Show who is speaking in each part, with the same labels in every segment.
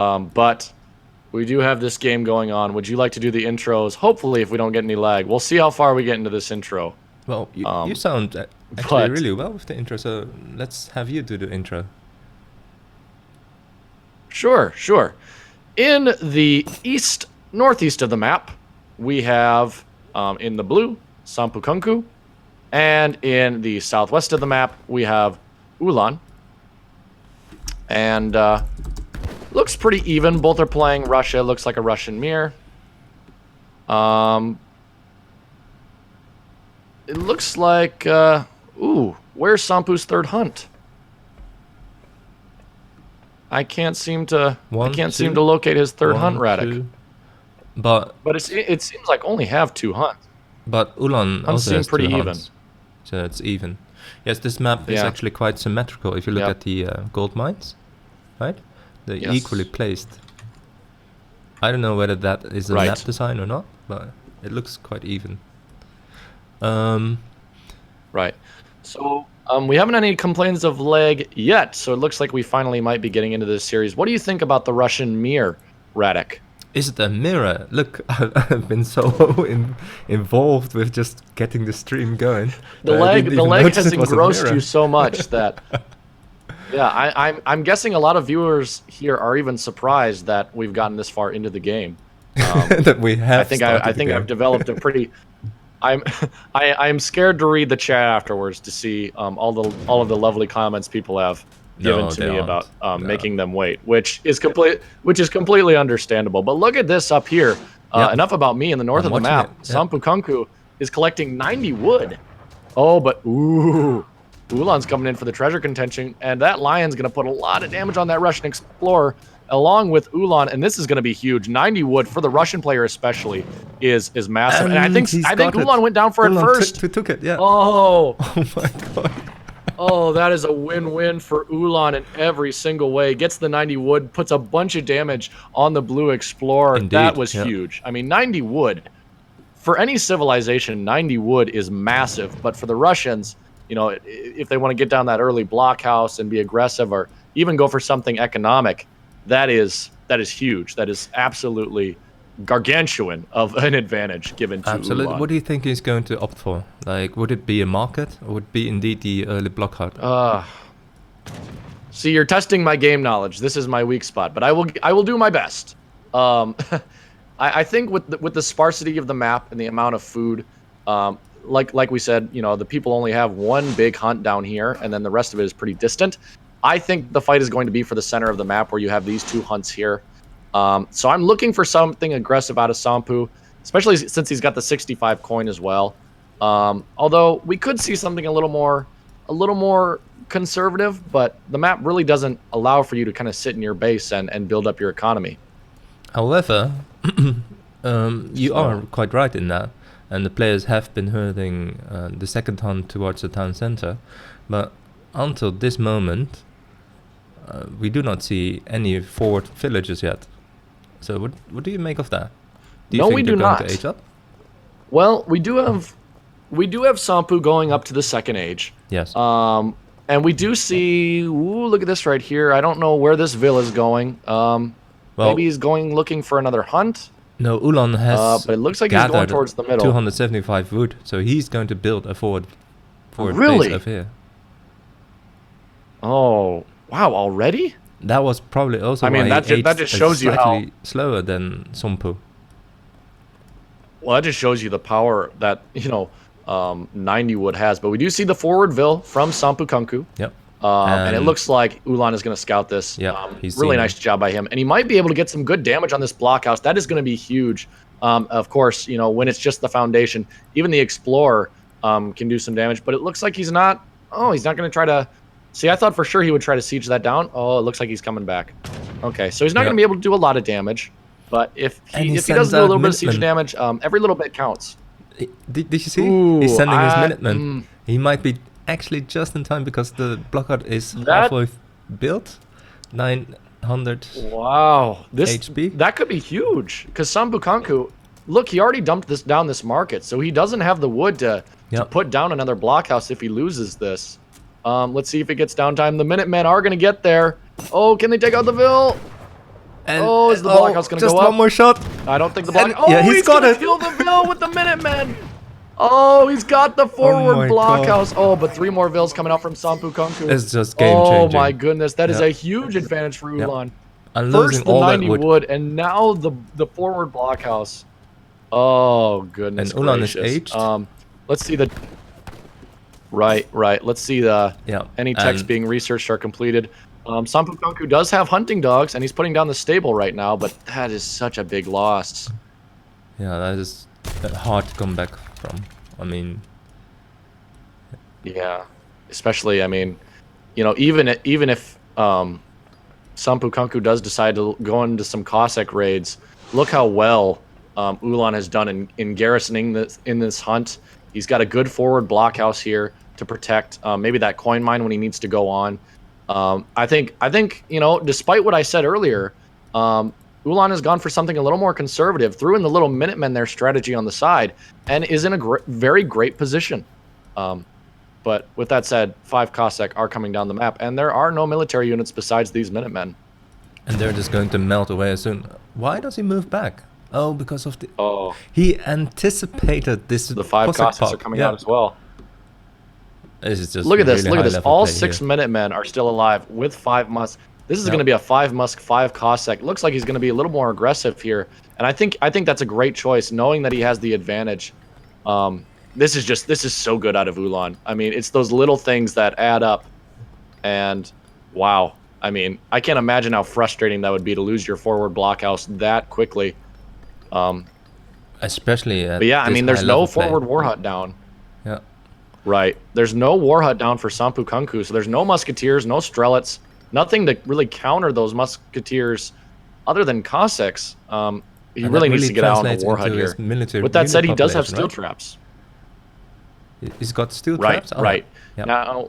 Speaker 1: But we do have this game going on. Would you like to do the intros? Hopefully, if we don't get any lag. We'll see how far we get into this intro.
Speaker 2: Well, you sound actually really well with the intro, so let's have you do the intro.
Speaker 1: Sure, sure. In the northeast of the map, we have, in the blue, SomppuKunkku. And in the southwest of the map, we have Ulan. And looks pretty even. Both are playing Russia. Looks like a Russian mirror. It looks like, where's Somppu's third hunt? I can't seem to locate his third hunt, Radic. But it seems like only have 2 hunts.
Speaker 2: But Ulan also has
Speaker 1: pretty
Speaker 2: 2
Speaker 1: even.
Speaker 2: hunts, so it's even. Yes, this map is actually quite symmetrical if you look at the gold mines, right? They're equally placed. I don't know whether that is a map design or not, but it looks quite even.
Speaker 1: Right. So we haven't had any complaints of lag yet, so it looks like we finally might be getting into this series. What do you think about the Russian mirror, Radic?
Speaker 2: Is it a mirror? Look, I've been so involved with just getting the stream going.
Speaker 1: The lag has engrossed you so much that, I'm guessing a lot of viewers here are even surprised that we've gotten this far into the game.
Speaker 2: That we have.
Speaker 1: I think I've developed a pretty. I'm scared to read the chat afterwards to see all of the lovely comments people have given to me about making them wait, which is completely understandable. But look at this up here. Enough about me in the north of the map. SomppuKunkku is collecting 90 wood. Oh, but Ulan's coming in for the treasure contention, and that lion's going to put a lot of damage on that Russian explorer, along with Ulan, and this is going to be huge. 90 wood for the Russian player especially is massive, and I think Ulan went down for it first.
Speaker 2: Took it, yeah.
Speaker 1: Oh
Speaker 2: my god.
Speaker 1: Oh, that is a win-win for Ulan in every single way. Gets the 90 wood, puts a bunch of damage on the blue explorer. Indeed, that was huge. I mean, 90 wood, for any civilization, 90 wood is massive. But for the Russians, you know, if they want to get down that early blockhouse and be aggressive or even go for something economic, that is huge. That is absolutely gargantuan of an advantage given to Ulan.
Speaker 2: What do you think he's going to opt for? Like, would it be a market or would it be indeed the early blockade?
Speaker 1: See, you're testing my game knowledge. This is my weak spot, but I will do my best. I think with the sparsity of the map and the amount of food, like we said, you know, the people only have 1 big hunt down here, and then the rest of it is pretty distant. I think the fight is going to be for the center of the map where you have these 2 hunts here. So I'm looking for something aggressive out of Somppu, especially since he's got the 65 coin as well. Although we could see something a little more conservative, but the map really doesn't allow for you to kind of sit in your base and build up your economy.
Speaker 2: However, you are quite right in that, and the players have been herding the second hunt towards the town center, but until this moment, we do not see any forward villages yet. So what do you make of that? Do you think they're going to age up?
Speaker 1: Well, we do have Somppu going up to the 2nd age.
Speaker 2: Yes.
Speaker 1: And we do see. Ooh, look at this right here. I don't know where this villa is going. Maybe he's looking for another hunt.
Speaker 2: No, Ulan has.
Speaker 1: But it looks like he's going towards the middle.
Speaker 2: 275 wood, so he's going to build a forward base over here.
Speaker 1: Oh, wow! Already?
Speaker 2: That was probably also. I mean, that just shows you how slower than Somppu.
Speaker 1: Well, that just shows you the power that 90 wood has. But we do see the forward vil from SomppuKunkku.
Speaker 2: Yep.
Speaker 1: And it looks like Ulan is going to scout this.
Speaker 2: Yeah.
Speaker 1: Really nice job by him, and he might be able to get some good damage on this blockhouse. That is going to be huge. Of course, you know, when it's just the foundation, even the explorer can do some damage. But it looks like he's not. Oh, he's not going to try to. See, I thought for sure he would try to siege that down. Oh, it looks like he's coming back. Okay, so he's not going to be able to do a lot of damage. But if he does do a little bit of siege damage, every little bit counts.
Speaker 2: Did you see? He's sending his Minutemen. He might be actually just in time because the blockade is halfway built. 900 HP.
Speaker 1: That could be huge. Because SomppuKunkku, look, he already dumped down this market. So he doesn't have the wood to put down another blockhouse if he loses this. Let's see if it gets downtime. The Minutemen are going to get there. Oh, can they take out the Vil?
Speaker 2: And
Speaker 1: Oh, is the blockhouse going to
Speaker 2: just
Speaker 1: go up?
Speaker 2: one more shot.
Speaker 1: I don't think the block.
Speaker 2: And-
Speaker 1: Oh,
Speaker 2: yeah, he's got
Speaker 1: gonna
Speaker 2: it.
Speaker 1: kill the Vil with the Minutemen. Oh, he's got the forward
Speaker 2: my
Speaker 1: blockhouse. Oh, but 3 more Vils coming out from SomppuKunkku.
Speaker 2: It's just game
Speaker 1: Oh
Speaker 2: changing.
Speaker 1: my goodness, that is
Speaker 2: Yep.
Speaker 1: a huge advantage for
Speaker 2: Yep.
Speaker 1: Ulan.
Speaker 2: I'm
Speaker 1: First
Speaker 2: losing
Speaker 1: the
Speaker 2: all
Speaker 1: 90
Speaker 2: that wood.
Speaker 1: wood, and now the forward blockhouse. Oh goodness
Speaker 2: And Ulan is
Speaker 1: gracious.
Speaker 2: aged.
Speaker 1: Let's see the. Right. Let's see the.
Speaker 2: Yeah.
Speaker 1: Any texts being researched are completed. SomppuKunkku does have hunting dogs, and he's putting down the stable right now, but that is such a big loss.
Speaker 2: Yeah, that is hard to come back from. I mean,
Speaker 1: Yeah, especially, I mean, you know, even if SomppuKunkku does decide to go into some Cossack raids, look how well Ulan has done in garrisoning this hunt. He's got a good forward blockhouse here to protect maybe that coin mine when he needs to go on. I think you know, despite what I said earlier, Ulan has gone for something a little more conservative, threw in the little Minutemen their strategy on the side, and is in a very great position. But with that said, 5 Cossack are coming down the map, and there are no military units besides these Minutemen.
Speaker 2: and they're just going to melt away as soon. Why does he move back? Oh, because of the.
Speaker 1: Oh,
Speaker 2: He anticipated this.
Speaker 1: the 5
Speaker 2: Cossack
Speaker 1: Cossacks
Speaker 2: pop.
Speaker 1: are coming
Speaker 2: Yeah.
Speaker 1: out as well.
Speaker 2: This is just
Speaker 1: Look at this,
Speaker 2: really
Speaker 1: look at
Speaker 2: high
Speaker 1: this.
Speaker 2: level
Speaker 1: All
Speaker 2: play
Speaker 1: 6
Speaker 2: here.
Speaker 1: Minutemen are still alive with 5 Musk. This is
Speaker 2: Yep.
Speaker 1: going to be a 5 Musk, 5 Cossack. Looks like he's going to be a little more aggressive here, and I think that's a great choice, knowing that he has the advantage. This is so good out of Ulan. I mean, it's those little things that add up, and wow. I mean, I can't imagine how frustrating that would be to lose your forward blockhouse that quickly.
Speaker 2: Especially at
Speaker 1: But yeah, I
Speaker 2: this
Speaker 1: mean, there's
Speaker 2: high
Speaker 1: no
Speaker 2: level play.
Speaker 1: forward war hut down.
Speaker 2: Yeah.
Speaker 1: Right. There's no war hut down for SomppuKunkku, so there's no musketeers, no strelets, nothing to really counter those musketeers other than Cossacks. He
Speaker 2: And
Speaker 1: really
Speaker 2: that
Speaker 1: needs to get out on
Speaker 2: translates
Speaker 1: the war hut
Speaker 2: into
Speaker 1: here.
Speaker 2: his military
Speaker 1: With that said, he
Speaker 2: unit
Speaker 1: does have
Speaker 2: population,
Speaker 1: steel
Speaker 2: right?
Speaker 1: traps.
Speaker 2: He's got steel
Speaker 1: Right,
Speaker 2: traps? Oh,
Speaker 1: right.
Speaker 2: Yeah.
Speaker 1: Now,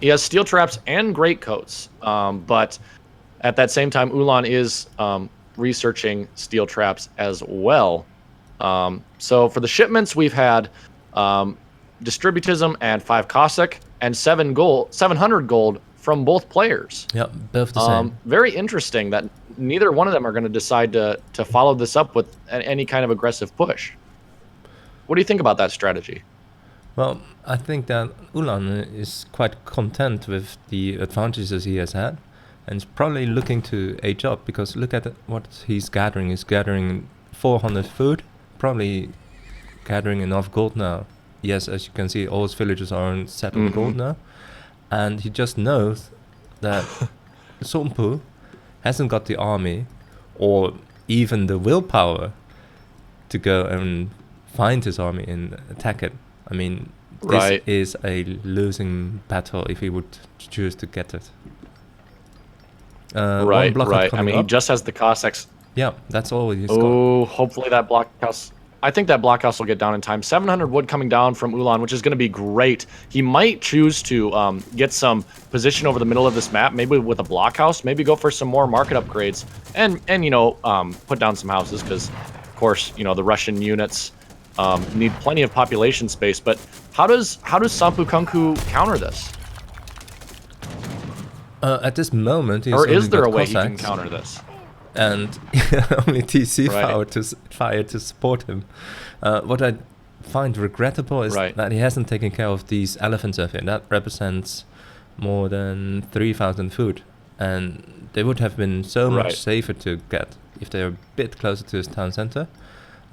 Speaker 1: he has steel traps and greatcoats, but at that same time, Ulan is researching steel traps as well. So for the shipments, we've had distributism and 5 Cossack and 700 gold from both players.
Speaker 2: Yeah, both the same.
Speaker 1: Very interesting that neither one of them are going to decide to follow this up with any kind of aggressive push. What do you think about that strategy?
Speaker 2: Well, I think that Ulan is quite content with the advantages he has had, and is probably looking to age up, because look at what he's gathering. He's gathering 400 food, probably gathering enough gold now. Yes, as you can see, all his villagers are on settled gold now, and he just knows that Somppu hasn't got the army or even the willpower to go and find his army and attack it. I mean, this
Speaker 1: Right.
Speaker 2: is a losing battle if he would choose to get it. One
Speaker 1: Right.
Speaker 2: block
Speaker 1: I
Speaker 2: coming
Speaker 1: mean, he
Speaker 2: up.
Speaker 1: just has the Cossacks.
Speaker 2: Yeah, that's all he's got.
Speaker 1: Oh, hopefully that blockhouse. I think that blockhouse will get down in time. 700 wood coming down from Ulan, which is going to be great. He might choose to get some position over the middle of this map, maybe with a blockhouse. Maybe go for some more market upgrades, and you know, put down some houses, because, of course, you know, the Russian units need plenty of population space. But how does SomppuKunkku counter this?
Speaker 2: At this moment, he's
Speaker 1: Or is
Speaker 2: only
Speaker 1: there
Speaker 2: got
Speaker 1: a way he can
Speaker 2: Cossacks
Speaker 1: counter this?
Speaker 2: and only TC
Speaker 1: Right.
Speaker 2: fire to support him. What I find regrettable is
Speaker 1: Right.
Speaker 2: that he hasn't taken care of these elephants over here. That represents more than 3,000 food, and they would have been so
Speaker 1: Right.
Speaker 2: much safer to get if they were a bit closer to his town center.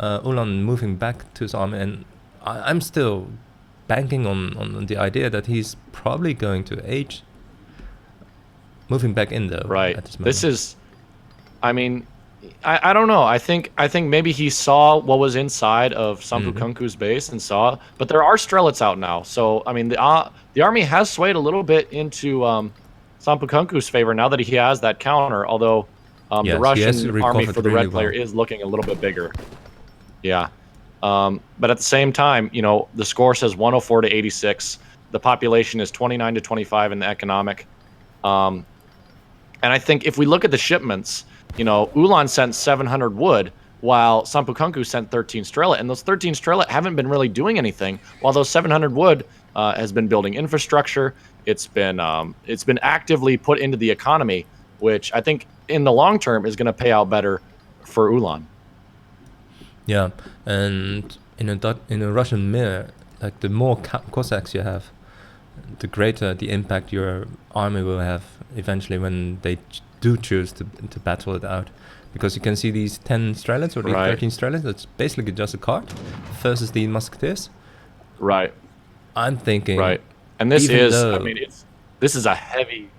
Speaker 2: Ulan moving back to his army, and I'm still banking on the idea that he's probably going to age. Moving back in though.
Speaker 1: Right.
Speaker 2: At this moment.
Speaker 1: This is, I mean, I don't know. I think maybe he saw what was inside of SomppuKunkku's base and saw, but there are strelets out now. So I mean, the army has swayed a little bit into SomppuKunkku's favor now that he has that counter. Although
Speaker 2: Yes,
Speaker 1: the
Speaker 2: he has
Speaker 1: Russian army
Speaker 2: recovered
Speaker 1: for the
Speaker 2: really
Speaker 1: red player
Speaker 2: well.
Speaker 1: is looking a little bit bigger. Yeah. But at the same time, you know, the score says 104 to 86. The population is 29 to 25 in the economic. And I think if we look at the shipments, you know, Ulan sent 700 wood, while SomppuKunkku sent 13 strela, and those 13 strela haven't been really doing anything, while those 700 wood has been building infrastructure. It's been actively put into the economy, which I think in the long term is going to pay out better for Ulan.
Speaker 2: Yeah, and in a Russian mirror, like the more Cossacks you have, the greater the impact your army will have eventually when they do choose to battle it out. Because you can see these 10 strelets or the 13 strelets, that's basically just a card versus the musketeers.
Speaker 1: Right.
Speaker 2: I'm thinking.
Speaker 1: Right. And this is, I mean, this is a heavy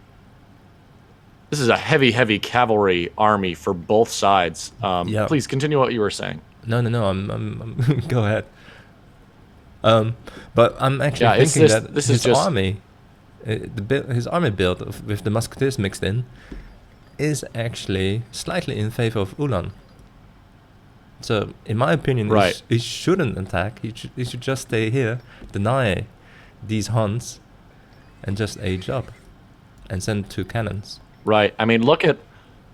Speaker 1: cavalry army for both sides.
Speaker 2: Yeah.
Speaker 1: Please continue what you were saying.
Speaker 2: No, I'm go ahead. But I'm actually thinking that his army, his army build with the musketeers mixed in, is actually slightly in favor of Ulan. So, in my opinion, he shouldn't attack. He should just stay here, deny these hunts, and just age up, and send 2 cannons.
Speaker 1: Right. I mean, look at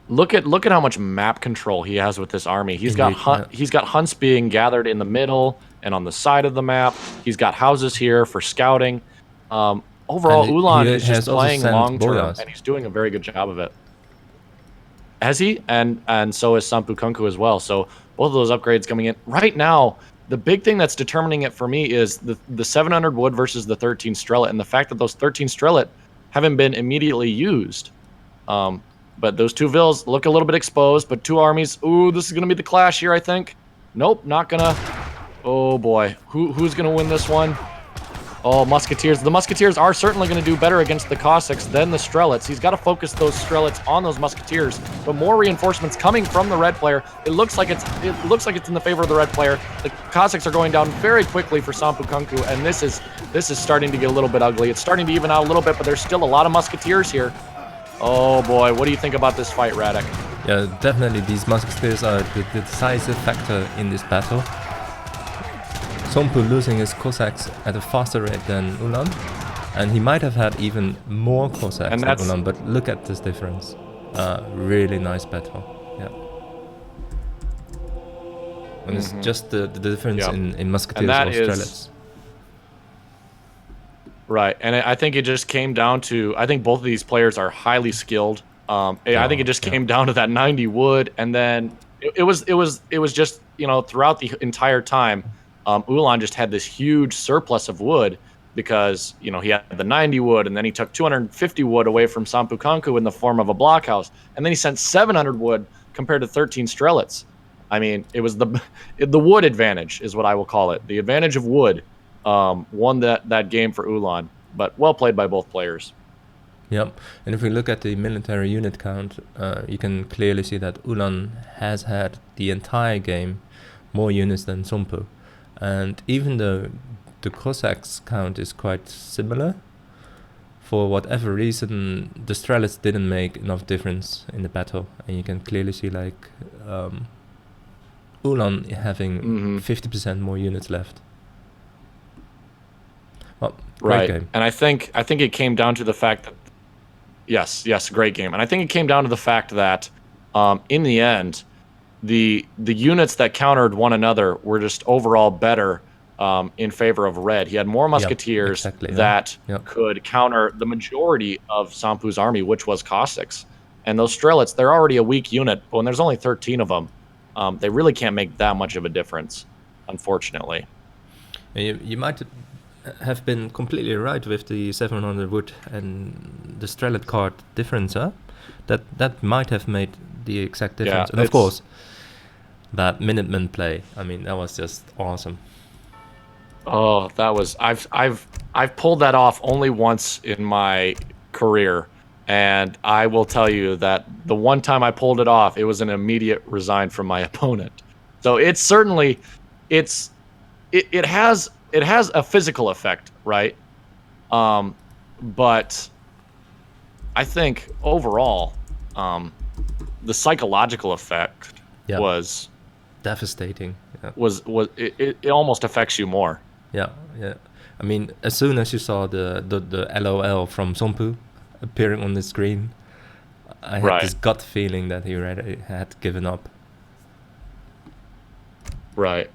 Speaker 1: how much map control he has with this army. He's got hunts being gathered in the middle and on the side of the map. He's got houses here for scouting. Overall, Ulan is just playing long term, and he's doing a very good job of it. Has he? And so is SomppuKunkku as well. So both of those upgrades coming in right now. The big thing that's determining it for me is the 700 wood versus the 13 strellet, and the fact that those 13 strellet haven't been immediately used. But those 2 vills look a little bit exposed, but 2 armies. Ooh, this is gonna be the clash here, I think. Nope, not gonna. Oh boy, who's gonna win this one? Oh, musketeers. The musketeers are certainly going to do better against the Cossacks than the strelets. He's got to focus those strelets on those musketeers, but more reinforcements coming from the red player. It looks like it's in the favor of the red player. The Cossacks are going down very quickly for SomppuKunkku, and this is starting to get a little bit ugly. It's starting to even out a little bit, but there's still a lot of musketeers here. Oh boy, what do you think about this fight, Radek?
Speaker 2: Yeah, definitely these musketeers are the decisive factor in this battle. Somppu losing his Cossacks at a faster rate than Ulan, and he might have had even more Cossacks than Ulan, but look at this difference. Really nice battle. Yeah. And it's just the difference in musketeers or strelets.
Speaker 1: Right, and I think it just came down to, I think both of these players are highly skilled. I think it just came down to that 90 wood, and then it was just, you know, throughout the entire time, Ulan just had this huge surplus of wood because, you know, he had the 90 wood, and then he took 250 wood away from SomppuKunkku in the form of a blockhouse, and then he sent 700 wood compared to 13 strelets. I mean, it was the wood advantage is what I will call it. The advantage of wood won that game for Ulan, but well played by both players.
Speaker 2: Yep, and if we look at the military unit count, you can clearly see that Ulan has had the entire game more units than Somppu. And even though the Cossacks count is quite similar, for whatever reason, the strelets didn't make enough difference in the battle. And you can clearly see, like, Ulan having 50% more units left. Well, great game.
Speaker 1: And I think it came down to the fact that, yes, great game. And I think it came down to the fact that, in the end, the units that countered one another were just overall better in favor of red. He had more musketeers that could counter the majority of Somppu's army, which was Cossacks. And those strelets, they're already a weak unit, but when there's only 13 of them, they really can't make that much of a difference, unfortunately.
Speaker 2: You might have been completely right with the 700 wood and the strellet card difference, huh? That might have made the exact difference. And of course, that Minuteman play, I mean, that was just awesome.
Speaker 1: Oh, that was I've pulled that off only once in my career, and I will tell you that the one time I pulled it off, it was an immediate resign from my opponent. So it's certainly it has a physical effect, right? But I think overall, the psychological effect was
Speaker 2: devastating.
Speaker 1: It almost affects you more.
Speaker 2: Yeah. I mean, as soon as you saw the LOL from Somppu appearing on the screen, I had this gut feeling that he already had given up.
Speaker 1: Right.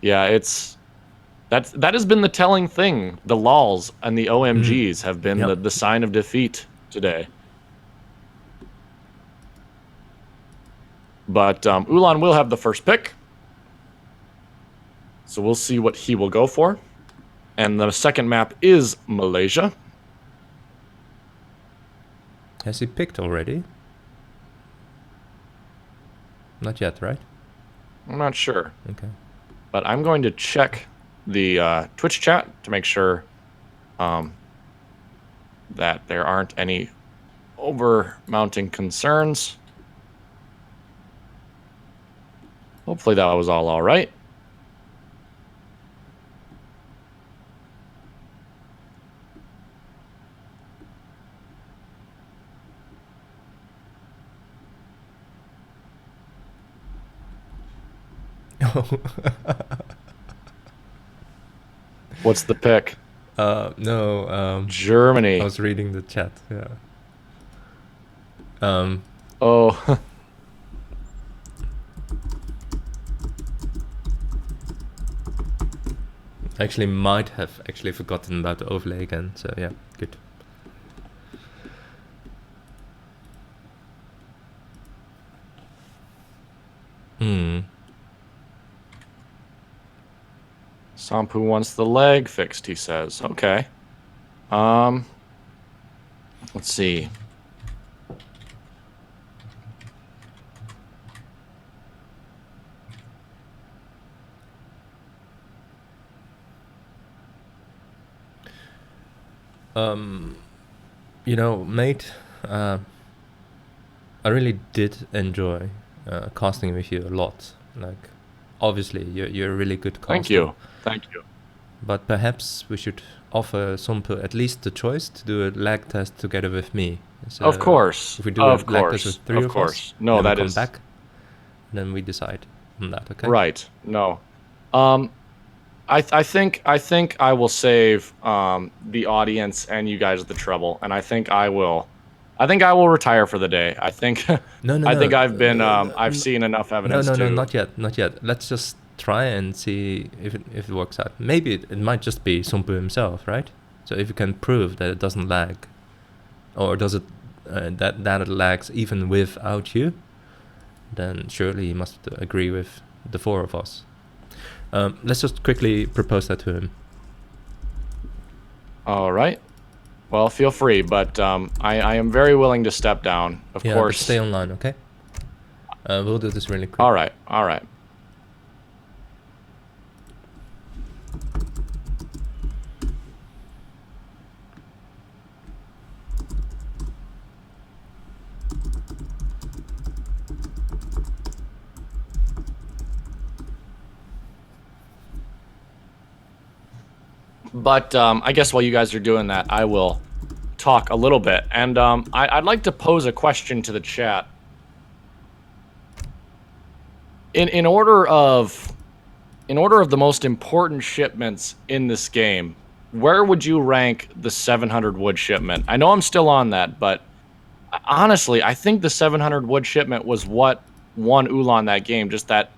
Speaker 1: Yeah, that has been the telling thing. The lols and the OMGs have been the sign of defeat today. But Ulan will have the first pick. So we'll see what he will go for. And the second map is Malaysia.
Speaker 2: Has he picked already? Not yet, right?
Speaker 1: I'm not sure.
Speaker 2: Okay.
Speaker 1: But I'm going to check the Twitch chat to make sure that there aren't any over-mounting concerns. Hopefully that was all right. What's the pick?
Speaker 2: No.
Speaker 1: Germany.
Speaker 2: I was reading the chat. Yeah.
Speaker 1: Oh.
Speaker 2: Actually, might have actually forgotten about the overlay again. So yeah, good.
Speaker 1: Somppu wants the leg fixed, he says. Okay. Let's see.
Speaker 2: You know, mate, I really did enjoy casting with you a lot. Like, obviously, you're a really good caster.
Speaker 1: Thank you.
Speaker 2: But perhaps we should offer Somppu at least the choice to do a lag test together with me. So
Speaker 1: Of course.
Speaker 2: If we do a lag test with three of us,
Speaker 1: no,
Speaker 2: then
Speaker 1: that
Speaker 2: we come
Speaker 1: is
Speaker 2: back, then we decide on that. Okay.
Speaker 1: right. No. I think I will save the audience and you guys the trouble, and I think I will retire for the day. I think I think I've been I've seen enough evidence.
Speaker 2: No, not yet. Let's just try and see if it works out. Maybe it might just be Somppu himself, right? So if you can prove that it doesn't lag, or does it that it lags even without you, then surely he must agree with the four of us. Let's just quickly propose that to him.
Speaker 1: All right. Well, feel free, but I am very willing to step down. Of course.
Speaker 2: But stay online, okay? We'll do this really quick.
Speaker 1: All right. All right. But I guess while you guys are doing that, I will talk a little bit. And I'd like to pose a question to the chat. In order of the most important shipments in this game, where would you rank the 700 wood shipment? I know I'm still on that, but honestly, I think the 700 wood shipment was what won Ulan that game. Just that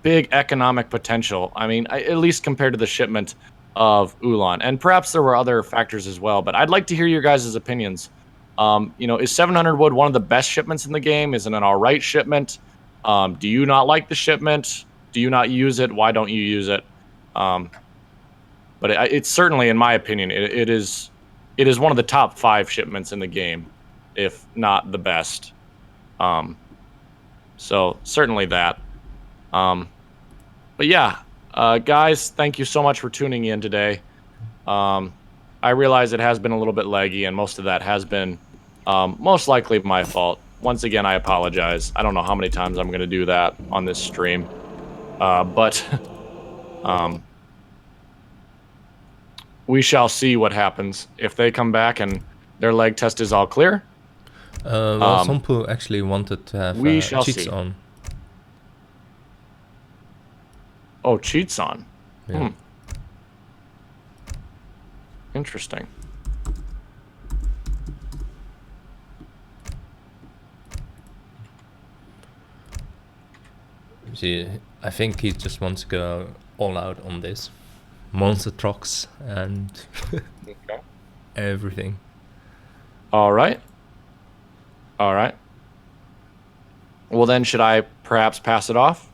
Speaker 1: big economic potential. I mean, at least compared to the shipment of Ulan, and perhaps there were other factors as well. But I'd like to hear your guys' opinions. Is 700 wood one of the best shipments in the game? Is it an alright shipment? Do you not like the shipment? Do you not use it? Why don't you use it? But it's certainly, in my opinion, it is one of the top 5 shipments in the game, if not the best. So certainly that. But yeah, guys, thank you so much for tuning in today. I realize it has been a little bit laggy, and most of that has been most likely my fault. Once again, I apologize. I don't know how many times I'm going to do that on this stream. But we shall see what happens. If they come back and their leg test is all clear.
Speaker 2: Well, Somppu actually wanted to have cheats on.
Speaker 1: Oh, cheats on.
Speaker 2: Yeah.
Speaker 1: Interesting.
Speaker 2: See, I think he just wants to go all out on this. Monster trucks and
Speaker 1: Okay.
Speaker 2: everything.
Speaker 1: All right. All right. Well, then should I perhaps pass it off?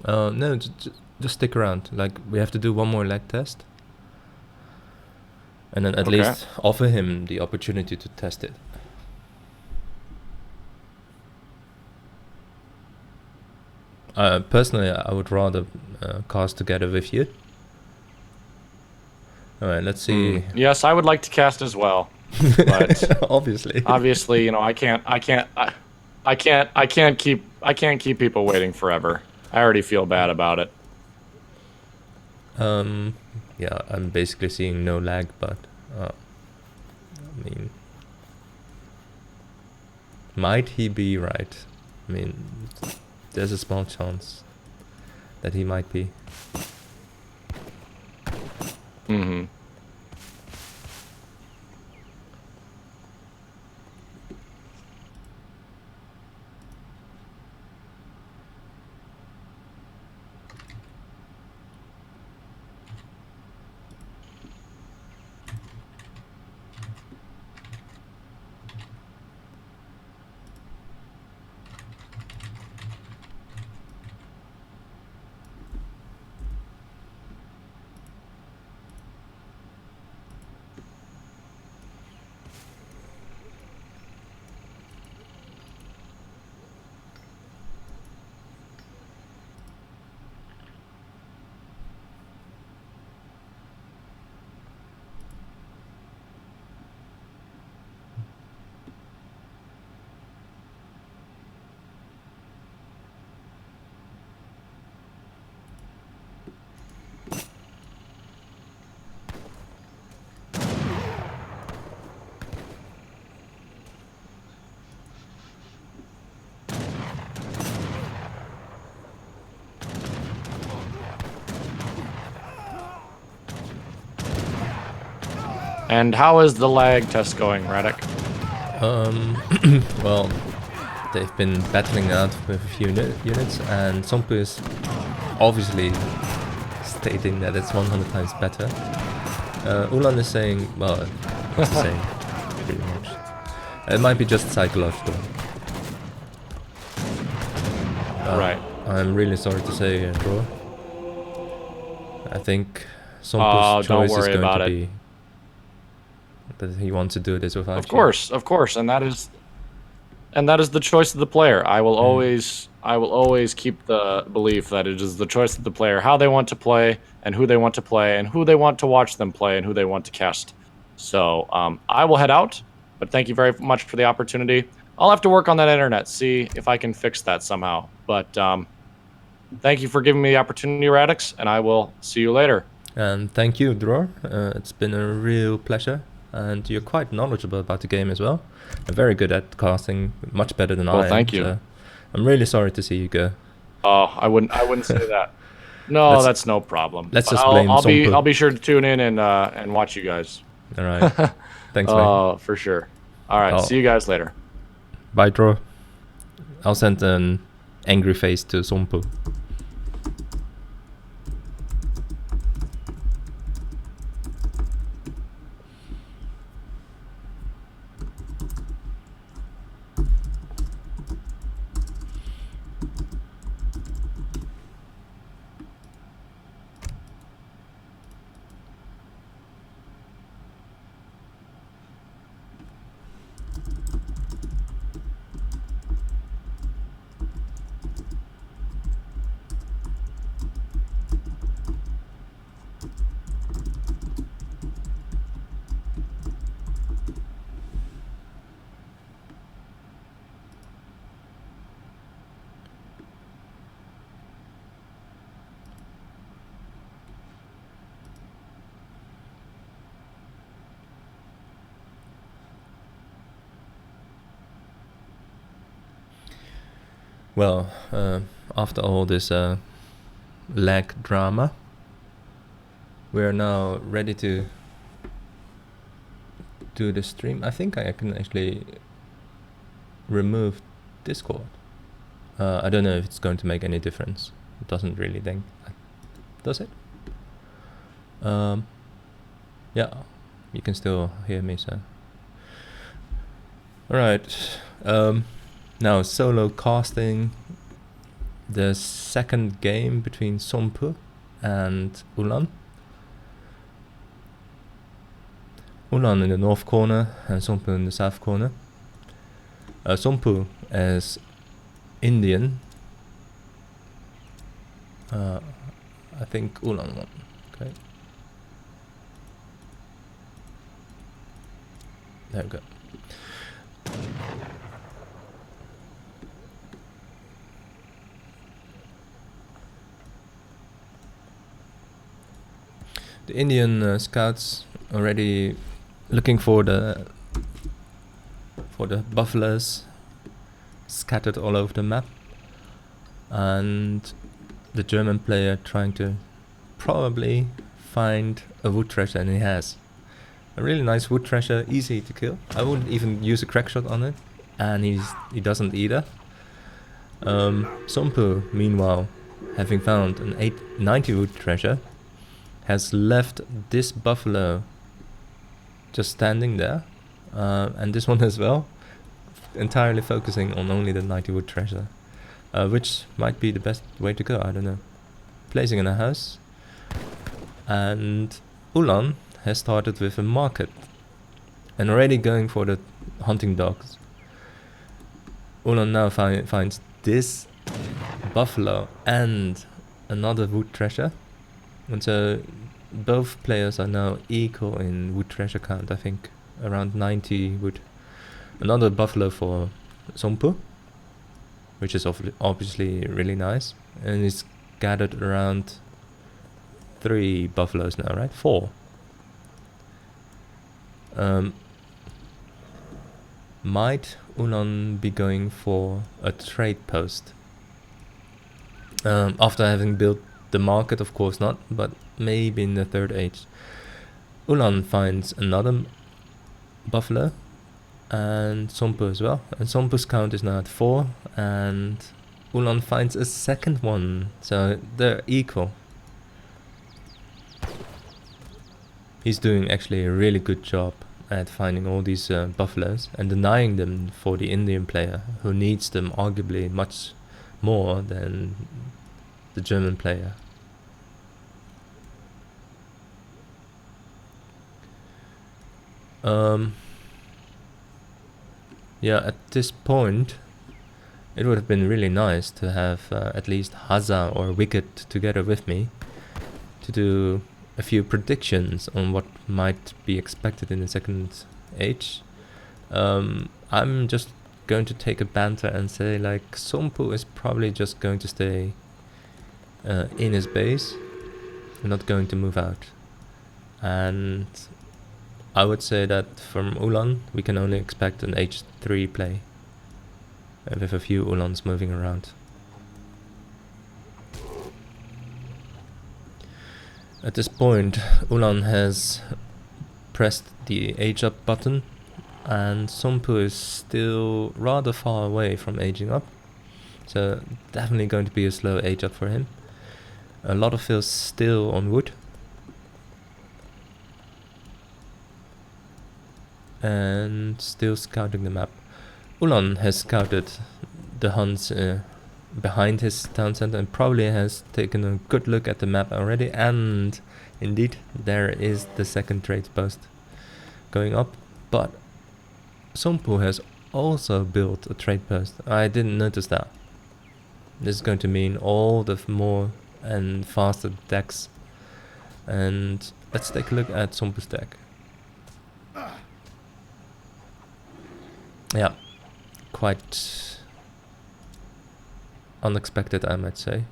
Speaker 2: No, just stick around. Like, we have to do one more leg test. And then at least offer him the opportunity to test it. Personally, I would rather cast together with you. Alright, let's see.
Speaker 1: Yes, I would like to cast as well. But
Speaker 2: obviously,
Speaker 1: you know, I can't keep people waiting forever. I already feel bad about it.
Speaker 2: Yeah, I'm basically seeing no lag, but I mean, might he be right? I mean, there's a small chance that he might be.
Speaker 1: Mm-hmm. And how is the lag test going, Radek?
Speaker 2: Well, they've been battling out with a few units, and Somppu is obviously stating that it's 100 times better. Ulan is saying, well, it's the same, pretty much. It might be just psychological.
Speaker 1: Right.
Speaker 2: I'm really sorry to say, Dror. I think Somppu's choice is going to be that he wants to do this without
Speaker 1: you. Of course, and that is the choice of the player. I will always keep the belief that it is the choice of the player how they want to play and who they want to play and who they want to watch them play and who they want to cast. So I will head out, but thank you very much for the opportunity. I'll have to work on that internet, see if I can fix that somehow. But thank you for giving me the opportunity, Radix, and I will see you later.
Speaker 2: And thank you, Dror. It's been a real pleasure. And you're quite knowledgeable about the game as well. And very good at casting, much better than I am.
Speaker 1: Well, thank you.
Speaker 2: I'm really sorry to see you go.
Speaker 1: Oh, I wouldn't say that. No, that's no problem.
Speaker 2: Let's just blame Somppu.
Speaker 1: I'll be sure to tune in and watch you guys.
Speaker 2: All right. Thanks, man.
Speaker 1: Oh, for sure. All right. See you guys later.
Speaker 2: Bye, Dror. I'll send an angry face to Somppu. Well, after all this lag drama, we're now ready to do the stream. I think I can actually remove Discord. I don't know if it's going to make any difference. It doesn't really think. Does it? Yeah, you can still hear me, so. Alright. Now solo casting the second game between Somppu and Ulan. Ulan in the north corner and Somppu in the south corner. Somppu as Indian. I think Ulan won. Okay. There we go. The Indian scouts already looking for the buffaloes scattered all over the map, and the German player trying to probably find a wood treasure, and he has a really nice wood treasure, easy to kill. I wouldn't even use a crack shot on it, and he doesn't either. Somppu, meanwhile, having found an 890 wood treasure, has left this buffalo just standing there, and this one as well, entirely focusing on only the 90 wood treasure, which might be the best way to go, I don't know. Placing in a house, and Ulan has started with a market and already going for the hunting dogs. Ulan now finds this buffalo and another wood treasure, and so both players are now equal in wood treasure count. I think around 90 wood. Another buffalo for Somppu, which is obviously really nice, and it's gathered around 3 buffaloes now, right? 4. Might Ulan be going for a trade post? After having built the market, of course not, but maybe in the third age. Ulan finds another buffalo, and Somppu as well, and Somppu's count is now at 4, and Ulan finds a second one, so they're equal. He's doing actually a really good job at finding all these buffaloes and denying them for the Indian player, who needs them arguably much more than the German player. Yeah, at this point it would have been really nice to have at least Haza or Wicked together with me to do a few predictions on what might be expected in the second age. I'm just going to take a banter and say, like, Somppu is probably just going to stay in his base, not going to move out, and I would say that from Ulan we can only expect an H3 play with a few Ulans moving around. At this point Ulan has pressed the age up button, and Somppu is still rather far away from aging up, so definitely going to be a slow age up for him. A lot of fills still on wood, and still scouting the map. Ulan has scouted the hunts behind his town center and probably has taken a good look at the map already, and indeed there is the second trade post going up, but Somppu has also built a trade post. I didn't notice that. This is going to mean all the more and faster decks, and let's take a look at Somppu's deck. Yeah, quite unexpected, I might say.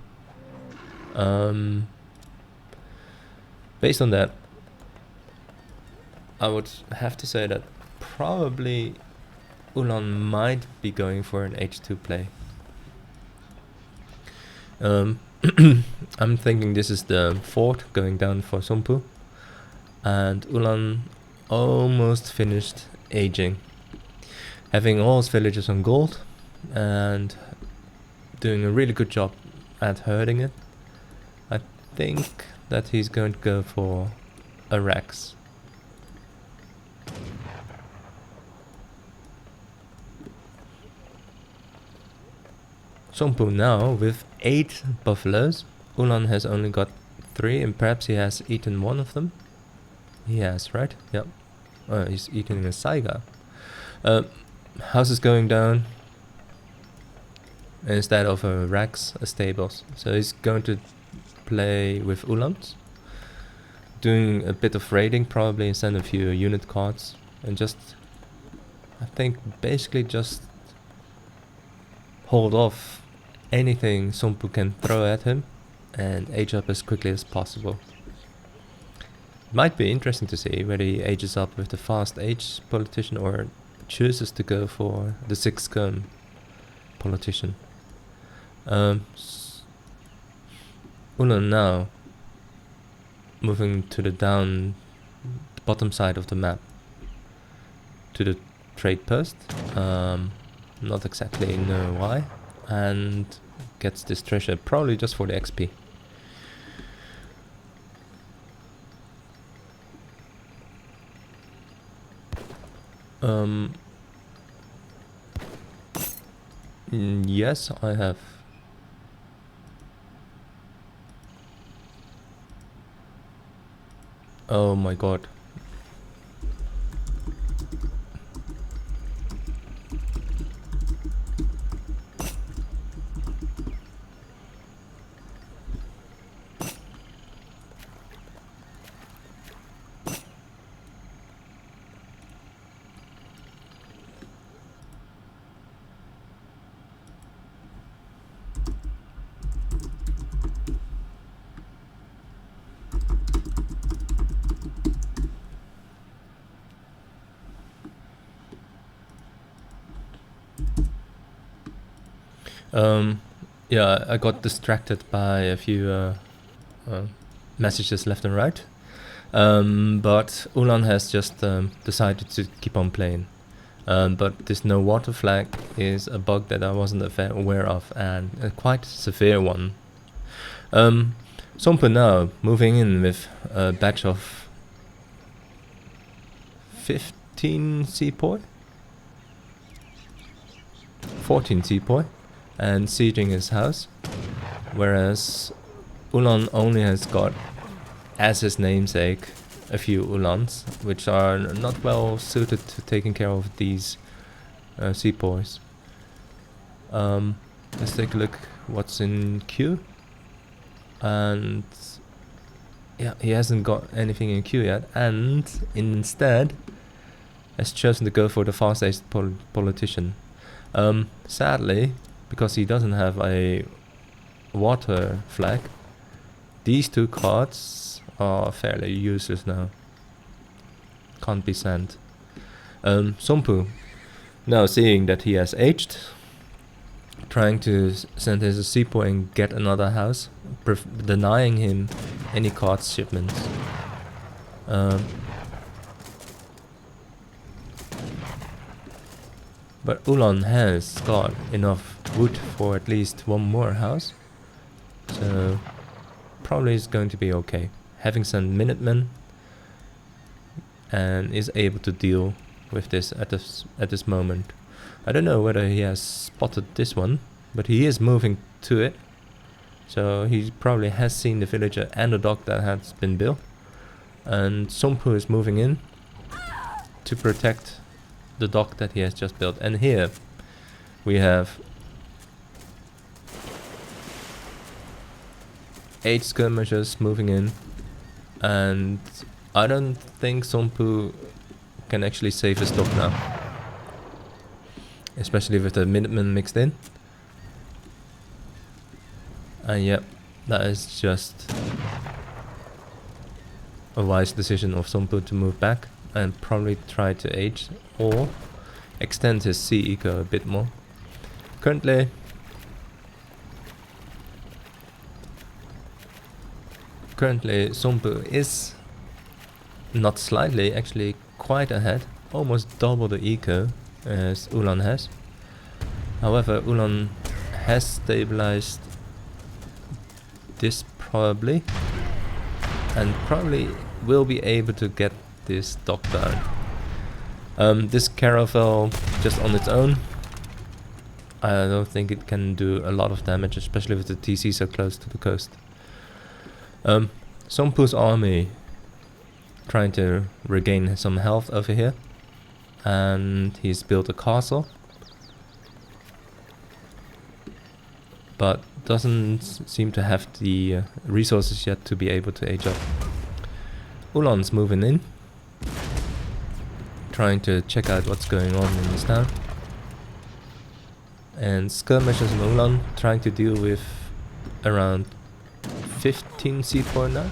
Speaker 2: Based on that, I would have to say that probably Ulan might be going for an H2 play. I'm thinking this is the fort going down for Somppu, and Ulan almost finished aging, having all his villagers on gold and doing a really good job at herding it. I think that he's going to go for a Rex. Somppu now with 8 buffaloes. Ulan has only got 3, and perhaps he has eaten one of them. He has, right? Yep. He's eating a saiga. House is going down instead of racks, stables. So he's going to play with Ulans, doing a bit of raiding probably, and send a few unit cards, and just, I think, basically just hold off anything Somppu can throw at him and age up as quickly as possible. Might be interesting to see whether he ages up with the fast age politician or chooses to go for the 6 gun politician. Ulan now moving to the bottom side of the map to the trade post. Not exactly know why, and gets this treasure probably just for the XP. Yes, I have. Oh my god. Yeah, I got distracted by a few messages left and right. But Ulan has just decided to keep on playing. But this no water flag is a bug that I wasn't aware of, and a quite severe one. Somppu now moving in with a batch of 15 sepoy, 14 sepoy, and sieging his house, whereas Ulan only has got, as his namesake, a few Ulans, which are not well suited to taking care of these sepoys. Let's take a look what's in queue, and yeah, he hasn't got anything in queue yet, and instead has chosen to go for the fast-aged politician. Sadly, because he doesn't have a water flag, these 2 cards are fairly useless now. Can't be sent. Somppu, now seeing that he has aged, trying to send his sepoy and get another house, denying him any cards shipments. But Ulan has got enough wood for at least one more house, so probably it's going to be okay. Having sent Minutemen, and is able to deal with this at this moment. I don't know whether he has spotted this one, but he is moving to it, so he probably has seen the villager and the dock that has been built. And Somppu is moving in to protect the dock that he has just built. And here we have 8 skirmishers moving in, and I don't think Somppu can actually save his dock now, especially with the Minutemen mixed in. And yep, that is just a wise decision of Somppu to move back and probably try to age or extend his sea eco a bit more. Currently Somppu is not slightly, actually quite ahead, almost double the eco as Ulan has. However, Ulan has stabilized this probably, and probably will be able to get this dock down. This caravel just on its own I don't think it can do a lot of damage, especially with the TC so close to the coast. Somppu's army trying to regain some health over here, and he's built a castle, but doesn't seem to have the resources yet to be able to age up. Ulan's moving in, trying to check out what's going on in this town. And skirmishers in Ulan trying to deal with around 15 sepoy now.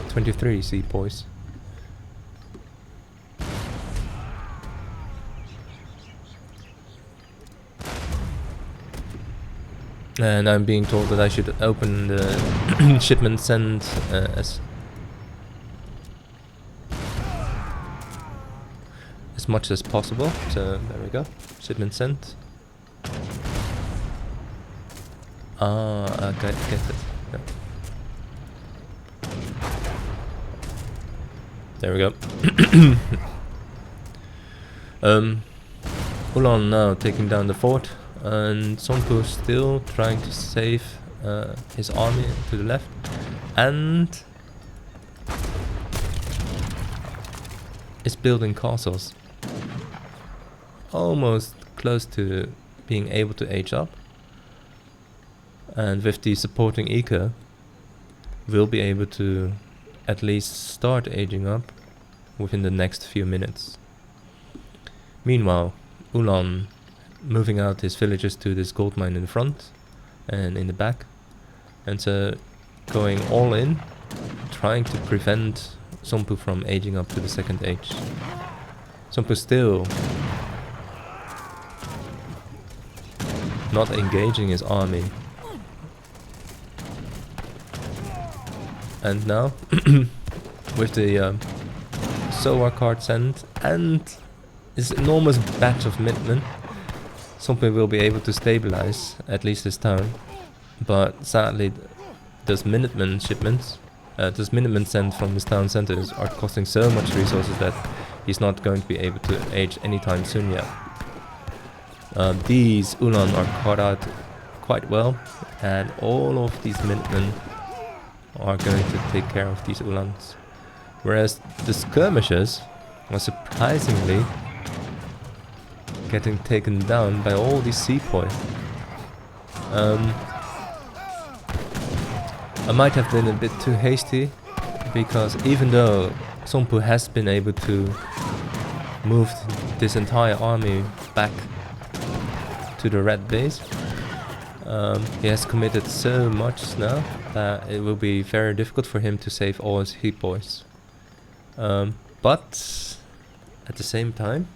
Speaker 2: 23 sepoys. And I'm being told that I should open the shipment send as much as possible. So there we go. Shipment sent. I get it. Yeah. There we go. Ulan now taking down the fort, and Somppu still trying to save his army to the left, and is building castles. Almost close to being able to age up, and with the supporting eco will be able to at least start aging up within the next few minutes. Meanwhile, Ulan moving out his villagers to this gold mine in the front and in the back, and so going all in, trying to prevent Somppu from aging up to the second age. Somppu still not engaging his army. And now, with the Soa card sent and this enormous batch of Minutemen, Somppu will be able to stabilize at least this town. But sadly, those Minutemen shipments, those Minutemen sent from this town centers are costing so much resources that he's not going to be able to age anytime soon yet. These Ulan are caught out quite well, and all of these Minutemen are going to take care of these Ulans. Whereas the skirmishers are surprisingly getting taken down by all these sepoy. I might have been a bit too hasty, because even though Somppu has been able to move this entire army back to the red base, he has committed so much now that it will be very difficult for him to save all his sepoys. But at the same time,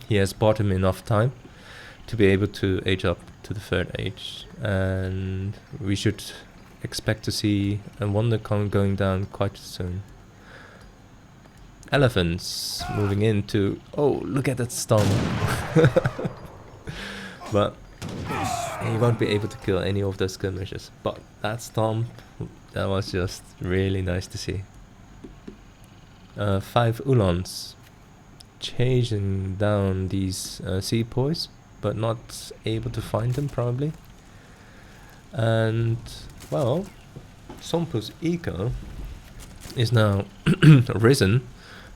Speaker 2: he has bought him enough time to be able to age up to the third age, and we should expect to see a wonder going down quite soon. Elephants moving into... oh, look at that stun! But he won't be able to kill any of those skirmishers. But that stomp, that was just really nice to see. 5 Ulans chasing down these sepoys, but not able to find them probably. And well, Somppu's eco is now risen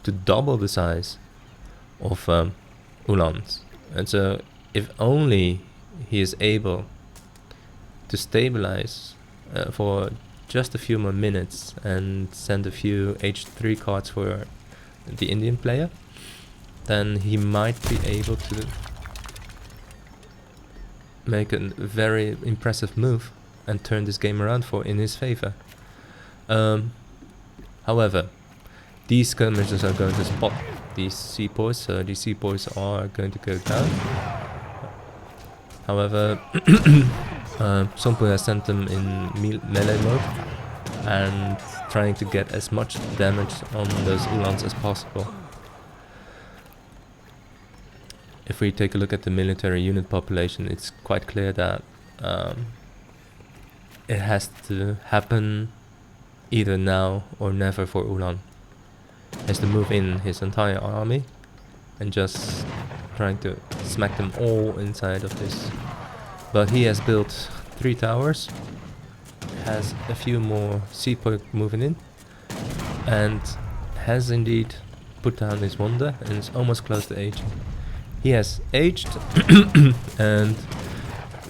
Speaker 2: to double the size of Ulans. And so if only he is able to stabilize for just a few more minutes and send a few H3 cards for the Indian player, then he might be able to make a very impressive move and turn this game around in his favor. However, these skirmishers are going to spot these sepoys, so these sepoys are going to go down. However, Somppu has sent them in melee mode and trying to get as much damage on those Ulans as possible. If we take a look at the military unit population, it's quite clear that it has to happen either now or never for Ulan. He has to move in his entire army and just trying to smack them all inside of this. But he has built 3 towers, has a few more seaport moving in, and has indeed put down his wonder and is almost close to aging. He has aged and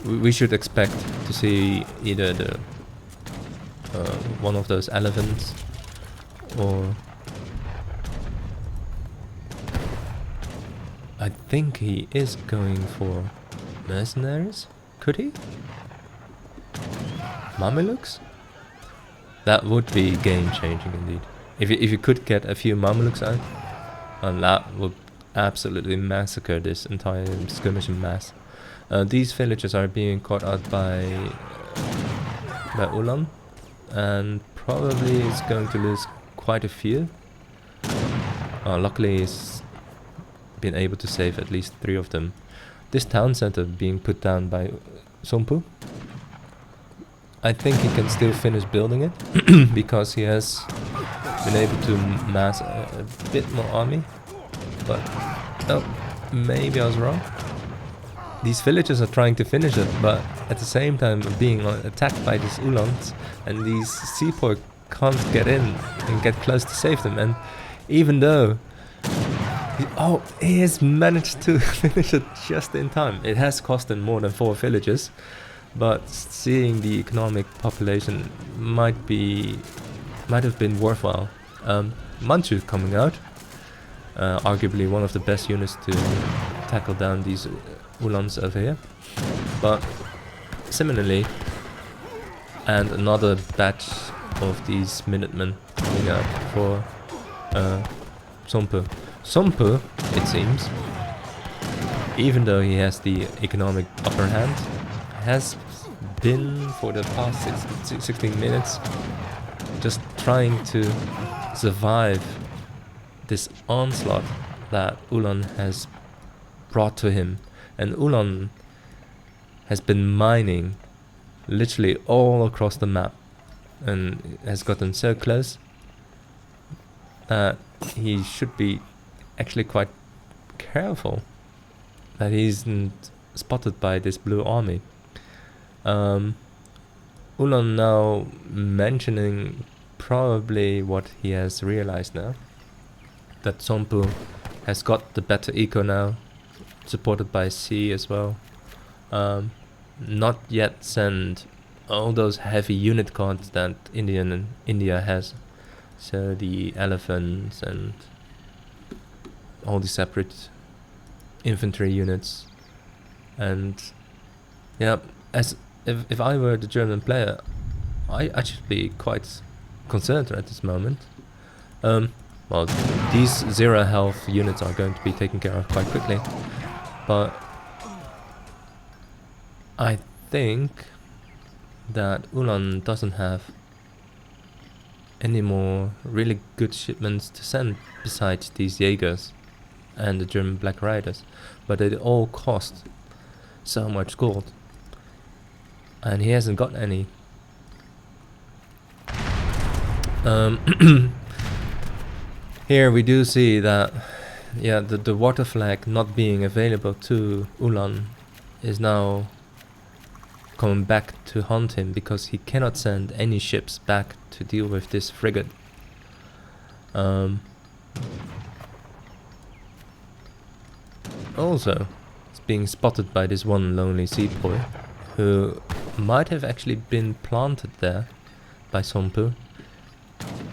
Speaker 2: we should expect to see either the one of those elephants or I think he is going for mercenaries. Could he? Mamelukes? That would be game changing indeed. If you could get a few Mamelukes out, and that would absolutely massacre this entire skirmishing mass. These villagers are being caught out by Ulan, and probably is going to lose quite a few. Luckily he's been able to save at least 3 of them. This town center being put down by Somppu. I think he can still finish building it because he has been able to mass a bit more army. But oh, maybe I was wrong. These villagers are trying to finish it, but at the same time being attacked by these Ulans, and these seaport can't get in and get close to save them. And even though he has managed to finish it just in time. It has cost him more than 4 villages, but seeing the economic population might have been worthwhile. Manchu coming out, arguably one of the best units to tackle down these Ulans over here. But similarly, and another batch of these Minutemen coming out for Somppu. Somppu, it seems, even though he has the economic upper hand, has been for the past 16 minutes just trying to survive this onslaught that Ulan has brought to him. And Ulan has been mining literally all across the map and has gotten so close that he should be actually quite careful that he isn't spotted by this blue army. Ulan now mentioning probably what he has realized now, that Somppu has got the better eco now, supported by sea as well. Not yet send all those heavy unit cards that India has, so the elephants and all the separate infantry units. And yeah, as if I were the German player, I should be quite concerned at this moment. Well, these 0 health units are going to be taken care of quite quickly, but I think that Ulan doesn't have any more really good shipments to send besides these Jaegers and the German Black Riders, but they all cost so much gold, and he hasn't got any. Here we do see that, yeah, the water flag not being available to Ulan is now coming back to haunt him, because he cannot send any ships back to deal with this frigate. Also, it's being spotted by this one lonely seaboy, who might have actually been planted there by Somppu,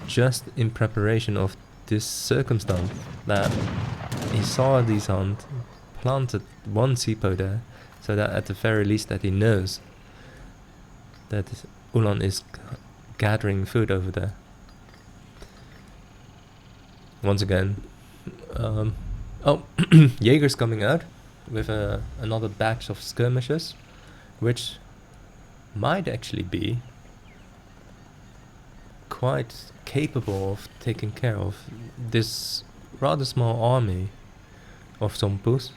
Speaker 2: just in preparation of this circumstance, that he saw these hunt, planted one seaboy there, so that at the very least that he knows that Ulan is gathering food over there. Once again, Jaeger's coming out with another batch of skirmishers, which might actually be quite capable of taking care of this rather small army of Somppu's.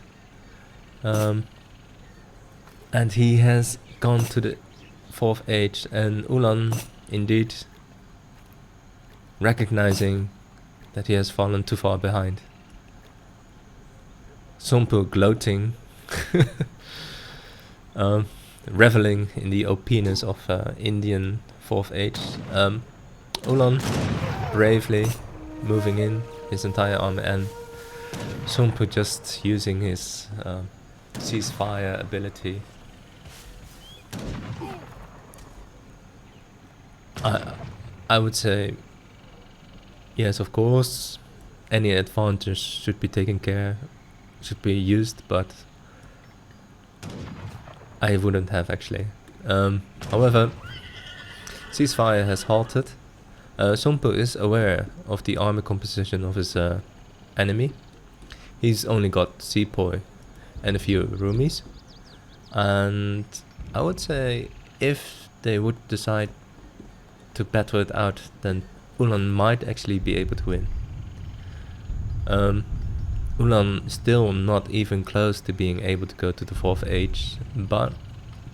Speaker 2: And he has gone to the 4th age, and Ulan indeed recognizing that he has fallen too far behind. Somppu gloating, reveling in the OPness of Indian 4th Age. Ulan bravely moving in his entire army, and Somppu just using his ceasefire ability. I would say yes, of course, any advantage should be should be used, but I wouldn't have actually. However, ceasefire has halted. Somppu is aware of the army composition of his enemy. He's only got Sepoy and a few Rumis, and I would say if they would decide to battle it out, then Ulan might actually be able to win. Ulan still not even close to being able to go to the 4th Age, but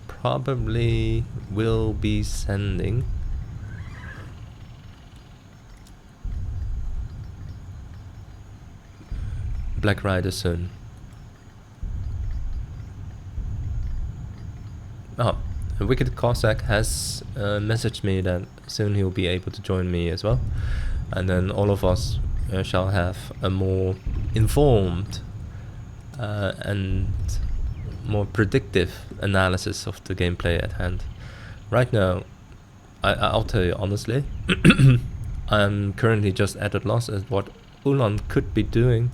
Speaker 2: probably will be sending Black Rider soon. Oh, a Wicked Cossack has messaged me that soon he'll be able to join me as well, and then all of us shall have a more informed and more predictive analysis of the gameplay at hand. Right now, I'll tell you honestly, I'm currently just at a loss at what Ulan could be doing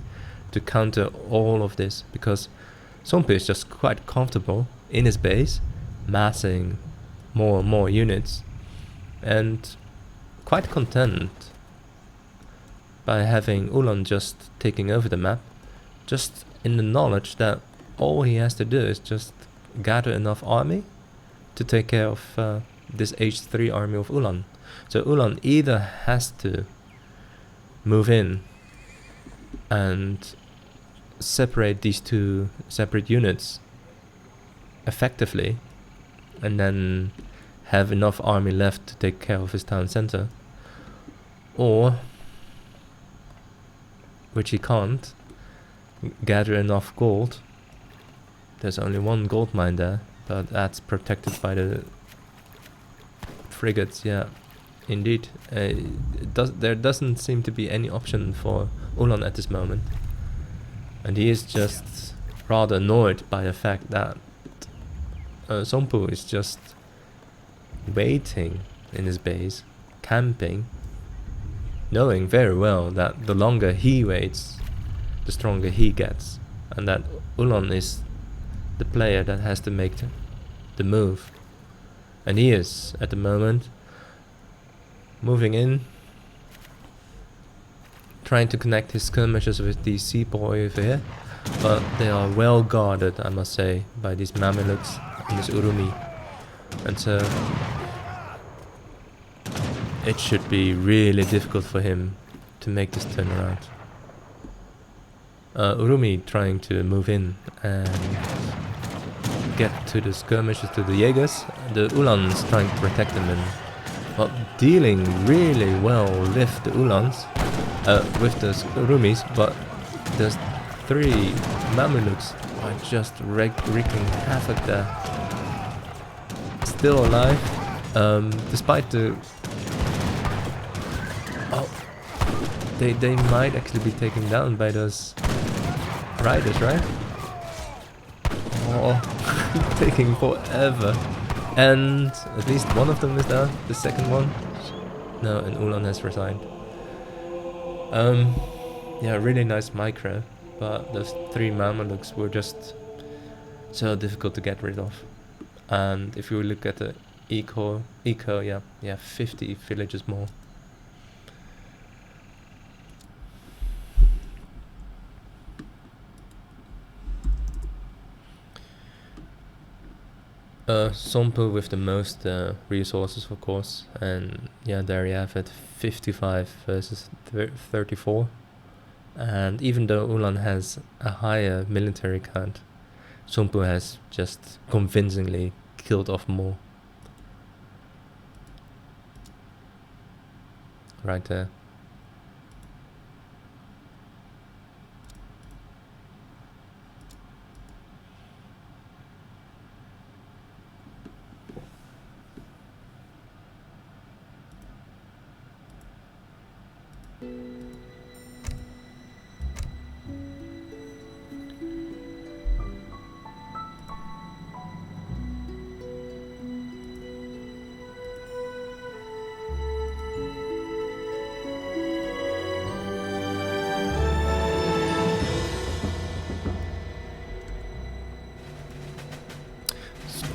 Speaker 2: to counter all of this, because Somppu is just quite comfortable in his base, massing more and more units, and quite content by having Ulan just taking over the map, just in the knowledge that all he has to do is just gather enough army to take care of this H3 army of Ulan. So Ulan either has to move in and separate these two separate units effectively, and then have enough army left to take care of his town center, or, which he can't, gather enough gold. There's only one gold mine there, but that's protected by the frigates. Yeah, indeed. There doesn't seem to be any option for Ulan at this moment, and he is just rather annoyed by the fact that Somppu is just waiting in his base, camping, knowing very well that the longer he waits, the stronger he gets, and that Ulan is the player that has to make the move. And he is, at the moment, moving in, trying to connect his skirmishers with the Sepoy over here, but they are well guarded, I must say, by these Mamelukes and this Urumi. And so it should be really difficult for him to make this turnaround. Urumi trying to move in and get to the skirmishers, to the Jaegers. The Ulans trying to protect them and, well, dealing really well with the Ulans, with the Urumis, but there's 3 Mamelukes are just wreaking havoc there. Still alive, despite the... Oh, they might actually be taken down by those riders, right? Oh, taking forever. And at least one of them is down, the second one. No, and Ulan has resigned. Yeah, really nice micro, but those 3 Mamelukes were just so difficult to get rid of. And if you look at the eco, yeah, 50 villages more. Somppu with the most resources, of course, and yeah, there you have it, 55 versus 34. And even though Ulan has a higher military count, Somppu has just convincingly killed off more. Right there.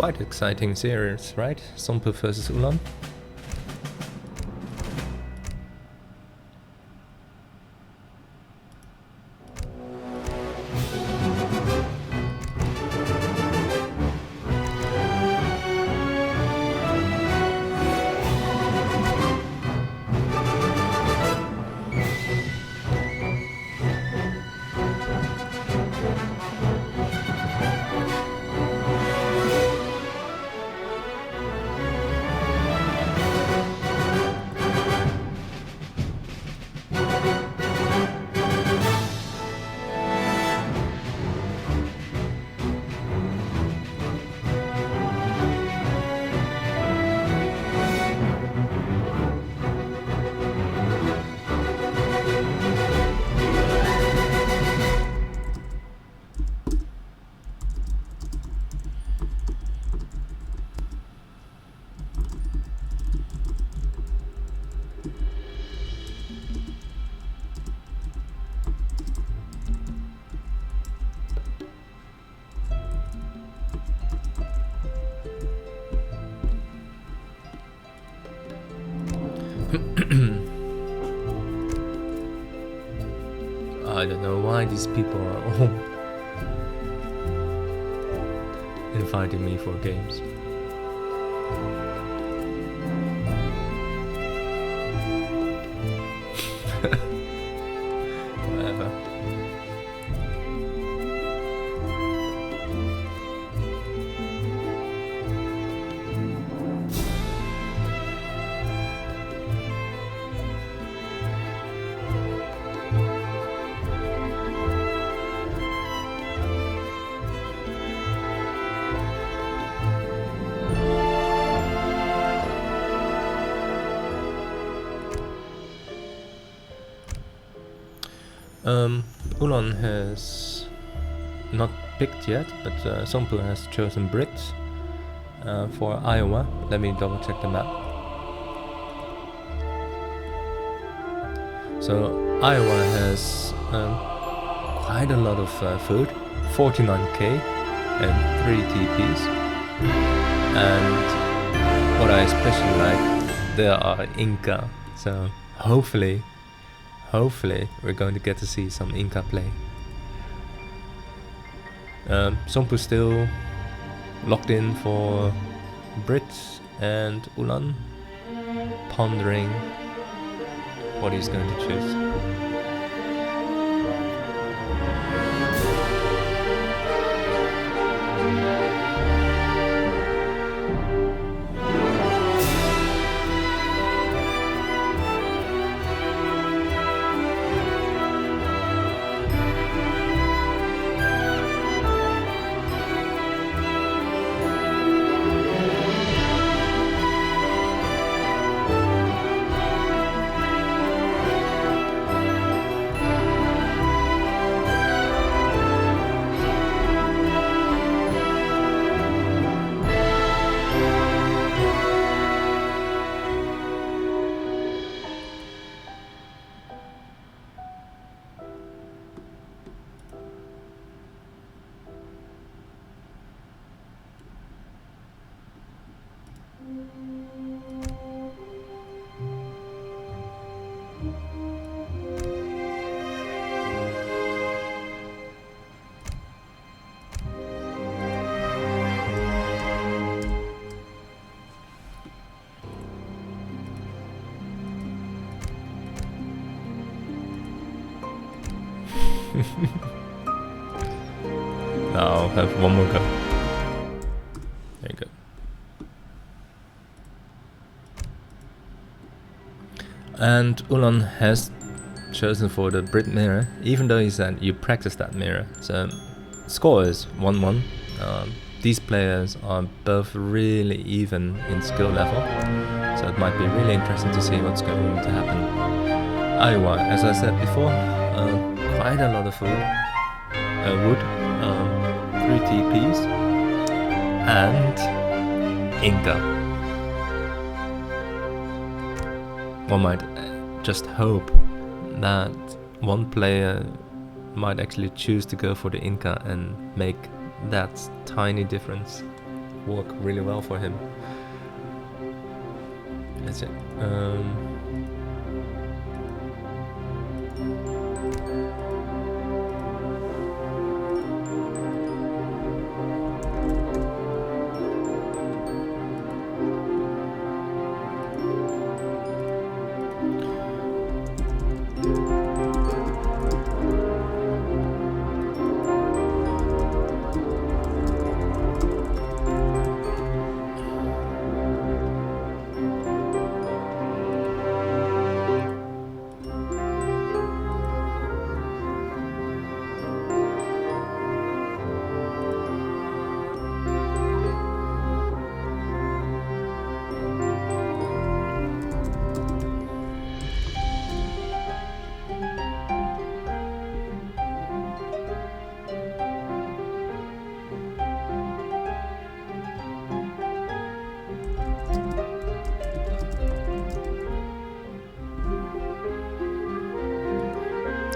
Speaker 2: quite exciting series, right? Somppu versus Ulan. I don't know why these people are all inviting me for games. Whatever. Ulan has not picked yet, but Somppu has chosen Brits for Iowa. Let me double check the map. So Iowa has quite a lot of food, 49k and 3 TPs. And what I especially like, there are Inca, so hopefully we're going to get to see some Inca play. Somppu still locked in for Brits, and Ulan pondering what he's going to choose. Now I'll have one more go. There you go. And Ulan has chosen for the Brit mirror, even though he said you practice that mirror. So score is 1-1. These players are both really even in skill level, so it might be really interesting to see what's going to happen. Iowa, as I said before, quite a lot of food, wood, 3 TPs, and Inca. One might just hope that one player might actually choose to go for the Inca and make that tiny difference. work really well for him. That's it.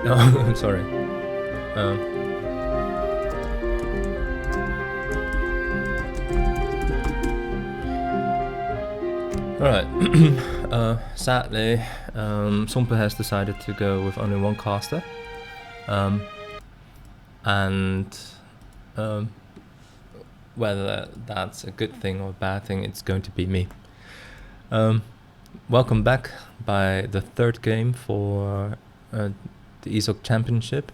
Speaker 2: Oh, I'm sorry. Alright. Sadly, Somppu has decided to go with only one caster. Whether that's a good thing or a bad thing, it's going to be me. Welcome back by the third game for the ESOC Championship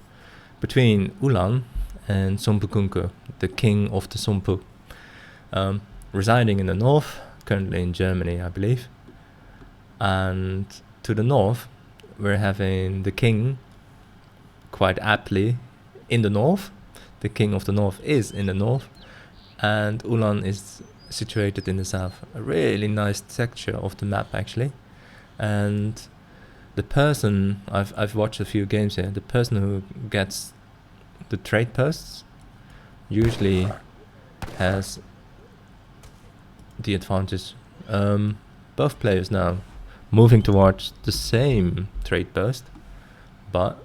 Speaker 2: between Ulan and SomppuKunkku, the king of the Somppu, residing in the north, currently in Germany, I believe. And to the north, we're having the king, quite aptly, in the north. The king of the north is in the north, and Ulan is situated in the south. A really nice texture of the map, actually. And the person, I've watched a few games here, the person who gets the trade posts usually has the advantage. Both players now moving towards the same trade post, but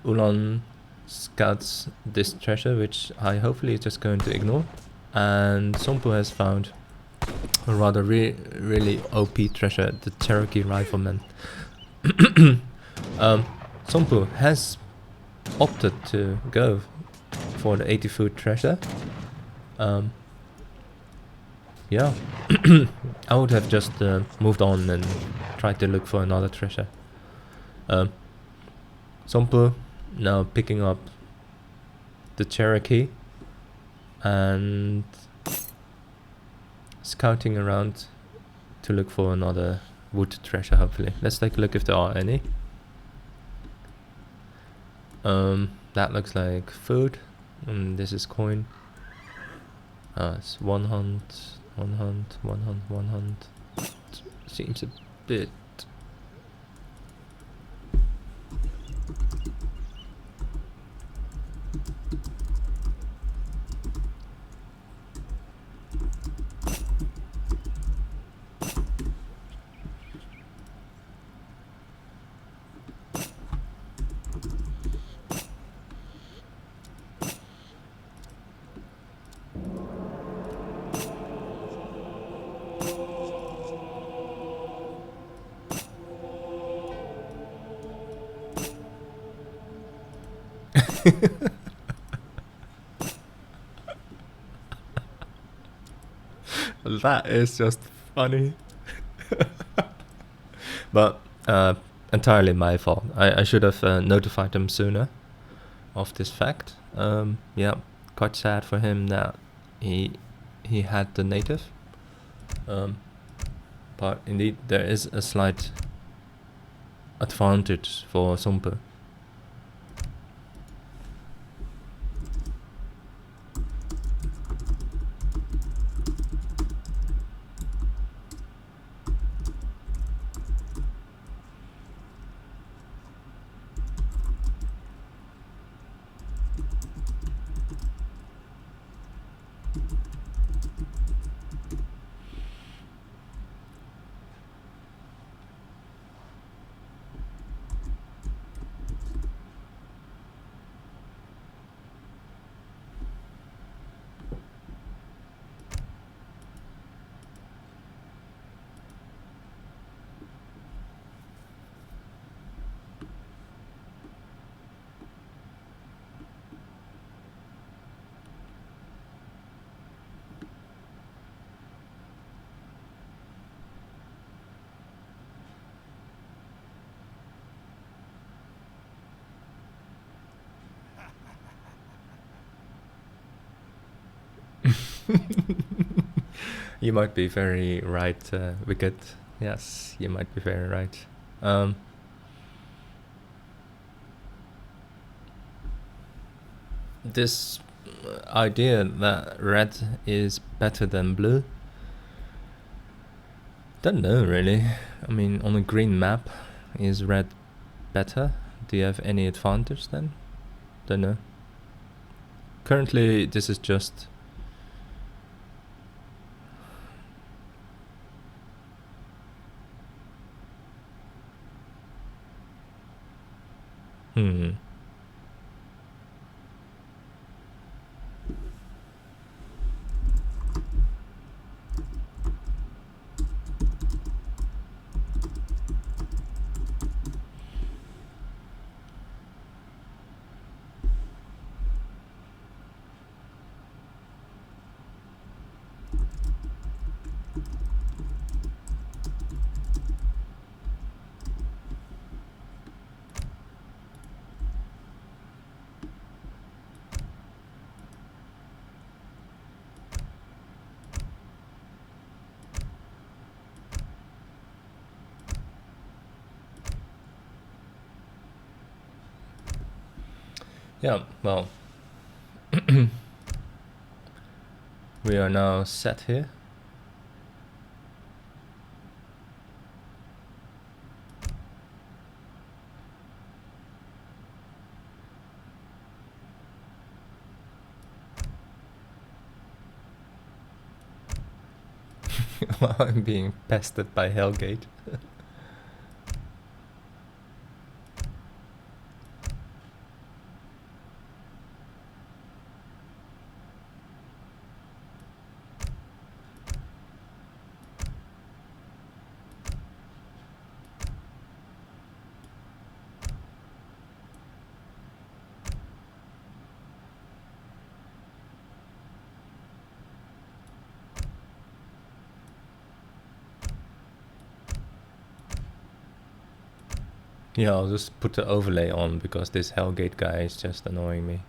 Speaker 2: Ulan scouts this treasure, which I hopefully is just going to ignore, and Somppu has found a rather really OP treasure, the Cherokee Rifleman. Somppu has opted to go for the 80 foot treasure. Yeah, I would have just moved on and tried to look for another treasure. Somppu now picking up the Cherokee and scouting around to look for another wood treasure, hopefully. Let's take a look if there are any. That looks like food, and this is coin. It's one hunt. Seems a bit... That is just funny. But entirely my fault. I should have notified him sooner of this fact. Yeah, quite sad for him that he had the native. But indeed there is a slight advantage for Somppu. You might be very right, Wicket. Yes, you might be very right. This idea that red is better than blue, don't know really. I mean, on a green map, is red better? Do you have any advantage then? Don't know. Currently, this is just yeah, well, we are now set here. While I'm being pestered by Hellgate. Yeah, I'll just put the overlay on because this Hellgate guy is just annoying me.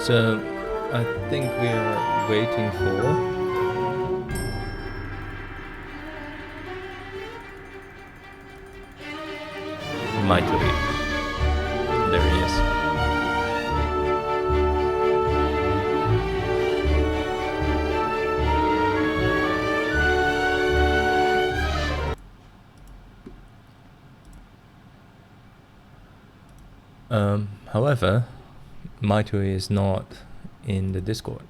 Speaker 2: So I think we are waiting for Mitoe. There he is. However, Mitoe is not in the Discord.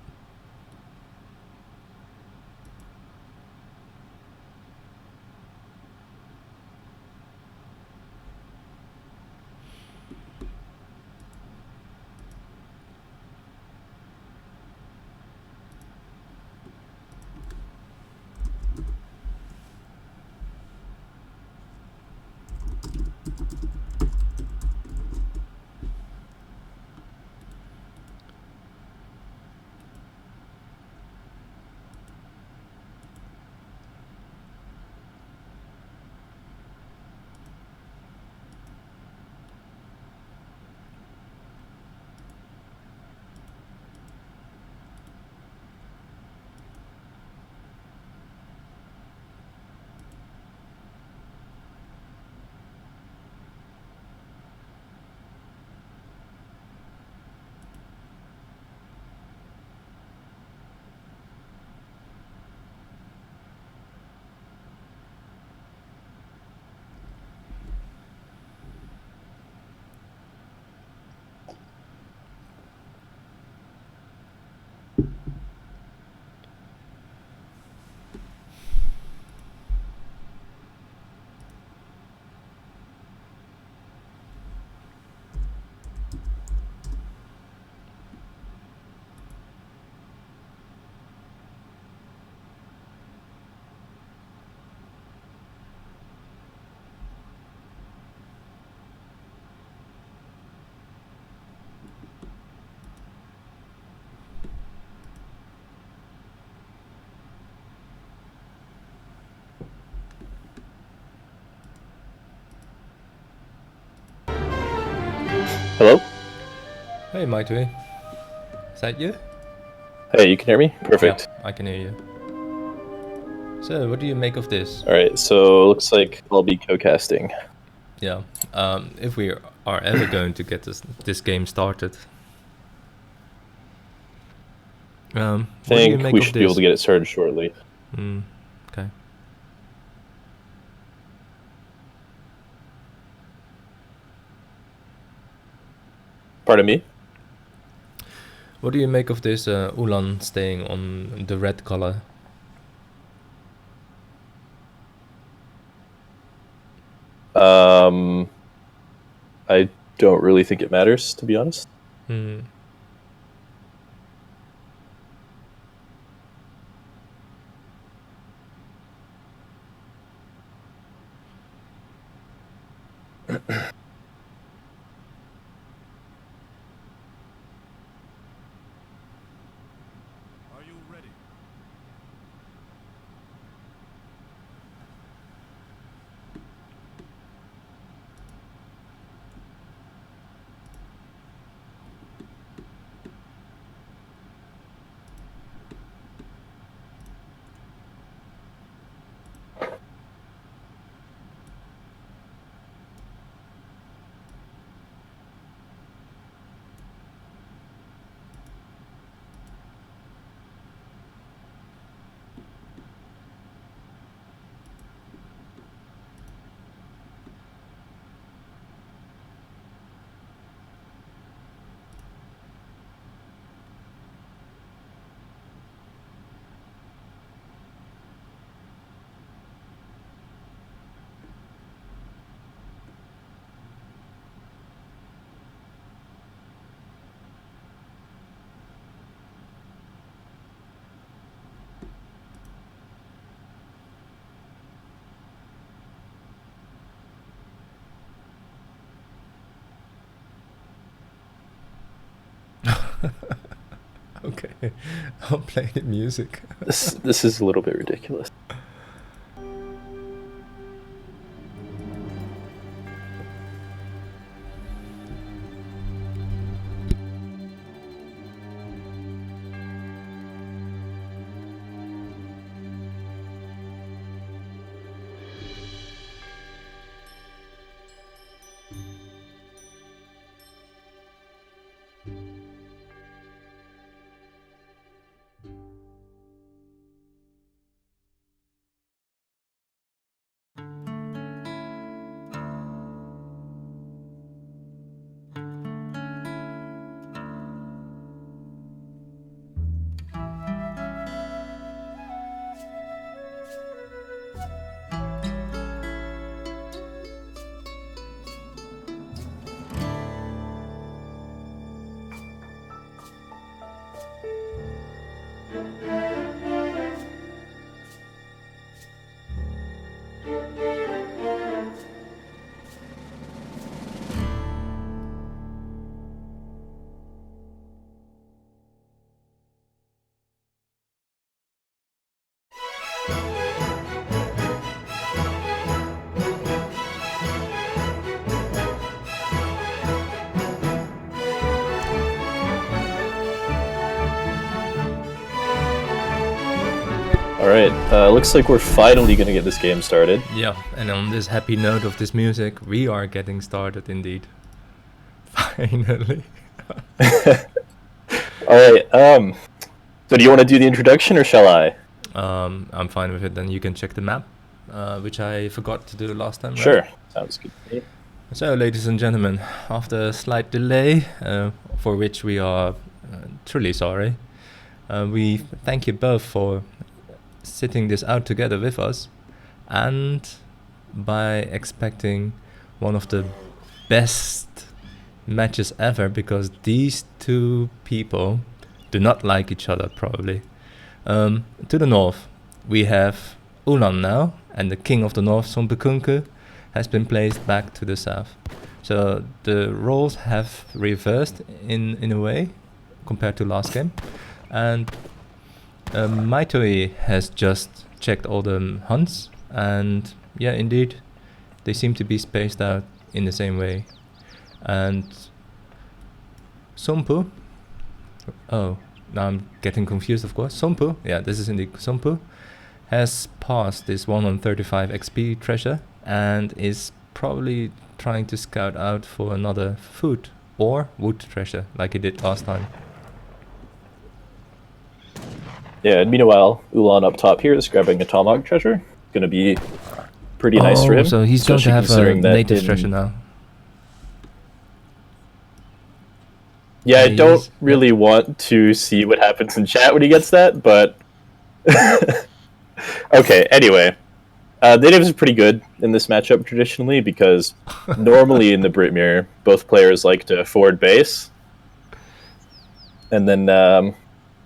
Speaker 3: Hello?
Speaker 2: Hey Mitoe. Is that you?
Speaker 3: Hey, you can hear me? Perfect.
Speaker 2: Yeah, I can hear you. So, what do you make of this?
Speaker 3: Alright, so it looks like I'll be co-casting.
Speaker 2: Yeah, if we are ever going to get this game started.
Speaker 3: I
Speaker 2: What do you
Speaker 3: think
Speaker 2: make
Speaker 3: we
Speaker 2: of
Speaker 3: should be able
Speaker 2: this?
Speaker 3: to get it started shortly.
Speaker 2: Okay.
Speaker 3: Pardon me?
Speaker 2: What do you make of this Ulan staying on the red color?
Speaker 3: I don't really think it matters, to be honest.
Speaker 4: Are you ready?
Speaker 2: Okay, I'll play the music.
Speaker 3: This is a little bit ridiculous. Alright, looks like we're finally gonna get this game started.
Speaker 2: Yeah, and on this happy note of this music, we are getting started indeed. Finally.
Speaker 3: Alright, so do you want to do the introduction or shall I?
Speaker 2: I'm fine with it, then you can check the map, which I forgot to do last time. Right?
Speaker 3: Sure, sounds good to me.
Speaker 2: So, ladies and gentlemen, after a slight delay, for which we are truly sorry, we thank you both for sitting this out together with us, and by expecting one of the best matches ever, because these two people do not like each other probably. To the north we have Ulan now, and the king of the north, SomppuKunkku, has been placed back to the south. So the roles have reversed in a way compared to last game, and Mitoe has just checked all the hunts, and yeah, indeed, they seem to be spaced out in the same way. And Somppu, oh, now I'm getting confused, of course. Somppu, yeah, this is indeed Somppu, has passed this 135 XP treasure and is probably trying to scout out for another food or wood treasure like he did last time.
Speaker 3: Yeah, and meanwhile, Ulan up top here is grabbing a Tomahawk treasure. Gonna be pretty nice for him.
Speaker 2: So he's going to have a
Speaker 3: considering that
Speaker 2: native treasure now.
Speaker 3: Yeah, I don't really want to see what happens in chat when he gets that, but... Okay, anyway. Natives are pretty good in this matchup traditionally, because normally in the Britmere, both players like to forward base. And then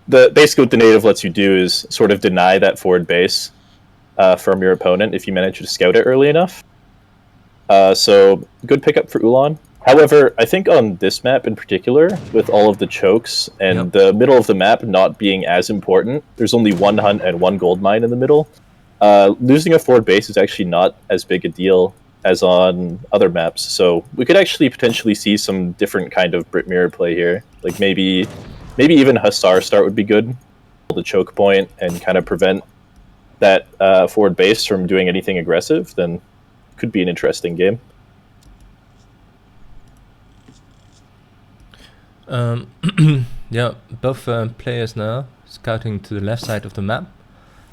Speaker 3: basically what the native lets you do is sort of deny that forward base from your opponent if you manage to scout it early enough. So, good pickup for Ulan. However, I think on this map in particular, with all of the chokes and the middle of the map not being as important, there's only one hunt and one gold mine in the middle. Losing a forward base is actually not as big a deal as on other maps, so we could actually potentially see some different kind of Britmere play here. Like maybe even Hussar start would be good, the choke point, and kind of prevent that forward base from doing anything aggressive. Then could be an interesting game.
Speaker 2: Yeah, both players now scouting to the left side of the map.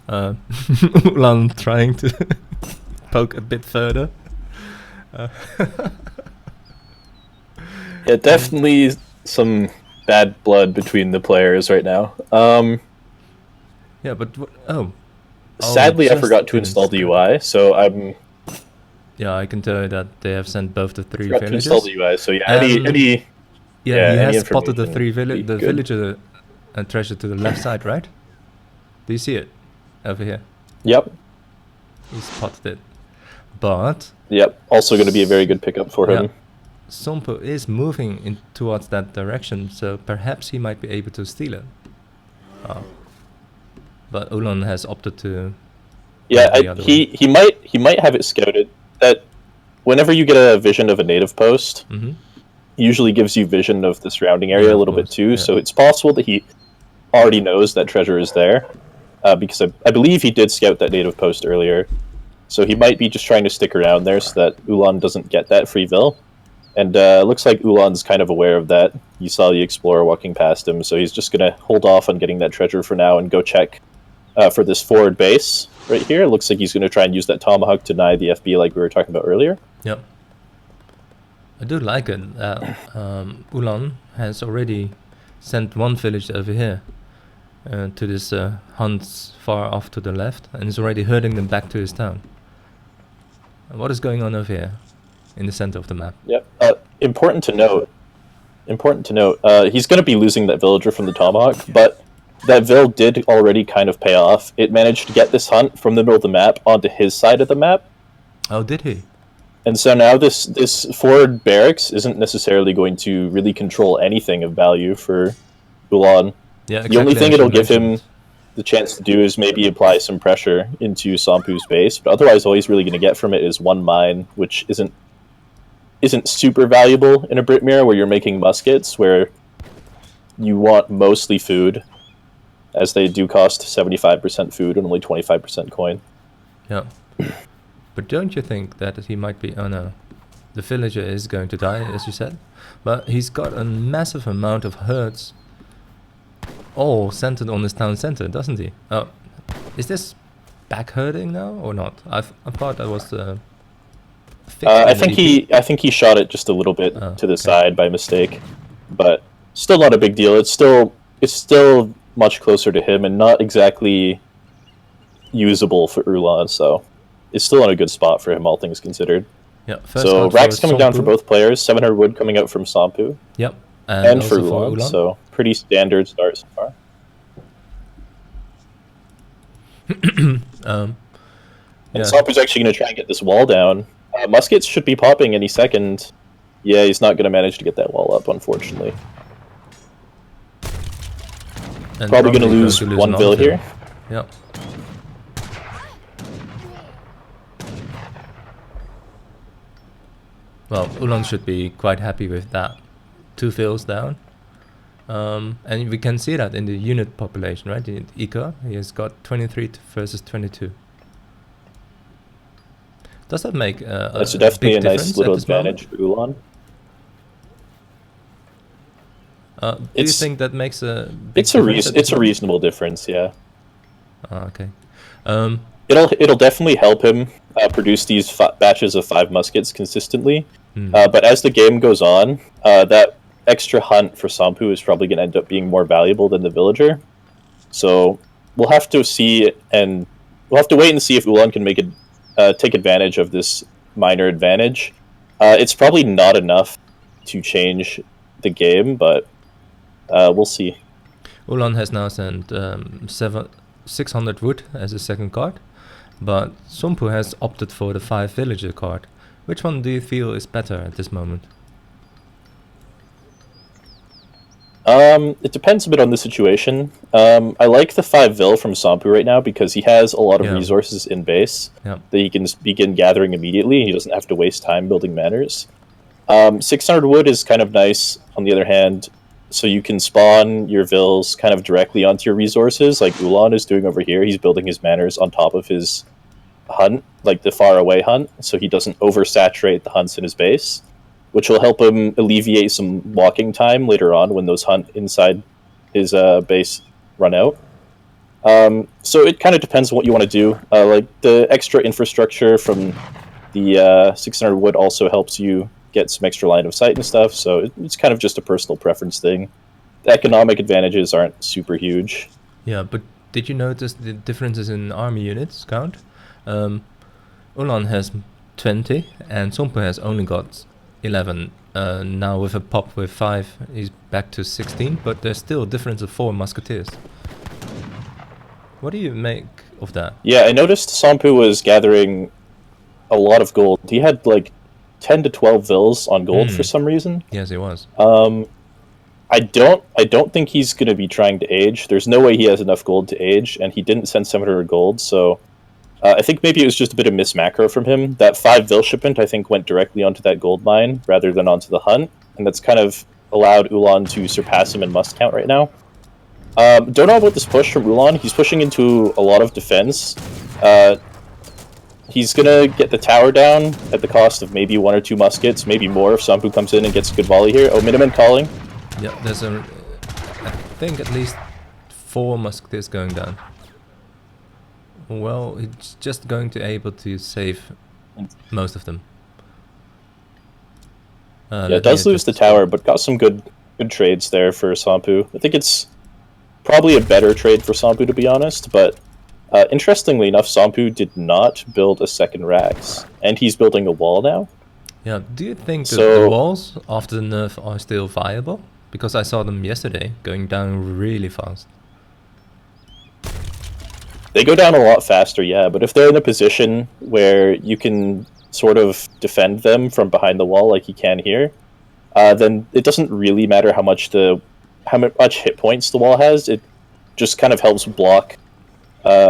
Speaker 2: Ulan trying to poke a bit further.
Speaker 3: Yeah, definitely some bad blood between the players right now.
Speaker 2: Yeah, but
Speaker 3: sadly, I forgot to install the UI, so I'm.
Speaker 2: Yeah, I can tell you that they have sent both the three
Speaker 3: forgot
Speaker 2: villages.
Speaker 3: to install the UI, so yeah, any.
Speaker 2: Yeah, he
Speaker 3: any
Speaker 2: has spotted the
Speaker 3: information
Speaker 2: the
Speaker 3: would be good.
Speaker 2: villager treasure to the left side, right? Do you see it over here?
Speaker 3: Yep.
Speaker 2: He spotted it, but
Speaker 3: Yep. Also going to be a very good pickup for him.
Speaker 2: Somppu is moving in towards that direction, so perhaps he might be able to steal it. But Ulan has opted to.
Speaker 3: Yeah,
Speaker 2: the other way.
Speaker 3: he might have it scouted that whenever you get a vision of a native post, usually gives you vision of the surrounding area a little bit too.
Speaker 2: Yeah.
Speaker 3: So it's possible that he already knows that treasure is there, because I believe he did scout that native post earlier. So he might be just trying to stick around there so that Ulan doesn't get that free vill. And looks like Ulan's kind of aware of that. You saw the explorer walking past him, so he's just going to hold off on getting that treasure for now and go check for this forward base right here. It looks like he's going to try and use that tomahawk to deny the FB like we were talking about earlier.
Speaker 2: Yep. I do like it that Ulan has already sent one village over here to this hunts far off to the left, and is already herding them back to his town. What is going on over here in the center of the map?
Speaker 3: Yep. Important to note, he's going to be losing that villager from the tomahawk, but that vill did already kind of pay off. It managed to get this hunt from the middle of the map onto his side of the map.
Speaker 2: Oh, did he?
Speaker 3: And so now this forward barracks isn't necessarily going to really control anything of value for Ulan.
Speaker 2: Yeah, exactly.
Speaker 3: The only thing it'll give him, the chance to do is maybe apply some pressure into SomppuKunkku's base, but otherwise all he's really going to get from it is one mine, which isn't super valuable in a Brit mirror where you're making muskets, where you want mostly food, as they do cost 75% food and only 25% coin.
Speaker 2: Yeah. But don't you think that he might be... Oh no. The villager is going to die, as you said. But he's got a massive amount of herds all centered on this town center, doesn't he? Oh, is this back herding now or not? I thought that was
Speaker 3: I think he shot it just a little bit to the side by mistake, but still not a big deal. It's still much closer to him and not exactly usable for Ulan, so it's still in a good spot for him, all things considered.
Speaker 2: Yeah.
Speaker 3: So racks coming down for both players. 700 wood coming out from Somppu.
Speaker 2: Yep.
Speaker 3: And for Ulan, so pretty standard start so far. And Somppu's actually going to try and get this wall down. Muskets should be popping any second. Yeah, he's not going to manage to get that wall up, unfortunately.
Speaker 2: And
Speaker 3: probably going to lose one vill here.
Speaker 2: Yep. Well, Ulan should be quite happy with that. 2 fills down. And we can see that in the unit population, right? In Eco, he has got 23 versus 22. Does that make
Speaker 3: that's definitely a nice little advantage for Ulan.
Speaker 2: Do you think that makes a big
Speaker 3: it's a reasonable difference, yeah.
Speaker 2: Okay.
Speaker 3: It'll definitely help him produce these batches of 5 muskets consistently. But as the game goes on, that extra hunt for Somppu is probably going to end up being more valuable than the villager. So we'll have to see, and we'll have to wait and see if Ulan can make it take advantage of this minor advantage. It's probably not enough to change the game, but we'll see.
Speaker 2: Ulan has now sent 600 wood as a second card, but Somppu has opted for the 5 villager card. Which one do you feel is better at this moment?
Speaker 3: It depends a bit on the situation. I like the 5 vill from Somppu right now because he has a lot of resources in base that he can begin gathering immediately. He doesn't have to waste time building manors. 600 wood is kind of nice, on the other hand, so you can spawn your vills kind of directly onto your resources, like Ulan is doing over here. He's building his manors on top of his hunt, like the far away hunt, so he doesn't oversaturate the hunts in his base, which will help him alleviate some walking time later on when those hunt inside his base run out. So it kind of depends on what you want to do. Like the extra infrastructure from the 600 wood also helps you get some extra line of sight and stuff, so it's kind of just a personal preference thing. The economic advantages aren't super huge.
Speaker 2: Yeah, but did you notice the differences in army units count? Ulan has 20 and Somppu has only got 11. Now with a pop with 5 he's back to 16, but there's still a difference of 4 musketeers. What do you make of that? Yeah,
Speaker 3: I noticed Somppu was gathering a lot of gold. He had like 10 to 12 vills on gold for some reason.
Speaker 2: Yes, he was.
Speaker 3: I don't think he's going to be trying to age. There's no way he has enough gold to age, and he didn't send 700 gold, so I think maybe it was just a bit of mismacro from him. That 5 vill shipment, I think, went directly onto that gold mine rather than onto the hunt, and that's kind of allowed Ulan to surpass him in must count right now. Don't know about this push from Ulan. He's pushing into a lot of defense. He's going to get the tower down at the cost of maybe 1 or 2 muskets, maybe more if Somppu comes in and gets a good volley here. Oh, Miniman calling.
Speaker 2: Yeah, there's I think at least 4 musketeers going down. Well, it's just going to able to save most of them.
Speaker 3: It does lose the tower, but got some good trades there for Somppu. I think it's probably a better trade for Somppu, to be honest, but interestingly enough, Somppu did not build a second Rax, and he's building a wall now.
Speaker 2: Yeah, do you think the walls after the nerf are still viable? Because I saw them yesterday going down really fast.
Speaker 3: They go down a lot faster, yeah, but if they're in a position where you can sort of defend them from behind the wall like you can here, then it doesn't really matter how much hit points the wall has. It just kind of helps block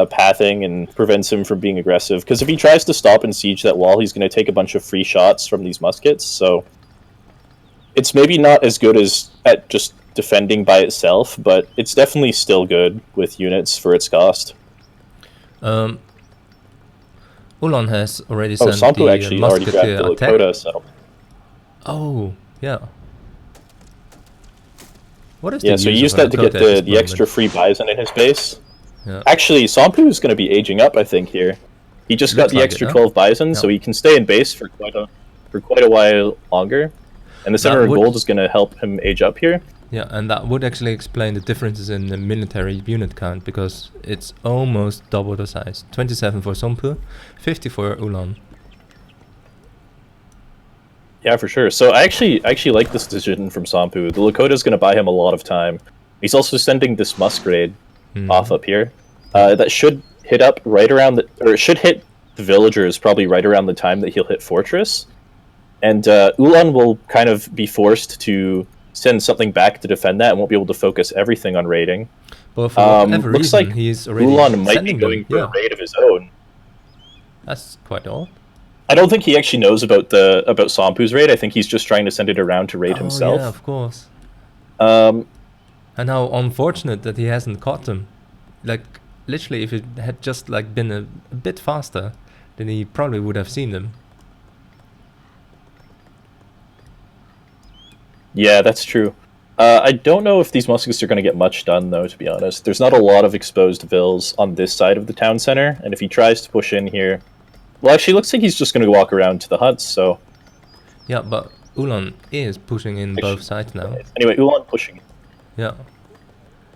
Speaker 3: pathing and prevents him from being aggressive. Because if he tries to stop and siege that wall, he's going to take a bunch of free shots from these muskets. So it's maybe not as good as at just defending by itself, but it's definitely still good with units for its cost.
Speaker 2: Ulan has already sent
Speaker 3: Somppu
Speaker 2: the
Speaker 3: actually already grabbed
Speaker 2: musketeer
Speaker 3: the
Speaker 2: attack.
Speaker 3: Lakota, so...
Speaker 2: Oh, yeah. What is
Speaker 3: Yeah,
Speaker 2: the
Speaker 3: so he
Speaker 2: use
Speaker 3: used
Speaker 2: of a
Speaker 3: that to get
Speaker 2: Lakota at this
Speaker 3: the extra
Speaker 2: moment?
Speaker 3: free bison in his base.
Speaker 2: Yeah.
Speaker 3: Actually, Somppu is going to be aging up, I think, here. He just got
Speaker 2: Looks
Speaker 3: the
Speaker 2: like
Speaker 3: extra
Speaker 2: it,
Speaker 3: 12 bison,
Speaker 2: Yeah.
Speaker 3: so he can stay in base for quite a while longer. And the 700
Speaker 2: would-
Speaker 3: gold is going to help him age up here.
Speaker 2: Yeah, and that would actually explain the differences in the military unit count, because it's almost double the size. 27 for Somppu, 50 for Ulan.
Speaker 3: Yeah, for sure. So I actually like this decision from Somppu. The Lakota is going to buy him a lot of time. He's also sending this Musgrave off up here. That should hit up right around the... Or it should hit the villagers probably right around the time that he'll hit Fortress. And Ulan will kind of be forced to send something back to defend that and won't be able to focus everything on raiding.
Speaker 2: But for whatever
Speaker 3: Looks
Speaker 2: reason,
Speaker 3: like
Speaker 2: he's already
Speaker 3: Ulan might be
Speaker 2: sending
Speaker 3: going
Speaker 2: them.
Speaker 3: for a raid of his own.
Speaker 2: That's quite odd.
Speaker 3: I don't think he actually knows about Sompu's raid. I think he's just trying to send it around to raid himself.
Speaker 2: Yeah, of course.
Speaker 3: Um,
Speaker 2: And how unfortunate that he hasn't caught them. Like, literally, if it had just like been a bit faster, then he probably would have seen them.
Speaker 3: yeah, that's true. I don't know if these muskets are going to get much done, though, to be honest. There's not a lot of exposed vills on this side of the town center, and if he tries to push in here... Well, actually, it looks like he's just going to walk around to the huts, so...
Speaker 2: Yeah, but Ulan is pushing in both sides now.
Speaker 3: Anyway, Ulan pushing.
Speaker 2: Yeah.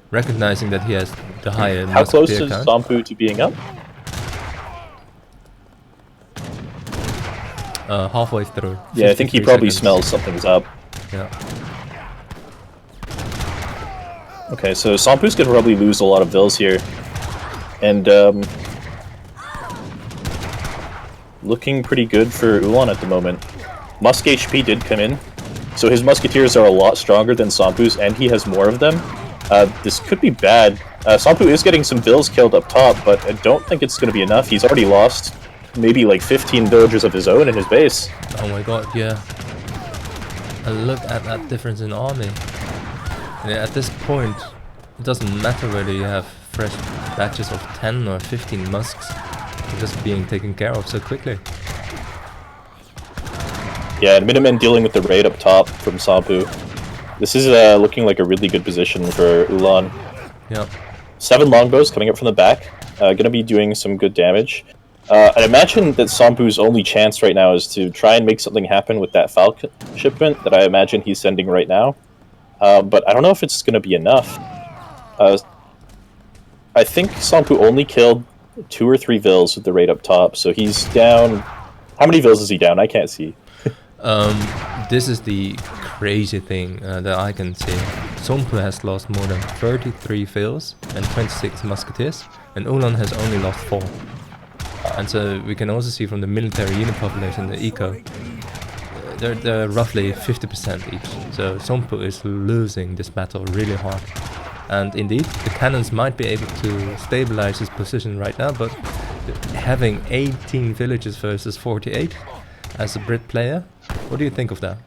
Speaker 2: Recognizing that he has the higher
Speaker 3: How close
Speaker 2: musketeer
Speaker 3: is
Speaker 2: count.
Speaker 3: Sompu to being up?
Speaker 2: Halfway through.
Speaker 3: Yeah, I think he
Speaker 2: 53
Speaker 3: probably
Speaker 2: seconds.
Speaker 3: smells something's up.
Speaker 2: Yeah.
Speaker 3: Okay, so Sompu's gonna probably lose a lot of vills here. And, looking pretty good for Ulan at the moment. Musk HP did come in, so his musketeers are a lot stronger than Sompu's, and he has more of them. This could be bad. Sompu is getting some vills killed up top, but I don't think it's gonna be enough. He's already lost maybe like 15 villagers of his own in his base.
Speaker 2: Oh my god, yeah. And look at that difference in army. Yeah, at this point, it doesn't matter whether you have fresh batches of 10 or 15 musks. They're just being taken care of so quickly.
Speaker 3: Yeah, and Minutemen dealing with the raid up top from Sompu. This is looking like a really good position for Ulan.
Speaker 2: Yeah.
Speaker 3: 7 longbows coming up from the back. Gonna be doing some good damage. I imagine that Sompu's only chance right now is to try and make something happen with that Falcon shipment that I imagine he's sending right now. But I don't know if it's going to be enough. I think Sompu only killed 2 or 3 vills with the raid up top, so he's down... How many vills is he down? I can't see.
Speaker 2: This is the crazy thing that I can see. Sompu has lost more than 33 vills and 26 musketeers, and Ulan has only lost 4. And so we can also see from the military unit population, the eco, they're roughly 50% each. So Sompu is losing this battle really hard. And indeed, the cannons might be able to stabilize his position right now, but having 18 villages versus 48 as a Brit player, what do you think of that?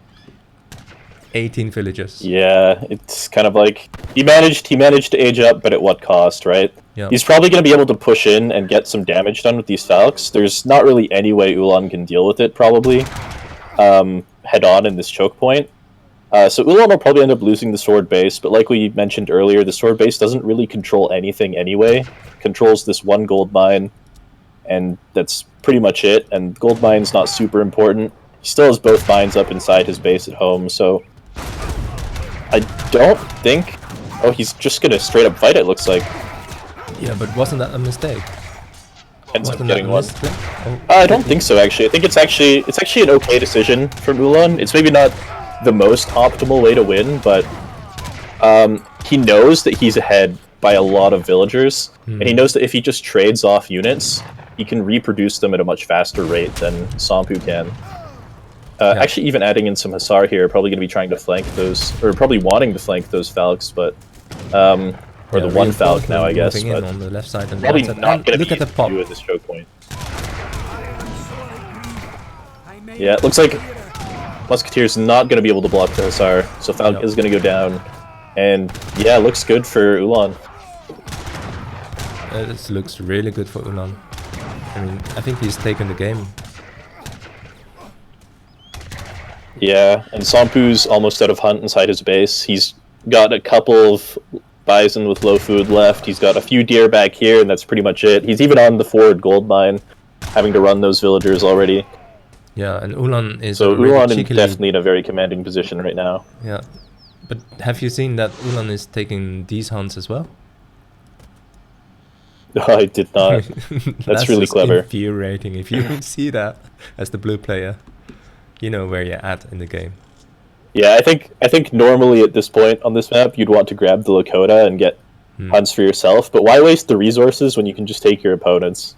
Speaker 2: 18 villages.
Speaker 3: Yeah, it's kind of like... He managed to age up, but at what cost, right?
Speaker 2: Yeah.
Speaker 3: He's probably going to be able to push in and get some damage done with these Falcons. There's not really any way Ulan can deal with it, probably, head-on in this choke point. So Ulan will probably end up losing the sword base, but like we mentioned earlier, the sword base doesn't really control anything anyway. It controls this one gold mine, and that's pretty much it, and gold mine's not super important. He still has both mines up inside his base at home, so... I don't think... Oh, he's just gonna straight up fight, it looks like.
Speaker 2: Yeah, but wasn't that a mistake?
Speaker 3: Ends up
Speaker 2: Wasn't
Speaker 3: getting
Speaker 2: that a
Speaker 3: one.
Speaker 2: mistake? Oh,
Speaker 3: I don't think so, actually. I think it's actually an okay decision from Ulan. It's maybe not the most optimal way to win, but he knows that he's ahead by a lot of villagers, and he knows that if he just trades off units, he can reproduce them at a much faster rate than Sompu can. Actually, even adding in some Hussar here, probably going to be trying to flank those, or probably wanting to flank those Falcons, but or the one Falc now, I guess.
Speaker 2: Moving in
Speaker 3: But
Speaker 2: on the left side and the
Speaker 3: probably
Speaker 2: right side.
Speaker 3: not
Speaker 2: And
Speaker 3: going to
Speaker 2: look
Speaker 3: be
Speaker 2: at the
Speaker 3: easy
Speaker 2: pop.
Speaker 3: to do at this choke point. Yeah, it looks like Musketeer's not going to be able to block the Hussar, so Falc is going to go down. And yeah, looks good for Ulan.
Speaker 2: This looks really good for Ulan. I mean, I think he's taken the game.
Speaker 3: Yeah, and Somppu's almost out of hunt inside his base. He's got a couple of bison with low food left. He's got a few deer back here, and that's pretty much it. He's even on the forward gold mine, having to run those villagers already.
Speaker 2: Yeah, and Ulan is
Speaker 3: So
Speaker 2: really
Speaker 3: Ulan is
Speaker 2: cheekily...
Speaker 3: definitely in a very commanding position right now.
Speaker 2: Yeah, but have you seen that Ulan is taking these hunts as well?
Speaker 3: I did not. That's really
Speaker 2: just
Speaker 3: clever.
Speaker 2: Infuriating. If you see that as the blue player, you know where you're at in the game.
Speaker 3: Yeah, I think normally at this point on this map, you'd want to grab the Lakota and get hunts for yourself, but why waste the resources when you can just take your opponents?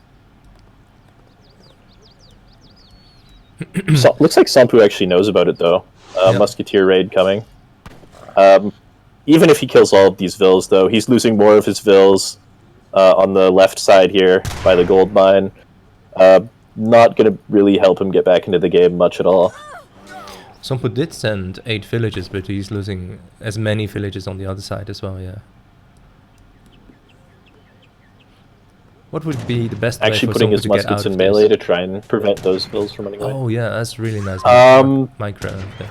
Speaker 3: So, looks like Somppu actually knows about it, though. Musketeer raid coming. Even if he kills all of these vills, though, he's losing more of his vills on the left side here by the gold mine. Not going to really help him get back into the game much at all.
Speaker 2: Somppu did send 8 villages, but he's losing as many villages on the other side as well, yeah. What would be the best way
Speaker 3: Actually
Speaker 2: for
Speaker 3: putting
Speaker 2: Somppu
Speaker 3: his
Speaker 2: to get out
Speaker 3: muskets
Speaker 2: of
Speaker 3: in
Speaker 2: this?
Speaker 3: melee to try and prevent those vills from running away.
Speaker 2: Oh yeah, that's really nice. Micro. Yeah.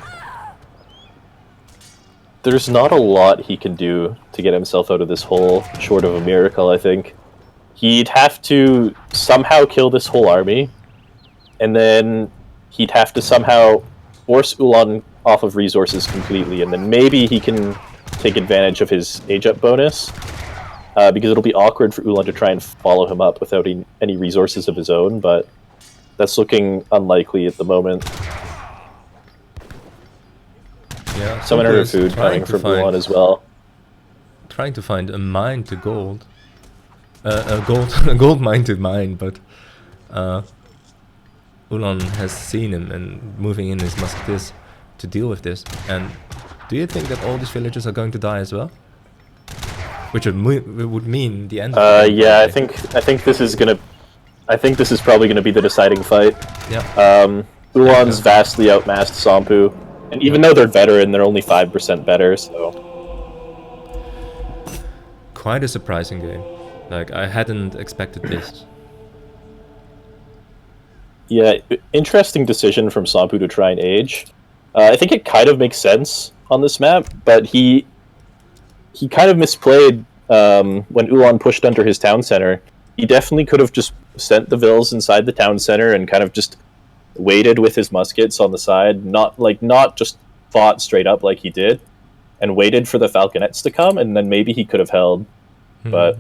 Speaker 3: There's not a lot he can do to get himself out of this hole, short of a miracle, I think. He'd have to somehow kill this whole army, and then he'd have to somehow force Ulan off of resources completely, and then maybe he can take advantage of his age-up bonus, because it'll be awkward for Ulan to try and follow him up without any resources of his own, but that's looking unlikely at the moment.
Speaker 2: Yeah,
Speaker 3: Summon
Speaker 2: Somppu
Speaker 3: order
Speaker 2: is
Speaker 3: food
Speaker 2: trying
Speaker 3: coming
Speaker 2: to
Speaker 3: from
Speaker 2: find-
Speaker 3: Ulan as well.
Speaker 2: Trying to find a mine to gold. A gold mine to mine, but Ulan has seen him and moving in his musketeers to deal with this. And do you think that all these villagers are going to die as well? Which would mean the end. Of the game,
Speaker 3: Yeah,
Speaker 2: probably.
Speaker 3: I think this is gonna. I think this is probably gonna be the deciding fight.
Speaker 2: Yeah.
Speaker 3: Ulan's vastly outmassed Somppu, and even though they're veteran, they're only 5% better. So
Speaker 2: Quite a surprising game. Like I hadn't expected this.
Speaker 3: yeah, interesting decision from Somppu to try and age. I think it kind of makes sense on this map, but he kind of misplayed when Ulan pushed under his town center. He definitely could have just sent the vills inside the town center and kind of just waited with his muskets on the side, not just fought straight up like he did, and waited for the falconets to come, and then maybe he could have held. But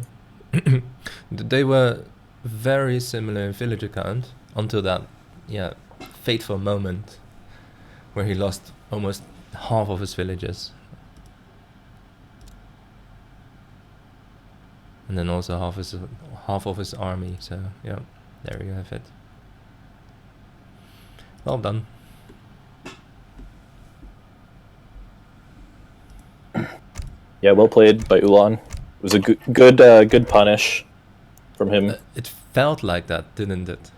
Speaker 2: they were very similar in villager count until that, fateful moment where he lost almost half of his villages. And then also half of his army, so yeah, there you have it. Well done.
Speaker 3: yeah, well played by Ulan. It was a good punish from him.
Speaker 2: It felt like that, didn't it?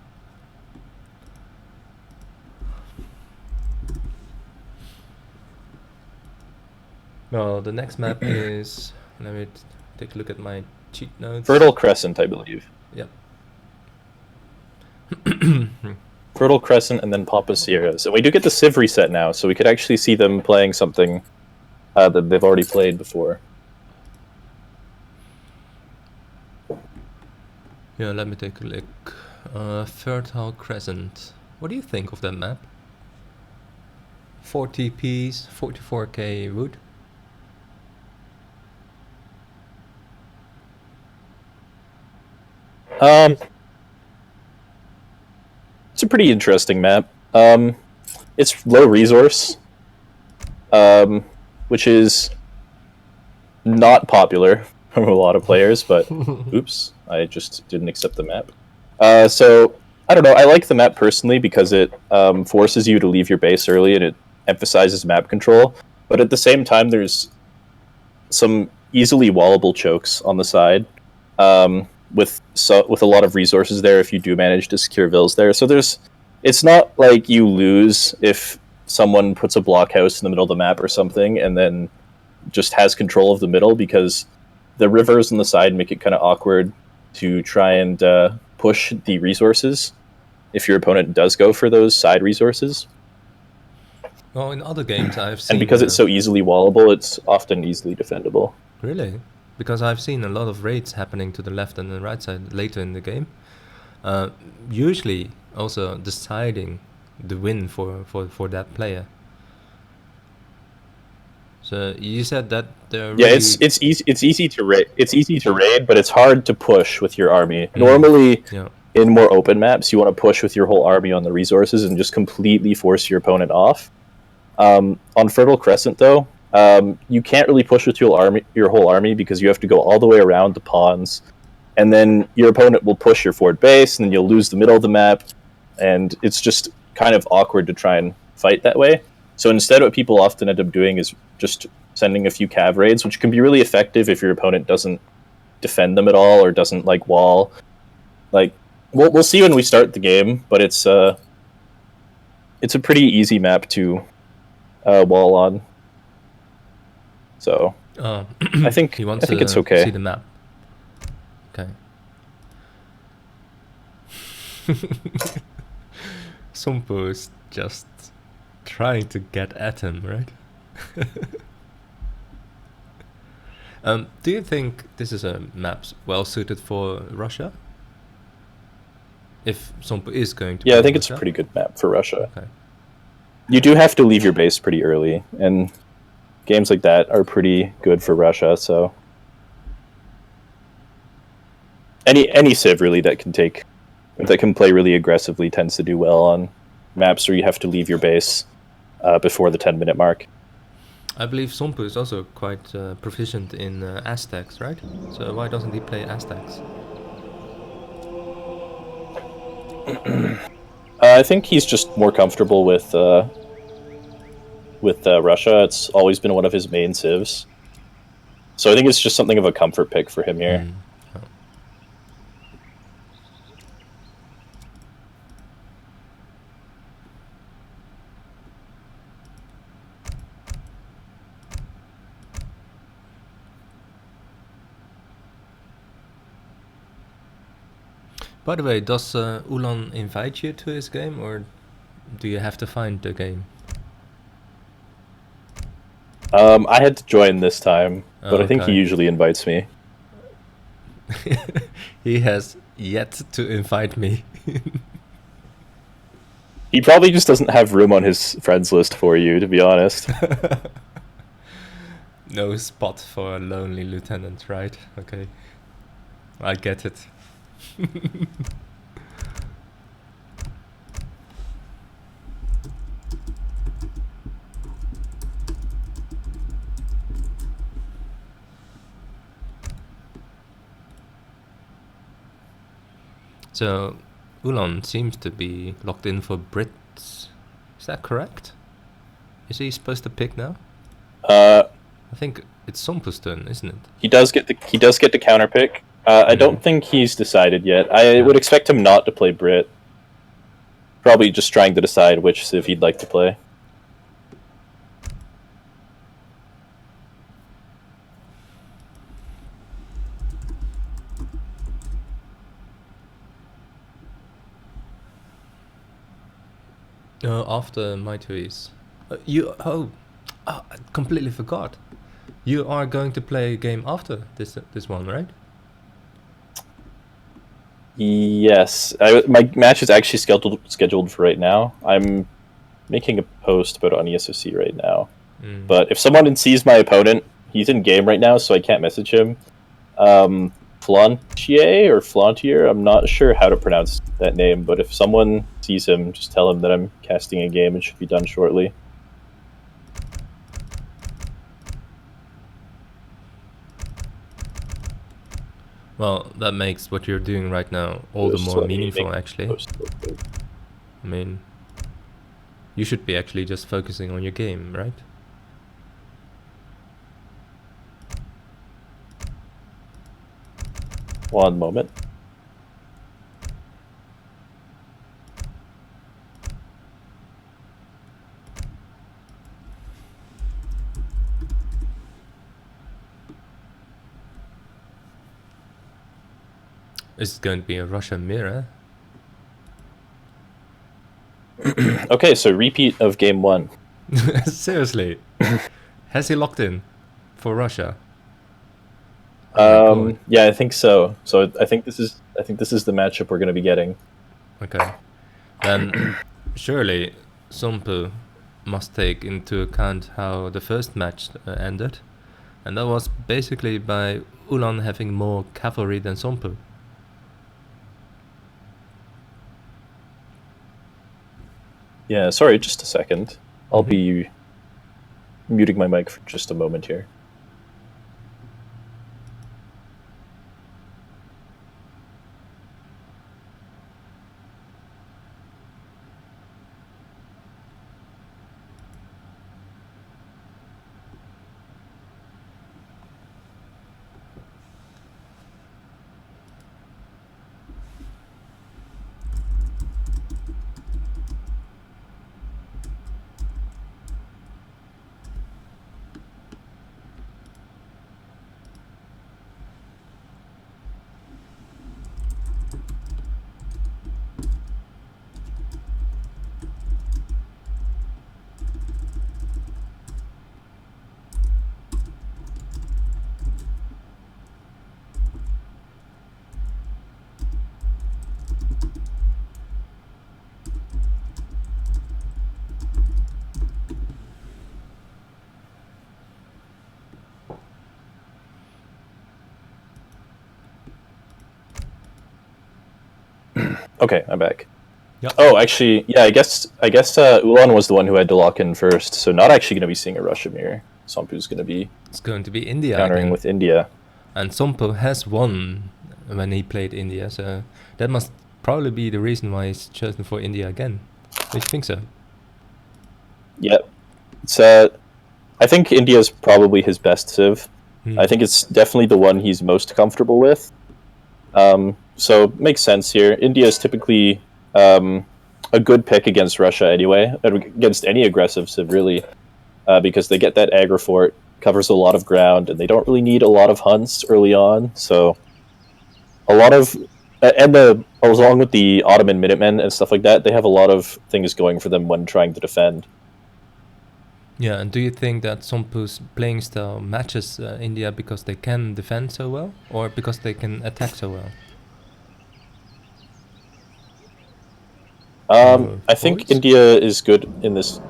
Speaker 2: Well, the next map is... Let me take a look at my cheat notes.
Speaker 3: Fertile Crescent, I believe.
Speaker 2: Yep.
Speaker 3: Fertile Crescent and then Pampas Sierras. And we do get the Civ reset now, so we could actually see them playing something that they've already played before.
Speaker 2: Yeah, let me take a look. Fertile Crescent. What do you think of that map? 40 Ps, 44k wood.
Speaker 3: It's a pretty interesting map. It's low resource, which is not popular from a lot of players, but oops, I just didn't accept the map. So, I don't know, I like the map personally because it forces you to leave your base early and it emphasizes map control, but at the same time there's some easily wallable chokes on the side, with a lot of resources there if you do manage to secure vills there. So it's not like you lose if someone puts a blockhouse in the middle of the map or something and then just has control of the middle, because the rivers on the side make it kind of awkward to try and push the resources if your opponent does go for those side resources.
Speaker 2: Well, in other games I've seen...
Speaker 3: And because it's so easily wallable, it's often easily defendable.
Speaker 2: Really? Because I've seen a lot of raids happening to the left and the right side later in the game. Usually also deciding the win for that player. So you said that they're really...
Speaker 3: Yeah, it's easy to raid. It's easy to raid, but it's hard to push with your army. Normally, in more open maps, you want to push with your whole army on the resources and just completely force your opponent off. On Fertile Crescent, though, you can't really push with your whole army, because you have to go all the way around the pawns, and then your opponent will push your forward base, and then you'll lose the middle of the map, and it's just kind of awkward to try and fight that way. So instead, what people often end up doing is just sending a few cav raids, which can be really effective if your opponent doesn't defend them at all or doesn't like wall. Like, we'll see when we start the game, but it's a pretty easy map to wall on. So I think it's okay.
Speaker 2: See the map. Okay. Somppu is just trying to get at him, right? Do you think this is a map well suited for Russia? If Somppu is going to...
Speaker 3: Yeah, I think it's a pretty good map for Russia.
Speaker 2: Okay.
Speaker 3: You do have to leave your base pretty early, and games like that are pretty good for Russia, so... Any civ, really, that can play really aggressively tends to do well on maps where you have to leave your base before the 10-minute mark.
Speaker 2: I believe Somppu is also quite proficient in Aztecs, right? So why doesn't he play Aztecs?
Speaker 3: I think he's just more comfortable with Russia. It's always been one of his main civs. So I think it's just something of a comfort pick for him here.
Speaker 2: Oh. By the way, does Ulan invite you to his game, or do you have to find the game?
Speaker 3: I had to join this time, but I think he
Speaker 2: okay.
Speaker 3: usually invites me.
Speaker 2: He has yet to invite me.
Speaker 3: He probably just doesn't have room on his friends list for you, to be honest.
Speaker 2: No spot for a lonely lieutenant, right? Okay. I get it. So, Ulan seems to be locked in for Brits. Is that correct? Is he supposed to pick now? I think it's Somppu's turn, isn't it?
Speaker 3: He does get the counter pick. I don't think he's decided yet. I would expect him not to play Brit. Probably just trying to decide which civ he'd like to play.
Speaker 2: After Mitoe. I completely forgot. You are going to play a game after this one, right?
Speaker 3: Yes, my match is actually scheduled for right now. I'm making a post about it on ESOC right now. But if someone sees my opponent, he's in game right now, so I can't message him. Flantier or Flantier, I'm not sure how to pronounce that name, but if someone sees him, just tell him that I'm casting a game. It should be done shortly.
Speaker 2: Well, that makes what you're doing right now all the more meaningful, actually. I mean, you should be actually just focusing on your game, right?
Speaker 3: One moment.
Speaker 2: It's going to be a Russia mirror.
Speaker 3: Okay, so repeat of game 1.
Speaker 2: Seriously, has he locked in for Russia? Oh my God.
Speaker 3: Yeah, I think so. So I think this is the matchup we're going to be getting.
Speaker 2: Okay, then surely Somppu must take into account how the first match ended, and that was basically by Ulan having more cavalry than Somppu.
Speaker 3: Yeah, sorry, just a second. I'll be muting my mic for just a moment here. Okay, I'm back.
Speaker 2: Yep.
Speaker 3: Oh, actually, yeah, I guess Ulan was the one who had to lock in first, so not actually going to be seeing a Russia mirror. Somppu's going to be
Speaker 2: It's going to be India
Speaker 3: countering
Speaker 2: again.
Speaker 3: with India.
Speaker 2: And Somppu has won when he played India, so that must probably be the reason why he's chosen for India again. Do you think so?
Speaker 3: Yep. It's I think India's probably his best civ. I think it's definitely the one he's most comfortable with. So it makes sense here. India is typically a good pick against Russia anyway, against any aggressive civ really, because they get that aggro fort, covers a lot of ground, and they don't really need a lot of hunts early on. So a lot of along with the Ottoman Minutemen and stuff like that, they have a lot of things going for them when trying to defend.
Speaker 2: Yeah, and do you think that Somppu's playing style matches India because they can defend so well, or because they can attack so well?
Speaker 3: I think India is good in this.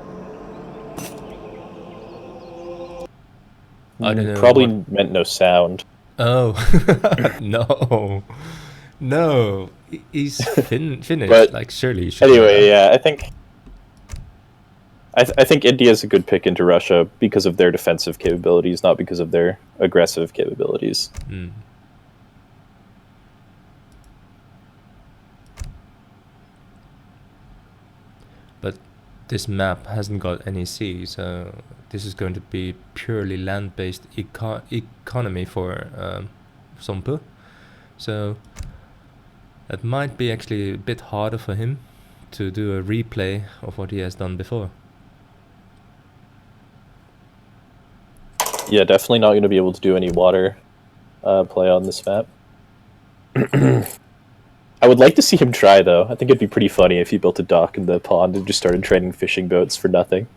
Speaker 2: I don't know.
Speaker 3: Probably meant no sound.
Speaker 2: Oh, no. No, he's finished.
Speaker 3: But
Speaker 2: like, surely you should.
Speaker 3: Anyway, yeah, I think India is a good pick into Russia because of their defensive capabilities, not because of their aggressive capabilities.
Speaker 2: Mm. But this map hasn't got any sea, so this is going to be purely land-based economy for Somppu. So it might be actually a bit harder for him to do a replay of what he has done before.
Speaker 3: Yeah, definitely not going to be able to do any water play on this map. I would like to see him try, though. I think it'd be pretty funny if he built a dock in the pond and just started training fishing boats for nothing.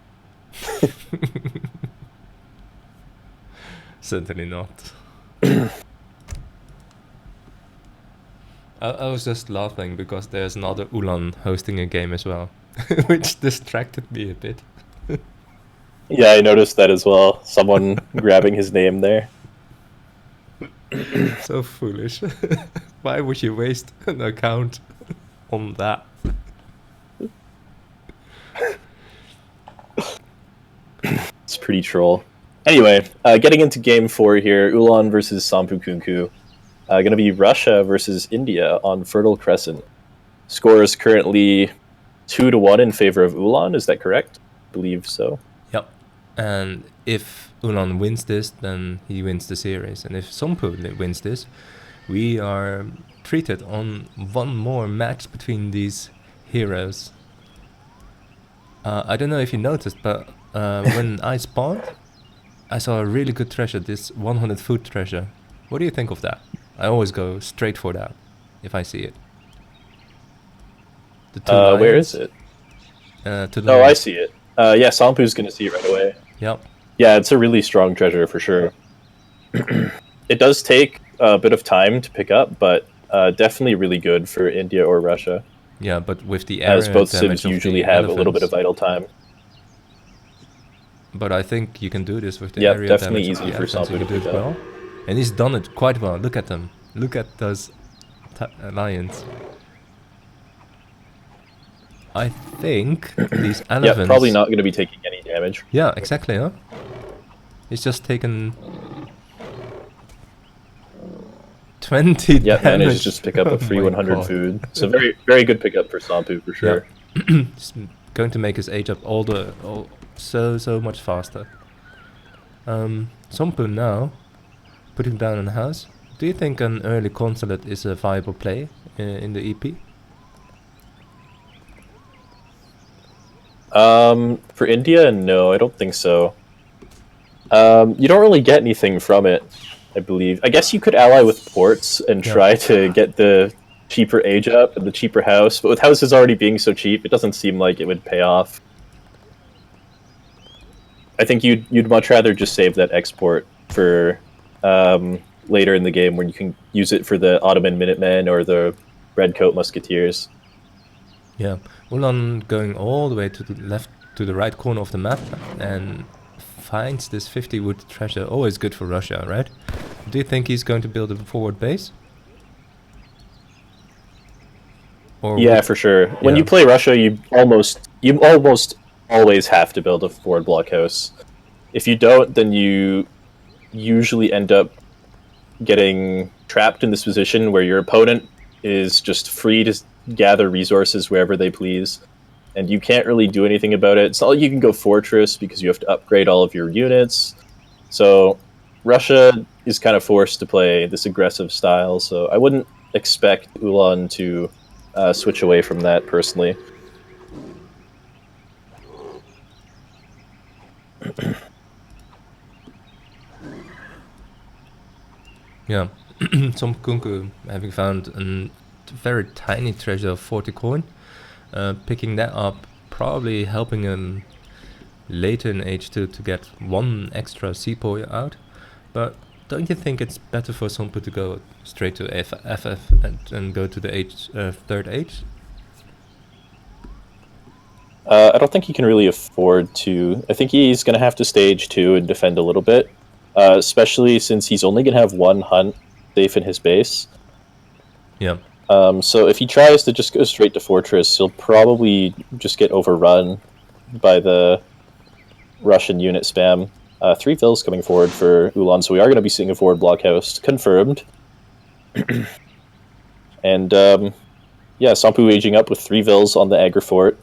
Speaker 2: Certainly not. I was just laughing because there's another Ulan hosting a game as well, which distracted me a bit.
Speaker 3: Yeah, I noticed that as well. Someone grabbing his name there.
Speaker 2: So foolish. Why would you waste an account on that?
Speaker 3: It's pretty troll. Anyway, getting into game 4 here, Ulan versus SomppuKunkku. Going to be Russia versus India on Fertile Crescent. Score is currently 2-1 in favor of Ulan, is that correct? I believe so.
Speaker 2: Yep. And if Ulan wins this, then he wins the series. And if Somppu wins this, we are treated on one more match between these heroes. I don't know if you noticed, but when I spawned, I saw a really good treasure, this 100 food treasure. What do you think of that? I always go straight for that, if I see it. The two
Speaker 3: Where
Speaker 2: lions,
Speaker 3: is it?
Speaker 2: to the
Speaker 3: Oh, I
Speaker 2: left.
Speaker 3: see it. Yeah, Somppu's gonna see it right away.
Speaker 2: Yep.
Speaker 3: Yeah, it's a really strong treasure for sure. It does take a bit of time to pick up, but definitely really good for India or Russia,
Speaker 2: Yeah, but with the
Speaker 3: as
Speaker 2: area
Speaker 3: both
Speaker 2: damage
Speaker 3: civs
Speaker 2: of
Speaker 3: usually
Speaker 2: the
Speaker 3: have a little bit of
Speaker 2: elephants.
Speaker 3: idle time.
Speaker 2: But I think you can do this with the
Speaker 3: Yep,
Speaker 2: area
Speaker 3: definitely
Speaker 2: damage of
Speaker 3: easy
Speaker 2: the
Speaker 3: for
Speaker 2: elephants if
Speaker 3: Somppu
Speaker 2: you
Speaker 3: to
Speaker 2: do it
Speaker 3: pick up.
Speaker 2: well. And he's done it quite well. Look at them. Look at those lions. I think these elephants...
Speaker 3: Yep, probably not going to be taking any damage.
Speaker 2: Yeah, exactly, huh? He's just taken 20
Speaker 3: Yep,
Speaker 2: damage.
Speaker 3: managed to just pick up
Speaker 2: Oh
Speaker 3: a free
Speaker 2: my
Speaker 3: 100
Speaker 2: God.
Speaker 3: food. So very, very good pickup for Somppu for sure.
Speaker 2: Yeah. It's going to make his age up so much faster. Somppu now, put him down in the house. Do you think an early consulate is a viable play in the EP?
Speaker 3: For India, no, I don't think so. You don't really get anything from it, I believe. I guess you could ally with ports and
Speaker 2: Yeah.
Speaker 3: try to get the cheaper age up and the cheaper house, but with houses already being so cheap, it doesn't seem like it would pay off. I think you'd much rather just save that export for later in the game when you can use it for the Ottoman Minutemen or the Redcoat Musketeers.
Speaker 2: Yeah. Ulan going all the way to the left, to the right corner of the map and finds this 50 wood treasure. Always good for Russia, right? Do you think he's going to build a forward base? Or
Speaker 3: Yeah,
Speaker 2: would-
Speaker 3: for sure. When
Speaker 2: yeah.
Speaker 3: you play Russia, you almost always have to build a forward blockhouse. If you don't, then you usually end up getting trapped in this position where your opponent is just free to gather resources wherever they please, and you can't really do anything about it. It's not like you can go fortress because you have to upgrade all of your units. So Russia is kind of forced to play this aggressive style, so I wouldn't expect Ulan to switch away from that personally.
Speaker 2: Yeah, SomppuKunkku having found a very tiny treasure of 40 coin, picking that up, probably helping him later in H2 to get one extra sepoy out. But don't you think it's better for Somppu to go straight to FF and go to the third H?
Speaker 3: I don't think he can really afford to. I think he's going to have to stage 2 and defend a little bit, especially since he's only going to have one hunt safe in his base.
Speaker 2: Yeah.
Speaker 3: So if he tries to just go straight to Fortress, he'll probably just get overrun by the Russian unit spam. 3 vills coming forward for Ulan, so we are going to be seeing a forward blockhouse. Confirmed. And yeah, Somppu aging up with 3 vills on the Agra fort.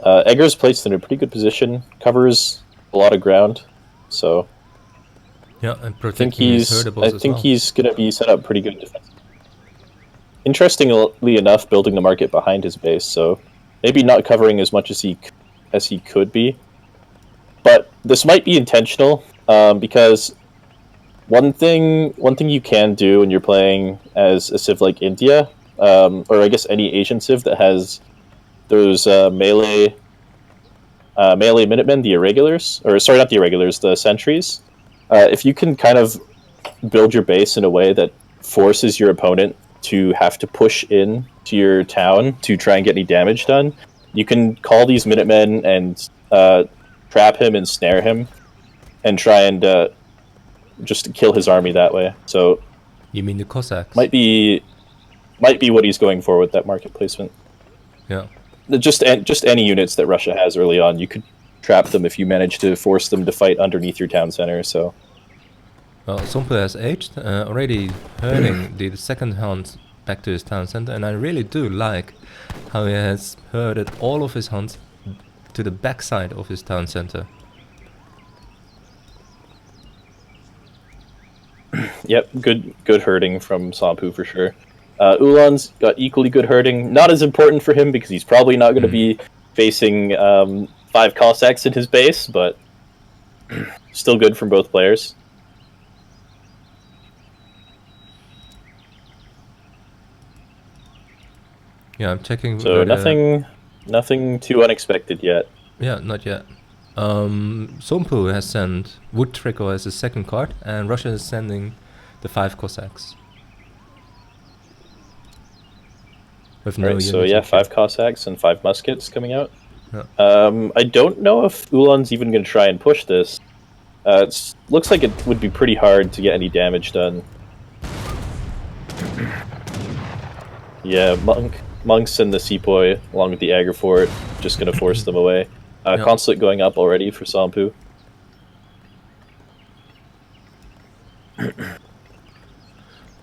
Speaker 3: Agra's placed in a pretty good position, covers a lot of ground, so
Speaker 2: Yeah, and
Speaker 3: I think
Speaker 2: protecting his herdables as well.
Speaker 3: he's going to be set up pretty good defense. Interestingly enough, building the market behind his base, so maybe not covering as much as he could be. But this might be intentional, because one thing you can do when you're playing as a civ like India, or I guess any Asian civ that has those melee Minutemen, the irregulars, or sorry, not the irregulars, the sentries. If you can kind of build your base in a way that forces your opponent to have to push in to your town to try and get any damage done, you can call these Minutemen and trap him and snare him, and try and just kill his army that way. So
Speaker 2: You mean the Cossacks?
Speaker 3: might be what he's going for with that market placement.
Speaker 2: Yeah.
Speaker 3: Just any units that Russia has early on, you could trap them if you manage to force them to fight underneath your town center. So
Speaker 2: Well, Somppu has aged, already herding the second hunt back to his town center, and I really do like how he has herded all of his hunts to the backside of his town center.
Speaker 3: Yep, good herding from Somppu for sure. Ulan's got equally good herding. Not as important for him because he's probably not going to be facing 5 Cossacks in his base, but still good from both players.
Speaker 2: Yeah, I'm checking.
Speaker 3: So nothing too unexpected yet.
Speaker 2: Yeah, not yet. Somppu has sent Wood Trickle as his second card, and Russia is sending the 5 Cossacks. With no
Speaker 3: Right, so
Speaker 2: units
Speaker 3: yeah,
Speaker 2: in
Speaker 3: 5 Cossacks and 5 muskets coming out.
Speaker 2: Yeah.
Speaker 3: I don't know if Ulan's even going to try and push this. It looks like it would be pretty hard to get any damage done. Yeah, monks and the Sepoy, along with the Agar Fort, just going to force them away.
Speaker 2: Yep.
Speaker 3: Consulate going up already for Somppu.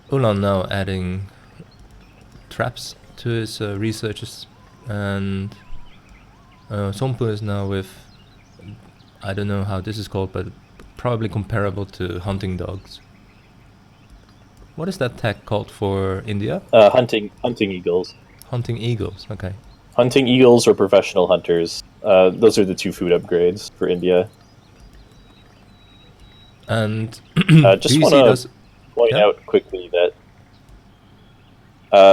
Speaker 2: Ulan now adding traps to his researches, and Somppu is now with, I don't know how this is called, but probably comparable to hunting dogs. What is that tech called for India?
Speaker 3: Hunting eagles.
Speaker 2: Hunting eagles, okay.
Speaker 3: Hunting eagles or professional hunters. Those are the 2 food upgrades for India.
Speaker 2: And
Speaker 3: just want to point out quickly that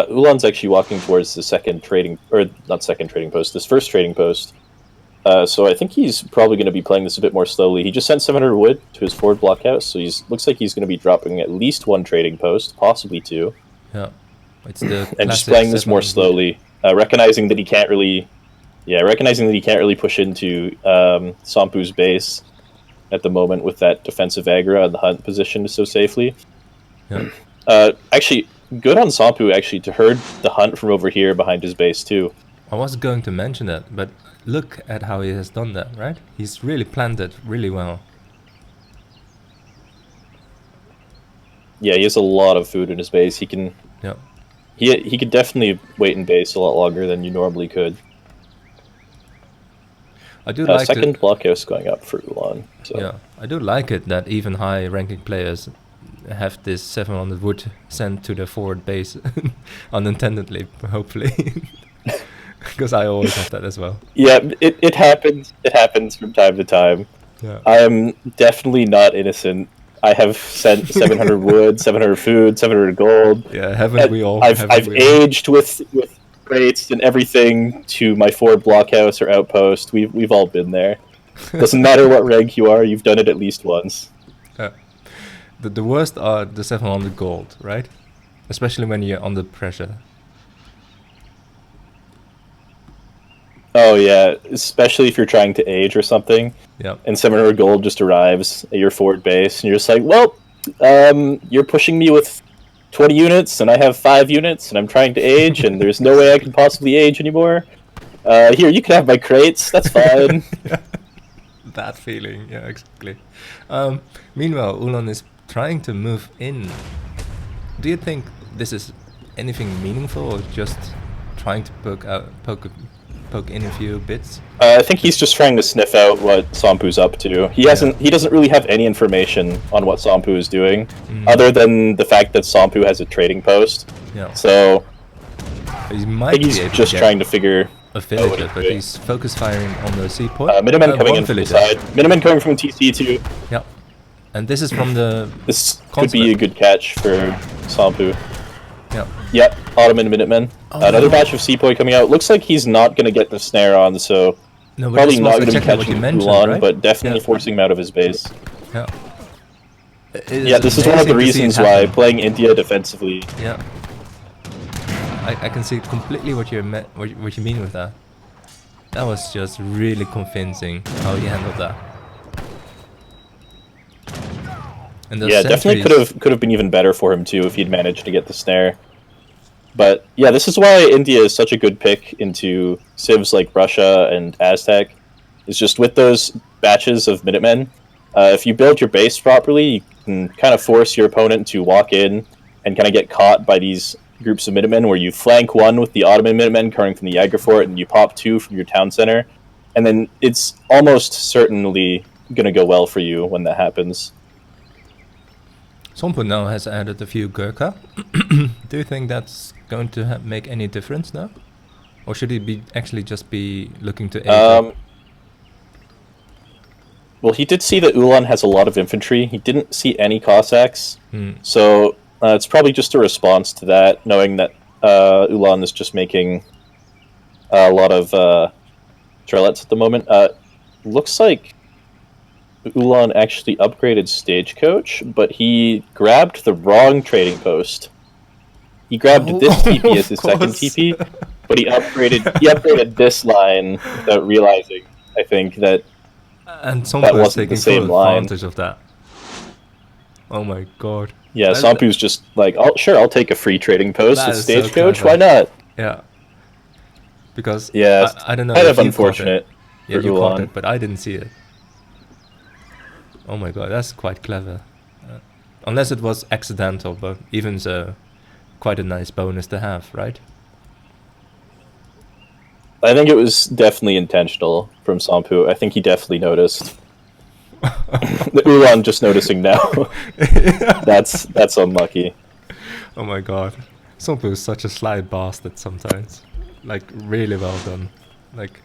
Speaker 3: Ulan's actually walking towards the this first trading post. So I think he's probably going to be playing this a bit more slowly. He just sent 700 wood to his forward blockhouse, so looks like he's going to be dropping at least 1 trading post, possibly 2.
Speaker 2: Yeah, it's the
Speaker 3: and just playing this more slowly, recognizing that he can't really push into Somppu's base at the moment with that defensive aggro and the hunt position so safely.
Speaker 2: Yeah.
Speaker 3: Actually, good on Somppu actually to herd the hunt from over here behind his base too.
Speaker 2: I was going to mention that, but look at how he has done that, right? He's really planned it really well.
Speaker 3: Yeah, he has a lot of food in his base. He can.
Speaker 2: Yeah.
Speaker 3: He could definitely wait in base a lot longer than you normally could.
Speaker 2: I do like
Speaker 3: second blockhouse going up for Ulan. So.
Speaker 2: Yeah, I do like it that even high-ranking players have this 700 wood sent to their forward base unintendedly, hopefully. Because I always have that as well.
Speaker 3: Yeah, it happens. It happens from time to time.
Speaker 2: Yeah.
Speaker 3: I am definitely not innocent. I have sent 700 wood, 700 food, 700 gold.
Speaker 2: Yeah, haven't we all?
Speaker 3: I've aged with crates and everything to my forward blockhouse or outpost. We've all been there. Doesn't matter what rank you are, you've done it at least once.
Speaker 2: The worst are the 700 gold, right? Especially when you're under pressure.
Speaker 3: Oh yeah, especially if you're trying to age or something.
Speaker 2: Yeah.
Speaker 3: And 700 gold just arrives at your forward base, and you're just like, well, you're pushing me with 20 units, and I have 5 units, and I'm trying to age, and there's no way I can possibly age anymore. Here, you can have my crates. That's fine.
Speaker 2: Yeah. That feeling, yeah, exactly. Meanwhile, Ulan is trying to move in. Do you think this is anything meaningful, or just trying to poke in a few bits?
Speaker 3: I think he's just trying to sniff out what Somppu's up to. He doesn't really have any information on what Somppu is doing, other than the fact that Somppu has a trading post.
Speaker 2: Yeah.
Speaker 3: So
Speaker 2: he might
Speaker 3: I think he's just trying to figure
Speaker 2: a villager, but he's focus firing on the Seapoy.
Speaker 3: Minutemen coming in from the side. Minutemen coming from TC too.
Speaker 2: Yeah. And this is from the
Speaker 3: This could be a good catch for Somppu.
Speaker 2: Yeah.
Speaker 3: Yep, Ottoman Minutemen. Another batch of Seapoy coming out. Looks like he's not going to get the snare on, so
Speaker 2: no,
Speaker 3: probably not going to be
Speaker 2: exactly
Speaker 3: catching Ulan,
Speaker 2: right?
Speaker 3: but definitely forcing him out of his base.
Speaker 2: Yeah.
Speaker 3: Yeah, this is one of the reasons why playing India defensively.
Speaker 2: Yeah. I can see completely what you mean with that. That was just really convincing how he handled that. And
Speaker 3: yeah, definitely could have been even better for him too if he'd managed to get the snare. But yeah, this is why India is such a good pick into civs like Russia and Aztec. It's just with those batches of Minutemen, if you build your base properly, you can kind of force your opponent to walk in and kind of get caught by these groups of Minutemen where you flank one with the Ottoman Minutemen coming from the Agar Fort and you pop 2 from your town center. And then it's almost certainly going to go well for you when that happens.
Speaker 2: Somppu now has added a few Gurkha. Do you think that's going to make any difference now? Or should he be actually just be looking to aid?
Speaker 3: Well, he did see that Ulan has a lot of infantry. He didn't see any Cossacks. So it's probably just a response to that, knowing that Ulan is just making a lot of Drellets at the moment. Looks like Ulan actually upgraded Stagecoach, but he grabbed the wrong trading post. He grabbed this TP as his second TP, but he upgraded this line without realizing, I think, that
Speaker 2: and Somppu was taking
Speaker 3: the same
Speaker 2: full
Speaker 3: line.
Speaker 2: advantage of that. Oh my god.
Speaker 3: Yeah, Somppu's just like, I'll take a free trading post with Stagecoach.
Speaker 2: So
Speaker 3: why not?
Speaker 2: Yeah. Because
Speaker 3: yeah,
Speaker 2: I don't know.
Speaker 3: Kind of unfortunate.
Speaker 2: Yeah, you caught it, but I didn't see it. Oh my god, that's quite clever. Unless it was accidental, but even so, quite a nice bonus to have, right?
Speaker 3: I think it was definitely intentional from Somppu. I think he definitely noticed. The Ulan just noticing now. That's unlucky.
Speaker 2: Oh my god. Somppu is such a sly bastard sometimes. Like, really well done. Like...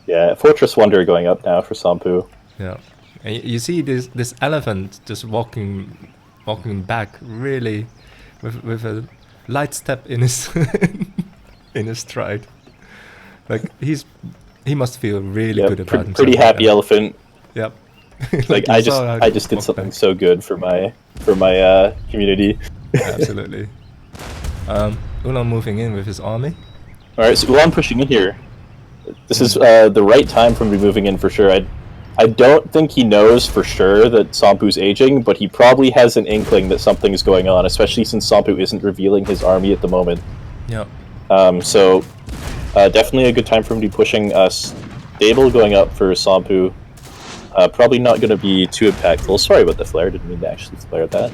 Speaker 3: yeah, Fortress Wonder going up now for Somppu.
Speaker 2: Yeah. And you see this elephant just walking back really with a light step in his in his stride. Like he must feel really good about himself.
Speaker 3: Pretty happy elephant.
Speaker 2: Yep.
Speaker 3: Like I just did something so good for my community.
Speaker 2: Absolutely. Ulan moving in with his army.
Speaker 3: All right, so Ulan pushing in here. This is the right time for me moving in for sure. I don't think he knows for sure that Somppu's aging, but he probably has an inkling that something's going on, especially since Somppu isn't revealing his army at the moment.
Speaker 2: Yeah.
Speaker 3: So definitely a good time for him to be pushing stable going up for Somppu. Probably not going to be too impactful. Sorry about the flare, didn't mean to actually flare that.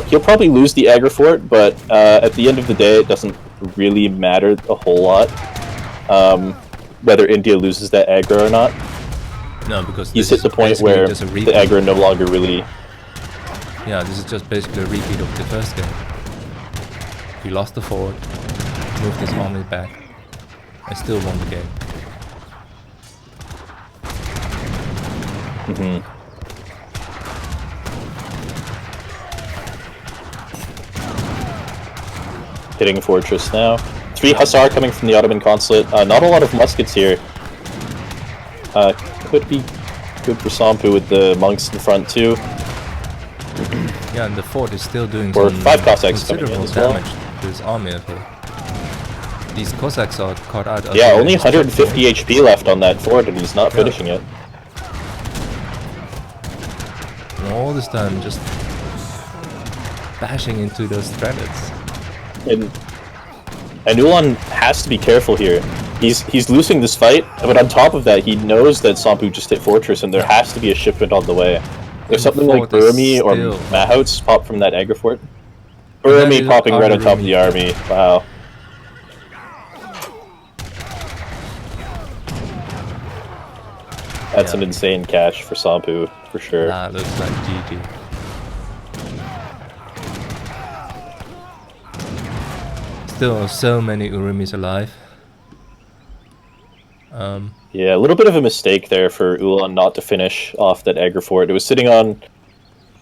Speaker 3: He'll probably lose the aggro fort, but at the end of the day, it doesn't really matter a whole lot whether India loses that aggro or not.
Speaker 2: No, because
Speaker 3: he's hit the point where the aggro no longer really...
Speaker 2: Yeah, this is just basically a repeat of the first game. He lost the fort, moved his army back, and still won the game. Hitting Fortress now. 3 Hussar coming from the Ottoman consulate. Not a lot of muskets here. Could be good for Somppu with the monks in front too. Yeah, and the fort is still doing
Speaker 3: some 5 Cossacks
Speaker 2: considerable damage to his army up here. These Cossacks are caught out.
Speaker 3: Yeah, only 150 HP left on that fort, and he's not finishing it.
Speaker 2: And all this time, just bashing into those threads.
Speaker 3: And Ulan has to be careful here. He's losing this fight, but on top of that, he knows that Somppu just hit Fortress, and there has to be a shipment on the way. If something like Urmi or Mahouts pop from that aggro fort. Urmi popping right on top of the army. Wow. That's an insane catch for Somppu, for sure.
Speaker 2: Nah, looks like GG. Still so many Urumis alive.
Speaker 3: Yeah, a little bit of a mistake there for Ulan not to finish off that aggro fort. It was sitting on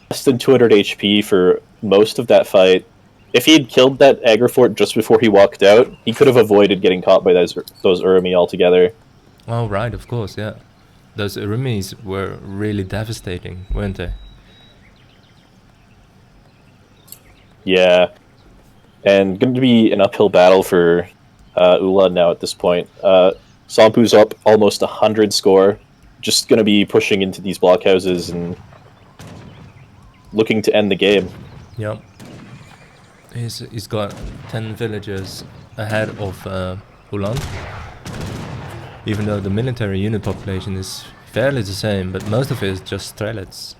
Speaker 3: less than 200 HP for most of that fight. If he had killed that aggro fort just before he walked out, he could have avoided getting caught by those Urumi altogether.
Speaker 2: Oh, right, of course, yeah. Those Urumis were really devastating, weren't they?
Speaker 3: Yeah. And going to be an uphill battle for Ulan now at this point. Somppu's up almost 100 score. Just going to be pushing into these blockhouses and looking to end the game.
Speaker 2: Yep. He's got 10 villagers ahead of Ulan. Even though the military unit population is fairly the same, but most of it is just Strelets.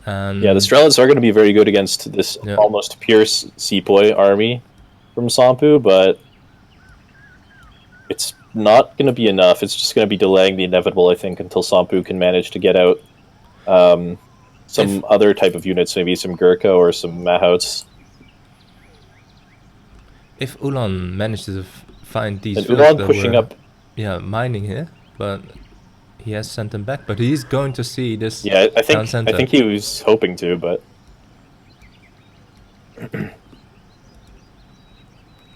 Speaker 3: Yeah, the Strelets are going to be very good against this almost pure Sepoy army from Somppu, but it's not going to be enough. It's just going to be delaying the inevitable, I think, until Somppu can manage to get out some other type of units, maybe some Gurkha or some Mahouts.
Speaker 2: If Ulan manages to find these
Speaker 3: And
Speaker 2: fields
Speaker 3: Ulan
Speaker 2: that
Speaker 3: pushing
Speaker 2: were,
Speaker 3: up.
Speaker 2: yeah, mining here, but he has sent them back. But he's going to see this
Speaker 3: Yeah, I
Speaker 2: town center.
Speaker 3: think he was hoping to, but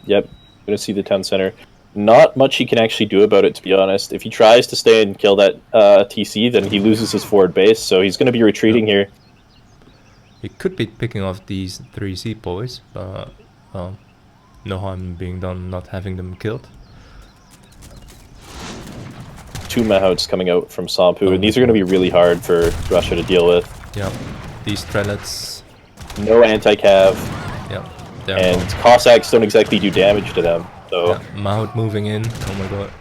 Speaker 3: yep, gonna see the town center. Not much he can actually do about it, to be honest. If he tries to stay and kill that TC, then he loses his forward base, so he's going to be retreating here.
Speaker 2: He could be picking off these 3 sepoys, but no harm being done not having them killed.
Speaker 3: 2 Mahouts coming out from Somppu, and these are going to be really hard for Russia to deal with.
Speaker 2: Yeah, these Strelets.
Speaker 3: No anti-cav,
Speaker 2: Yeah,
Speaker 3: and Cossacks don't exactly do damage to them. So
Speaker 2: yeah, Mahout moving in. Oh my god.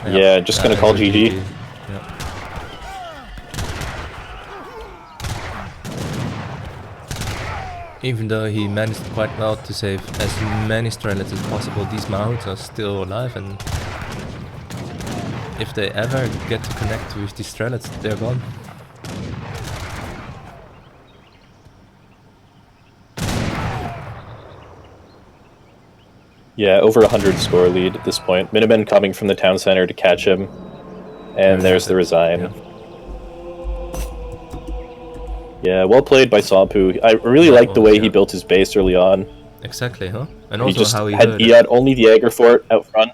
Speaker 3: yeah, just gonna call GG.
Speaker 2: Yeah. Even though he managed quite well to save as many Strelets as possible, these Mahouts are still alive, and if they ever get to connect with these Strelets, they're gone.
Speaker 3: Yeah, over 100 score lead at this point. Minutemen coming from the town center to catch him, and there's the resign. Yeah, well played by Somppu. I really liked the way he built his base early on.
Speaker 2: Exactly, huh? And also how he
Speaker 3: had only the Aggro fort out front.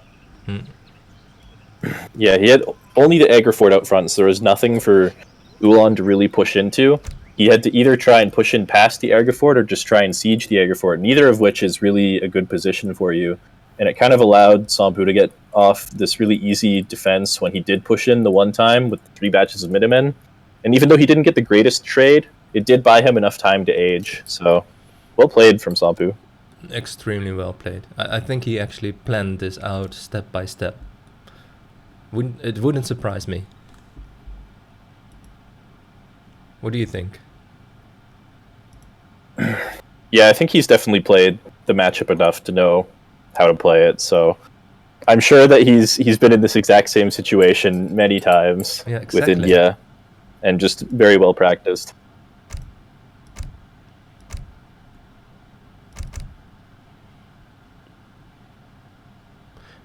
Speaker 3: Yeah, he had only the Aggro fort out front, so there was nothing for Ulan to really push into. He had to either try and push in past the Aggro fort or just try and siege the Aggro fort, neither of which is really a good position for you. And it kind of allowed Somppu to get off this really easy defense when he did push in the one time with 3 batches of Minutemen. And even though he didn't get the greatest trade, it did buy him enough time to age. So, well played from Somppu.
Speaker 2: Extremely well played. I think he actually planned this out step by step. It wouldn't surprise me. What do you think?
Speaker 3: Yeah, I think he's definitely played the matchup enough to know how to play it. So I'm sure that he's been in this exact same situation many times with India, and just very well practiced.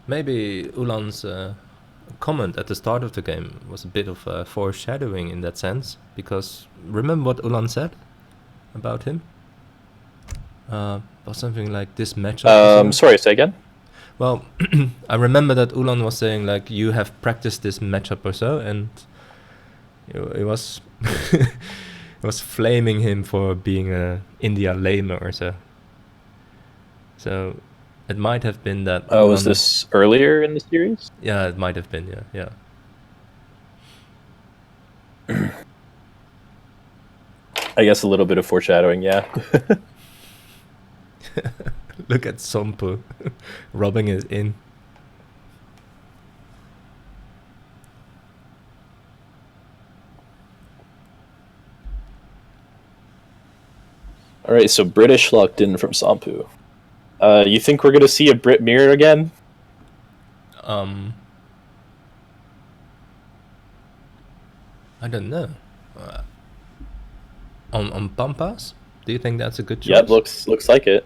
Speaker 2: Maybe Ulan's comment at the start of the game was a bit of foreshadowing in that sense, because remember what Ulan said about him? Or something like this matchup.
Speaker 3: Sorry, say again?
Speaker 2: Well, I remember that Ulan was saying like, you have practiced this matchup or so, and it was it was flaming him for being a India lamer or so. So it might have been that.
Speaker 3: Oh, was this earlier in the series?
Speaker 2: Yeah, it might have been. Yeah.
Speaker 3: I guess a little bit of foreshadowing, yeah.
Speaker 2: Look at Somppu rubbing it in.
Speaker 3: All right, so British locked in from Somppu. You think we're gonna see a Brit mirror again?
Speaker 2: I don't know. On Pampas, do you think that's a good choice?
Speaker 3: Yep, looks like it.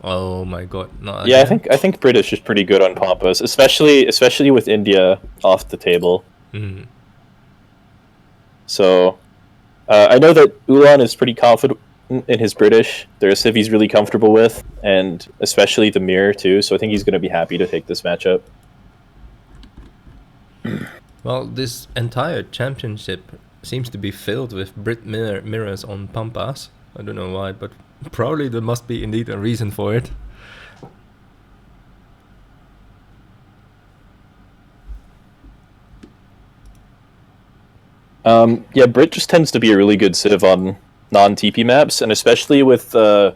Speaker 2: Oh my god, no.
Speaker 3: Yeah, I think British is pretty good on Pampas, especially with India off the table.
Speaker 2: Mm.
Speaker 3: So, I know that Ulan is pretty confident in his British. They're a civ he's really comfortable with, and especially the mirror too. So I think he's going to be happy to take this matchup.
Speaker 2: Well, this entire championship seems to be filled with Brit mirrors on Pampas. I don't know why, but probably there must be indeed a reason for it.
Speaker 3: Yeah, Brit just tends to be a really good civ on non-TP maps, and especially with the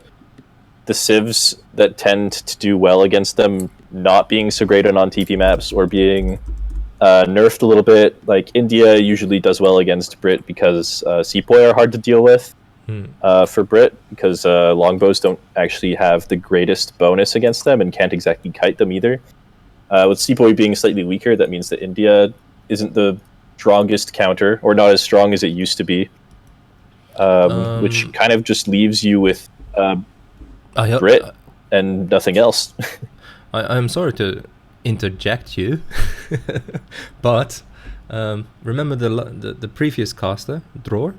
Speaker 3: civs that tend to do well against them not being so great on non-TP maps or being nerfed a little bit. Like India usually does well against Brit because Sepoy are hard to deal with, for Brit, because longbows don't actually have the greatest bonus against them and can't exactly kite them either. With Sepoy being slightly weaker, that means that India isn't the strongest counter, or not as strong as it used to be, which kind of just leaves you with Brit and nothing else.
Speaker 2: I'm sorry to interject you, but remember the previous caster, Dror?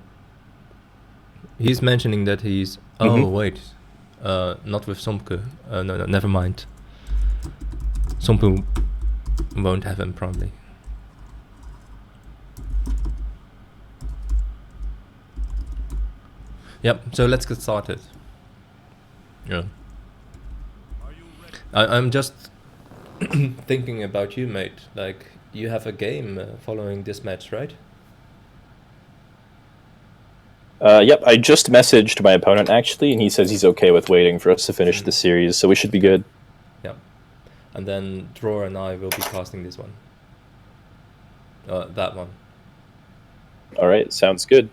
Speaker 2: He's mentioning that he's... Oh, wait. Not with SomppuKunkku. No, never mind. Somppu won't have him, probably. Yep, so let's get started. Yeah. I'm just thinking about you, mate. Like, you have a game following this match, right?
Speaker 3: Yep, I just messaged my opponent, actually, and he says he's okay with waiting for us to finish the series, so we should be good.
Speaker 2: Yeah. And then Dror and I will be casting this one. That one.
Speaker 3: Alright, sounds good.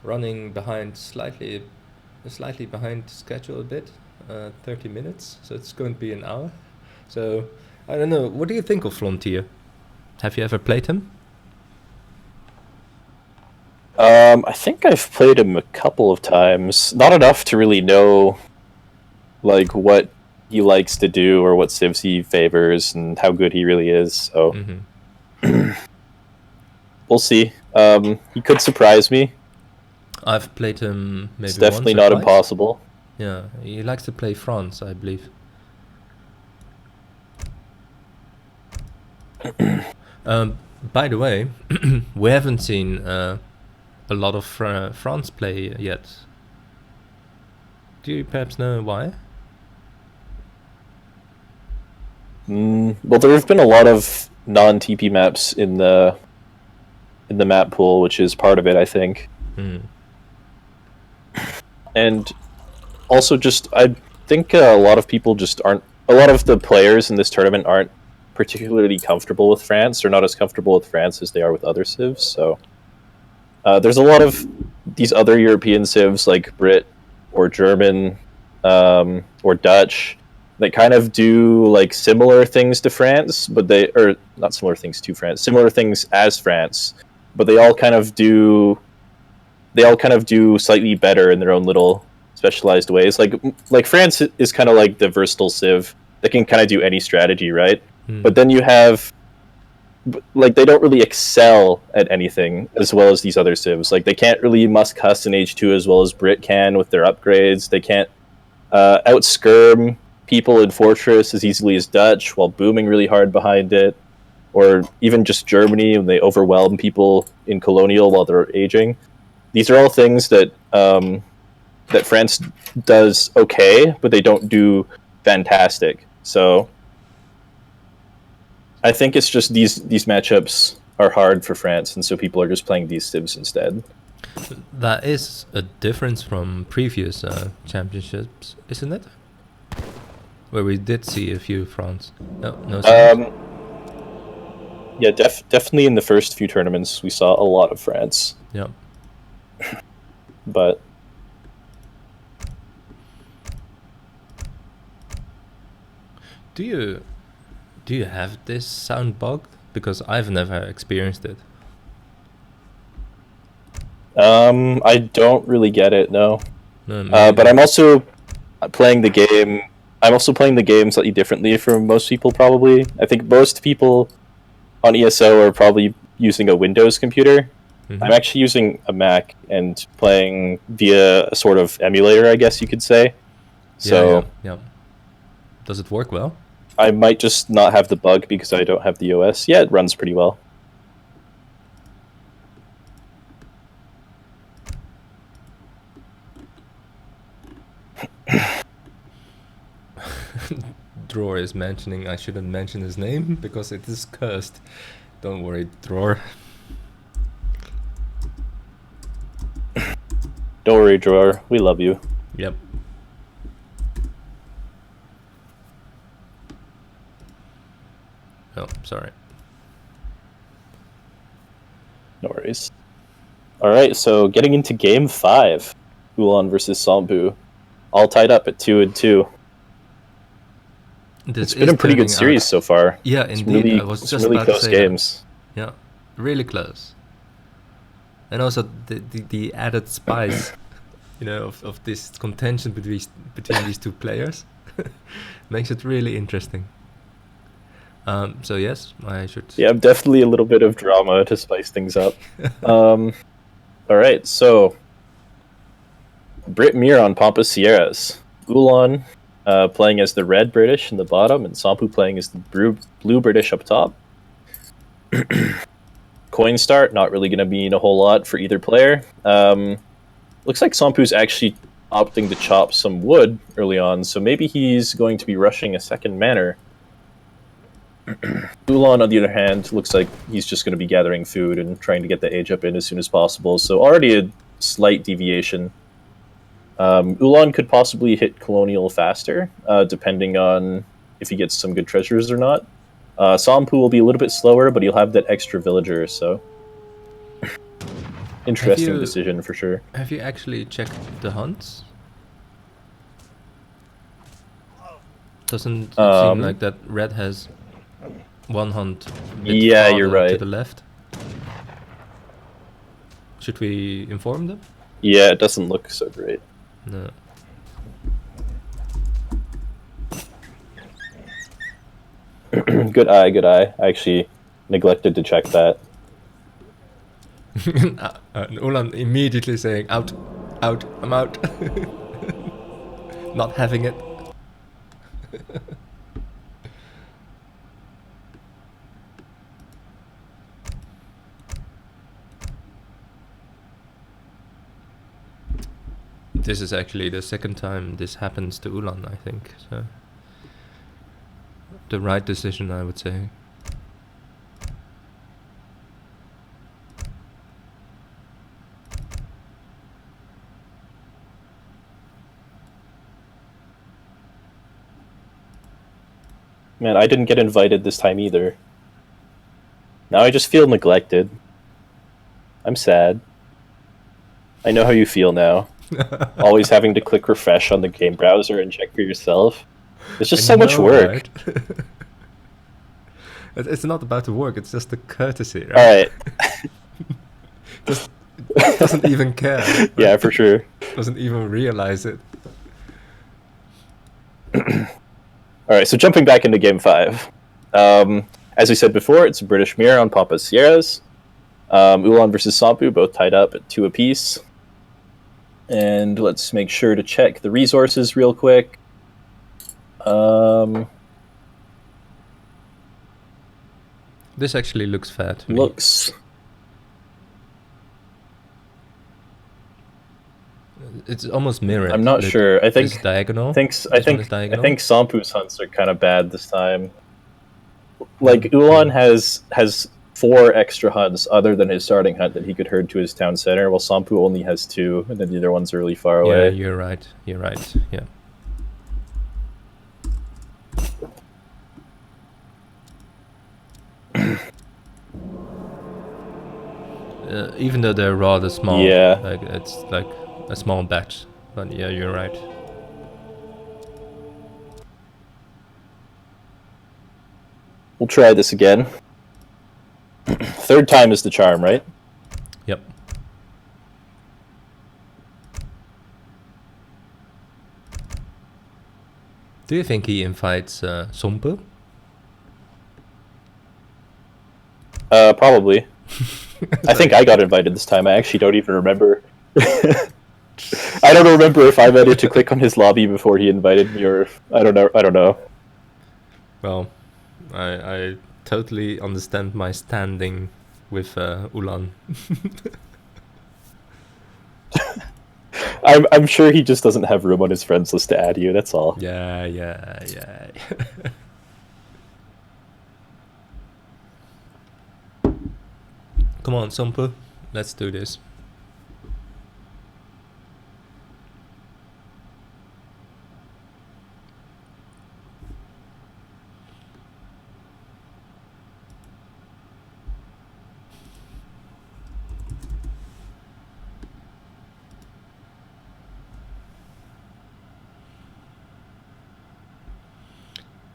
Speaker 2: Running behind slightly behind schedule a bit, 30 minutes, so it's going to be an hour. So, I don't know, what do you think of Frontier? Have you ever played him?
Speaker 3: I think I've played him a couple of times. Not enough to really know, like, what he likes to do or what civs he favors and how good he really is, so... We'll see. He could surprise me.
Speaker 2: I've played him maybe
Speaker 3: It's definitely
Speaker 2: once or
Speaker 3: not
Speaker 2: twice.
Speaker 3: impossible.
Speaker 2: Yeah, he likes to play France, I believe. By the way, we haven't seen a lot of France play yet. Do you perhaps know why?
Speaker 3: Well, there have been a lot of non-TP maps in the map pool, which is part of it, I think. And also, just I think a lot of people just aren't. A lot of the players in this tournament aren't particularly comfortable with France, or not as comfortable with France as they are with other civs. So there's a lot of these other European civs like Brit or German or Dutch that kind of do like similar things to France, but they or not similar things to France, similar things as France, but they all kind of do slightly better in their own little specialized ways. Like France is kind of like the versatile civ that can kind of do any strategy, right? But then you have like they don't really excel at anything as well as these other civs. Like they can't really must cuss in H2 as well as Brit can with their upgrades. They can't outskirm people in Fortress as easily as Dutch while booming really hard behind it, or even just Germany when they overwhelm people in Colonial while they're aging. These are all things that that France does okay, but they don't do fantastic. So I think it's just these matchups are hard for France, and so people are just playing these civs instead.
Speaker 2: That is a difference from previous championships, isn't it? Where we did see a few France. No.
Speaker 3: Yeah, definitely in the first few tournaments we saw a lot of France.
Speaker 2: Yeah.
Speaker 3: But
Speaker 2: do you have this sound bug? Because I've never experienced it.
Speaker 3: I don't really get it, no.
Speaker 2: No,
Speaker 3: but I'm also playing the game. I'm also playing the game slightly differently from most people, probably. I think most people on ESO are probably using a Windows computer. I'm actually using a Mac and playing via a sort of emulator, I guess you could say. So
Speaker 2: yeah. Does it work well?
Speaker 3: I might just not have the bug because I don't have the OS. Yeah, it runs pretty well.
Speaker 2: Dror is mentioning I shouldn't mention his name because it is cursed. Don't worry, Dror.
Speaker 3: Don't worry, Dror. We love you.
Speaker 2: Yep. Oh, sorry.
Speaker 3: No worries. All right, so getting into game 5, Ulan versus Somppu, all tied up at 2-2. It's been a pretty good series so far.
Speaker 2: Yeah, indeed. I was just
Speaker 3: really
Speaker 2: about to
Speaker 3: close
Speaker 2: say
Speaker 3: games.
Speaker 2: That. Yeah, really close. And also the added spice, of this contention between these two players makes it really interesting. So yes, I should.
Speaker 3: Yeah, definitely a little bit of drama to spice things up. All right, so Brit Mir on Pampas Sierras. Ulan playing as the red British in the bottom, and Somppu playing as the blue British up top. Coin start, not really going to mean a whole lot for either player. Looks like Somppu's actually opting to chop some wood early on, so maybe he's going to be rushing a second manor. Ulan, on the other hand, looks like he's just going to be gathering food and trying to get the age up in as soon as possible, so already a slight deviation. Ulan could possibly hit Colonial faster, depending on if he gets some good treasures or not. Somppu will be a little bit slower, but he'll have that extra villager, so... Interesting decision, for sure.
Speaker 2: Have you actually checked the hunts? Doesn't it seem like that red has one hunt a bit
Speaker 3: you're right.
Speaker 2: to the left? Should we inform them?
Speaker 3: Yeah, it doesn't look so great.
Speaker 2: No.
Speaker 3: Good eye, good eye. I actually neglected to check that.
Speaker 2: Ulan immediately saying, out, I'm out. Not having it. This is actually the second time this happens to Ulan, I think. So the right decision, I would say.
Speaker 3: Man, I didn't get invited this time either. Now I just feel neglected. I'm sad. I know how you feel now. Always having to click refresh on the game browser and check for yourself. It's just so much work.
Speaker 2: Right? It's not about the work, it's just the courtesy, right?
Speaker 3: Alright.
Speaker 2: Doesn't even care. Right?
Speaker 3: Yeah, for sure.
Speaker 2: Doesn't even realize it.
Speaker 3: Alright, so jumping back into game 5. As we said before, it's a British mirror on Pampas Sierras. Ulan versus Somppu, both tied up at 2 apiece. And let's make sure to check the resources real quick.
Speaker 2: This actually looks fair to me.
Speaker 3: Looks...
Speaker 2: It's almost mirrored.
Speaker 3: I'm not sure. I think
Speaker 2: it's diagonal.
Speaker 3: I think Somppu's hunts are kind of bad this time. Like Ulan has 4 extra hunts other than his starting hunt that he could herd to his town center, while Somppu only has 2, and then the other ones are really far away.
Speaker 2: Yeah, you're right. You're right. Yeah. Even though they're rather small,
Speaker 3: yeah,
Speaker 2: like it's like a small batch. But yeah, you're right.
Speaker 3: We'll try this again. 3rd time is the charm, right?
Speaker 2: Yep. Do you think he invites Somppu?
Speaker 3: Probably. I think I got invited this time. I actually don't even remember. I don't remember if I managed to click on his lobby before he invited me, or I don't know.
Speaker 2: Well, I totally understand my standing with Ulan.
Speaker 3: I'm sure he just doesn't have room on his friends list to add you, that's all.
Speaker 2: Yeah. Come on, Somppu, let's do this.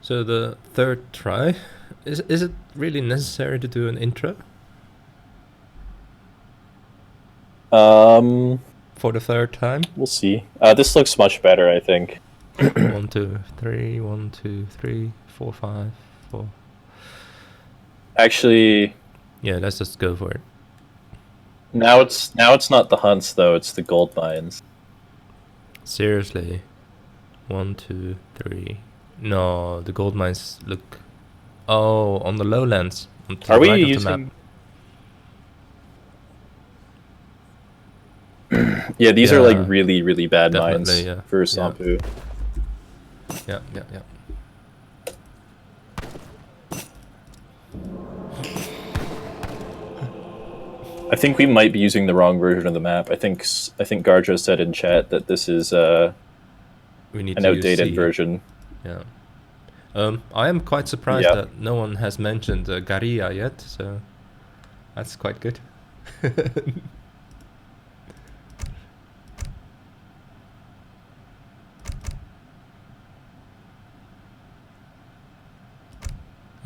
Speaker 2: So the third try, is it really necessary to do an intro for the third time?
Speaker 3: We'll see. This looks much better, I think.
Speaker 2: 1, 2, 3, 1, 2, 3, 4, 5, 4.
Speaker 3: Actually,
Speaker 2: Yeah, let's just go for it.
Speaker 3: now it's not the hunts though; it's the gold mines.
Speaker 2: Seriously. 1, 2, 3. No, the gold mines look. Oh, on the lowlands. On the
Speaker 3: Are we
Speaker 2: right of the
Speaker 3: using?
Speaker 2: map.
Speaker 3: Yeah, these are like
Speaker 2: Yeah,
Speaker 3: really, really bad mines
Speaker 2: definitely, yeah.
Speaker 3: for
Speaker 2: Yeah.
Speaker 3: Somppu.
Speaker 2: Yeah.
Speaker 3: I think we might be using the wrong version of the map. I think Garjo said in chat that this is
Speaker 2: We need
Speaker 3: an
Speaker 2: to use
Speaker 3: outdated
Speaker 2: C.
Speaker 3: version.
Speaker 2: Yeah. I am quite surprised
Speaker 3: Yeah.
Speaker 2: that no one has mentioned Garia yet, so that's quite good.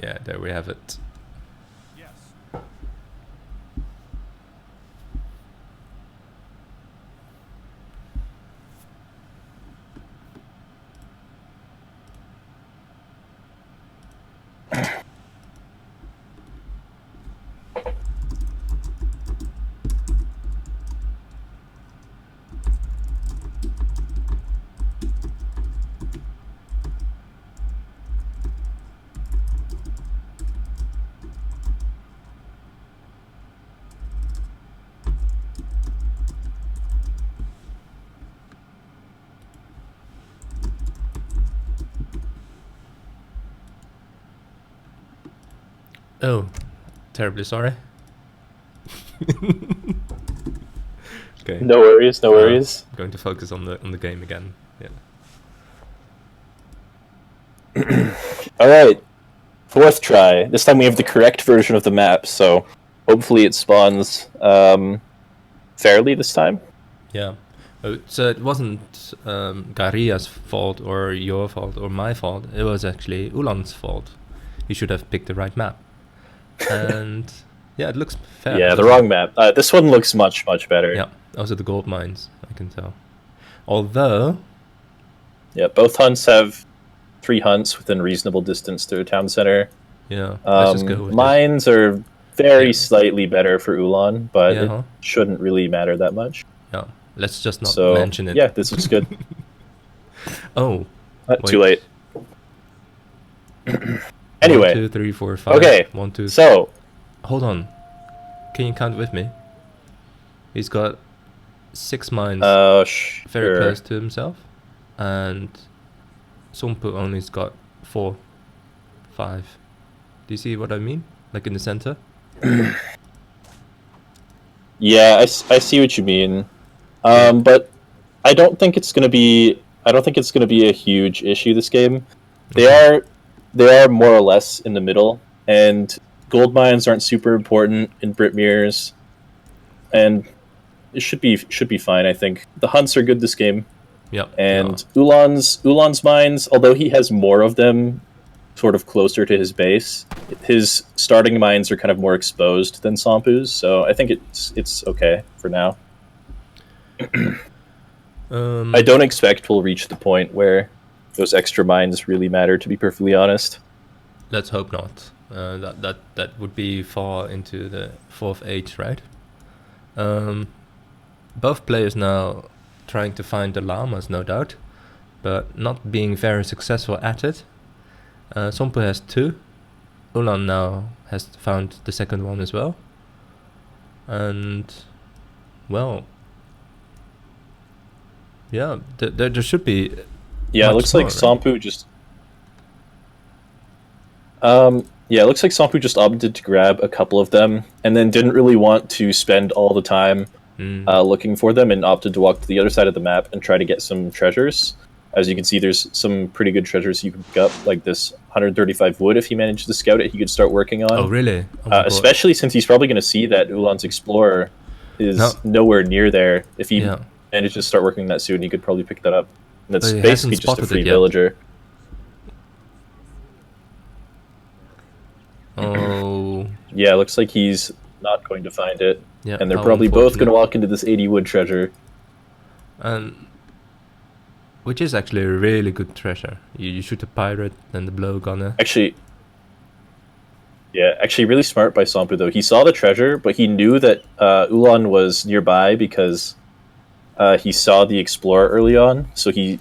Speaker 2: Yeah, there we have it. Oh, terribly sorry. Okay.
Speaker 3: No worries, no worries.
Speaker 2: I'm going to focus on the game again. Yeah.
Speaker 3: All right, fourth try. This time we have the correct version of the map, so hopefully it spawns fairly this time.
Speaker 2: Yeah. So it wasn't Garia's fault or your fault or my fault. It was actually Ulan's fault. He should have picked the right map. And yeah, it looks fair.
Speaker 3: Yeah, the
Speaker 2: doesn't
Speaker 3: wrong
Speaker 2: it?
Speaker 3: map. This one looks much better.
Speaker 2: Yeah, those are the gold mines, I can tell. Although,
Speaker 3: Yeah, both hunts have 3 hunts within reasonable distance to a town center.
Speaker 2: yeah, let's just go with
Speaker 3: Mines are very
Speaker 2: Yeah.
Speaker 3: slightly better for Ulan, but
Speaker 2: Yeah,
Speaker 3: it
Speaker 2: huh?
Speaker 3: shouldn't really matter that much.
Speaker 2: Yeah, let's just not
Speaker 3: So
Speaker 2: mention it.
Speaker 3: yeah, this looks good.
Speaker 2: Oh,
Speaker 3: Too
Speaker 2: wait.
Speaker 3: late. Anyway,
Speaker 2: 1, 2, 3, 4, 5.
Speaker 3: Okay,
Speaker 2: 1, 2.
Speaker 3: so
Speaker 2: Hold on. Can you count with me? He's got 6 mines very
Speaker 3: sure.
Speaker 2: close to himself, and Somppu only's got 4, 5. Do you see what I mean? Like in the center?
Speaker 3: Yeah, I see what you mean. But I don't think it's gonna be. I don't think it's gonna be a huge issue this game. They are more or less in the middle, and gold mines aren't super important in Britmir's, and it should be fine. I think the hunts are good this game,
Speaker 2: Yeah.
Speaker 3: and Ulan's mines, although he has more of them, sort of closer to his base, his starting mines are kind of more exposed than Somppu's, so I think it's okay for now. I don't expect we'll reach the point where those extra mines really matter, to be perfectly honest.
Speaker 2: Let's hope not. That would be far into the 4th age, right? Both players now trying to find the llamas, no doubt, but not being very successful at it. Somppu has 2. Ulan now has found the second one as well. And, well, yeah, there should be.
Speaker 3: Yeah, it
Speaker 2: much
Speaker 3: looks
Speaker 2: more,
Speaker 3: like
Speaker 2: right?
Speaker 3: Somppu just. Yeah, it looks like Somppu just opted to grab a couple of them, and then didn't really want to spend all the time looking for them, and opted to walk to the other side of the map and try to get some treasures. As you can see, there's some pretty good treasures you can pick up, like this 135 wood. If he managed to scout it, he could start working on.
Speaker 2: Oh, really? Oh my God.
Speaker 3: Especially since he's probably going to see that Ulan's Explorer is
Speaker 2: No.
Speaker 3: nowhere near there. If he
Speaker 2: Yeah.
Speaker 3: managed to start working that soon, he could probably pick that up. And that's
Speaker 2: But he
Speaker 3: basically
Speaker 2: hasn't
Speaker 3: just a
Speaker 2: spotted
Speaker 3: free
Speaker 2: it yet.
Speaker 3: villager.
Speaker 2: Oh.
Speaker 3: Yeah, looks like he's not going to find it.
Speaker 2: Yeah,
Speaker 3: And they're
Speaker 2: how
Speaker 3: probably both going to
Speaker 2: unfortunate.
Speaker 3: walk into this 80 wood treasure.
Speaker 2: And which is actually a really good treasure. You shoot a pirate and the blowgunner.
Speaker 3: Actually, really smart by Somppu, though. He saw the treasure, but he knew that Ulan was nearby because he saw the explorer early on. So he's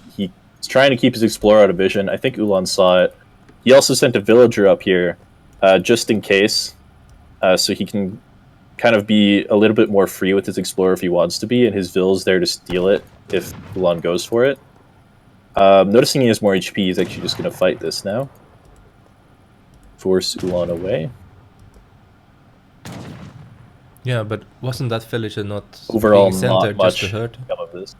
Speaker 3: trying to keep his explorer out of vision. I think Ulan saw it. He also sent a villager up here just in case, so he can kind of be a little bit more free with his explorer if he wants to be, and his Vill's there to steal it if Ulan goes for it. Noticing he has more HP, he's actually just going to fight this now. Force Ulan away.
Speaker 2: Yeah, but wasn't that villager not
Speaker 3: Overall,
Speaker 2: being sent
Speaker 3: not
Speaker 2: there just
Speaker 3: much
Speaker 2: to hurt?
Speaker 3: come of this.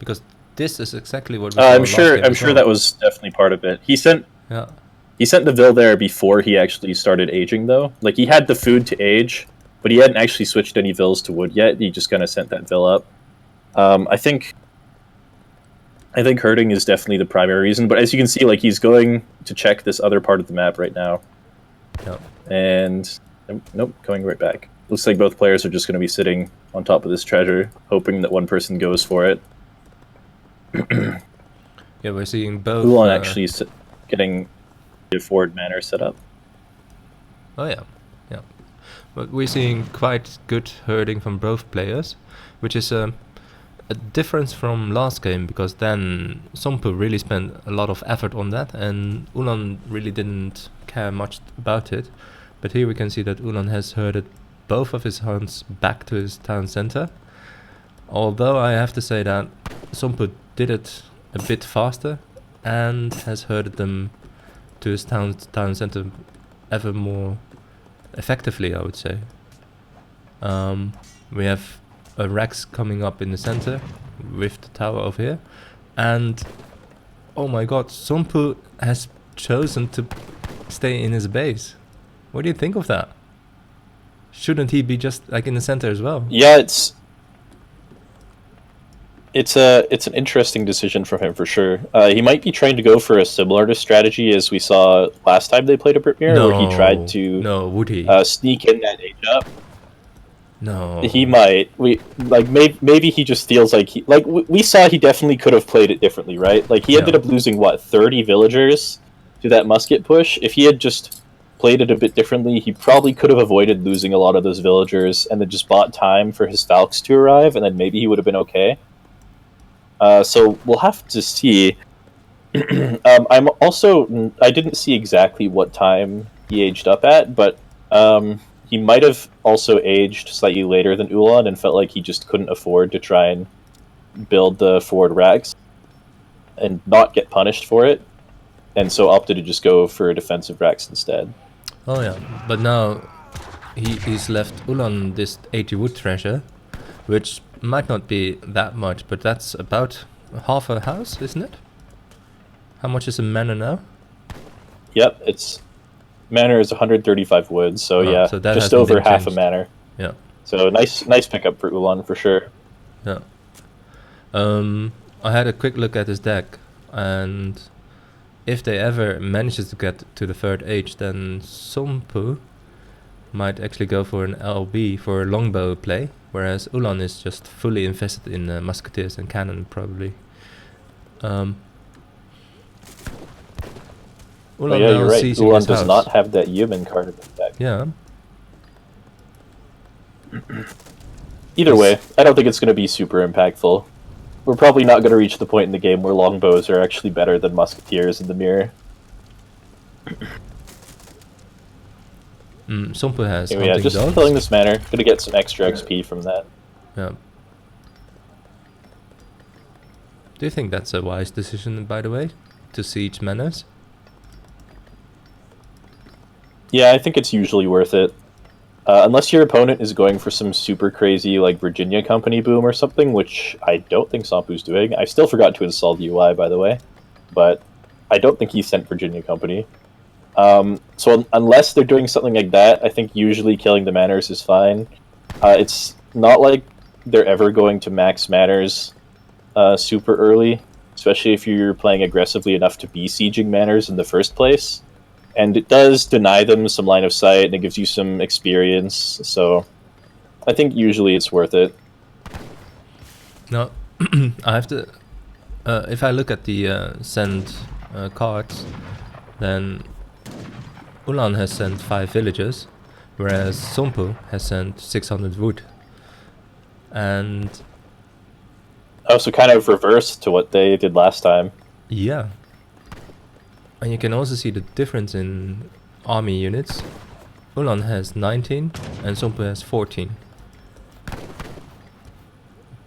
Speaker 2: Because this is exactly what we saw
Speaker 3: I'm
Speaker 2: last
Speaker 3: sure.
Speaker 2: game
Speaker 3: I'm
Speaker 2: as
Speaker 3: sure
Speaker 2: well.
Speaker 3: that was definitely part of it. He sent the Vill there before he actually started aging, though. Like, he had the food to age, but he hadn't actually switched any Vills to wood yet. He just kind of sent that Vill up. I think hurting is definitely the primary reason. But as you can see, like, he's going to check this other part of the map right now.
Speaker 2: Yeah.
Speaker 3: And nope, going right back. Looks like both players are just going to be sitting on top of this treasure, hoping that one person goes for it.
Speaker 2: Yeah, we're seeing both.
Speaker 3: Ulan actually getting the forward manor set up.
Speaker 2: Oh yeah, yeah. But we're seeing quite good herding from both players, which is a difference from last game, because then Somppu really spent a lot of effort on that, and Ulan really didn't care much about it. But here we can see that Ulan has herded both of his hunts back to his town center. Although I have to say that Somppu did it a bit faster and has herded them to his town center ever more effectively, I would say. We have a Rex coming up in the center with the tower over here, and oh my god, Somppu has chosen to stay in his base. What do you think of that? Shouldn't he be just like in the center as well?
Speaker 3: Yeah, it's an interesting decision from him for sure. He might be trying to go for a similar strategy as we saw last time they played a Britmere, where he tried to
Speaker 2: would he?
Speaker 3: sneak in that age up.
Speaker 2: No.
Speaker 3: He might. Maybe he just feels like we saw he definitely could have played it differently, right? Like, he ended up losing 30 villagers to that musket push. If he had just played it a bit differently, he probably could have avoided losing a lot of those villagers and then just bought time for his Falcons to arrive, and then maybe he would have been okay. So we'll have to see. I didn't see exactly what time he aged up at, but he might have also aged slightly later than Ulan and felt like he just couldn't afford to try and build the forward racks and not get punished for it, and so opted to just go for defensive racks instead.
Speaker 2: Oh yeah, but now he's left Ulan this 80 wood treasure, which might not be that much, but that's about half a house, isn't it? How much is a manor now?
Speaker 3: Yep, manor is 135 wood, so yeah,
Speaker 2: so that
Speaker 3: just
Speaker 2: hasn't
Speaker 3: over
Speaker 2: been
Speaker 3: half a
Speaker 2: changed.
Speaker 3: manor.
Speaker 2: Yeah.
Speaker 3: So nice pickup for Ulan for sure.
Speaker 2: Yeah. I had a quick look at his deck, and if they ever manages to get to the third age, then Somppu might actually go for an LB for a longbow play, whereas Ulan is just fully invested in musketeers and cannon, probably. Ulan
Speaker 3: Yeah,
Speaker 2: now
Speaker 3: you're right.
Speaker 2: seizing
Speaker 3: Ulan
Speaker 2: his
Speaker 3: does
Speaker 2: house.
Speaker 3: not have that Yemen card in his deck.
Speaker 2: Yeah.
Speaker 3: Either way, I don't think it's going to be super impactful. We're probably not going to reach the point in the game where longbows are actually better than musketeers in the mirror.
Speaker 2: Somppu has
Speaker 3: Anyway, yeah,
Speaker 2: hunting
Speaker 3: just
Speaker 2: dogs.
Speaker 3: killing this manor. Going to get some extra XP from that.
Speaker 2: Yeah. Do you think that's a wise decision, by the way, to siege manors?
Speaker 3: Yeah, I think it's usually worth it. Unless your opponent is going for some super crazy, like, Virginia Company boom or something, which I don't think Somppu's doing. I still forgot to install the UI, by the way. But I don't think he sent Virginia Company. So unless they're doing something like that, I think usually killing the manors is fine. It's not like they're ever going to max manors super early, especially if you're playing aggressively enough to be sieging manors in the first place. and it does deny them some line of sight, and it gives you some experience. So I think usually it's worth it.
Speaker 2: Now, I have to. If I look at the send cards, then Ulan has sent 5 villagers, whereas Somppu has sent 600 wood. And
Speaker 3: oh, so kind of reverse to what they did last time.
Speaker 2: yeah, and you can also see the difference in army units. Ulan has 19 and Somppu has 14.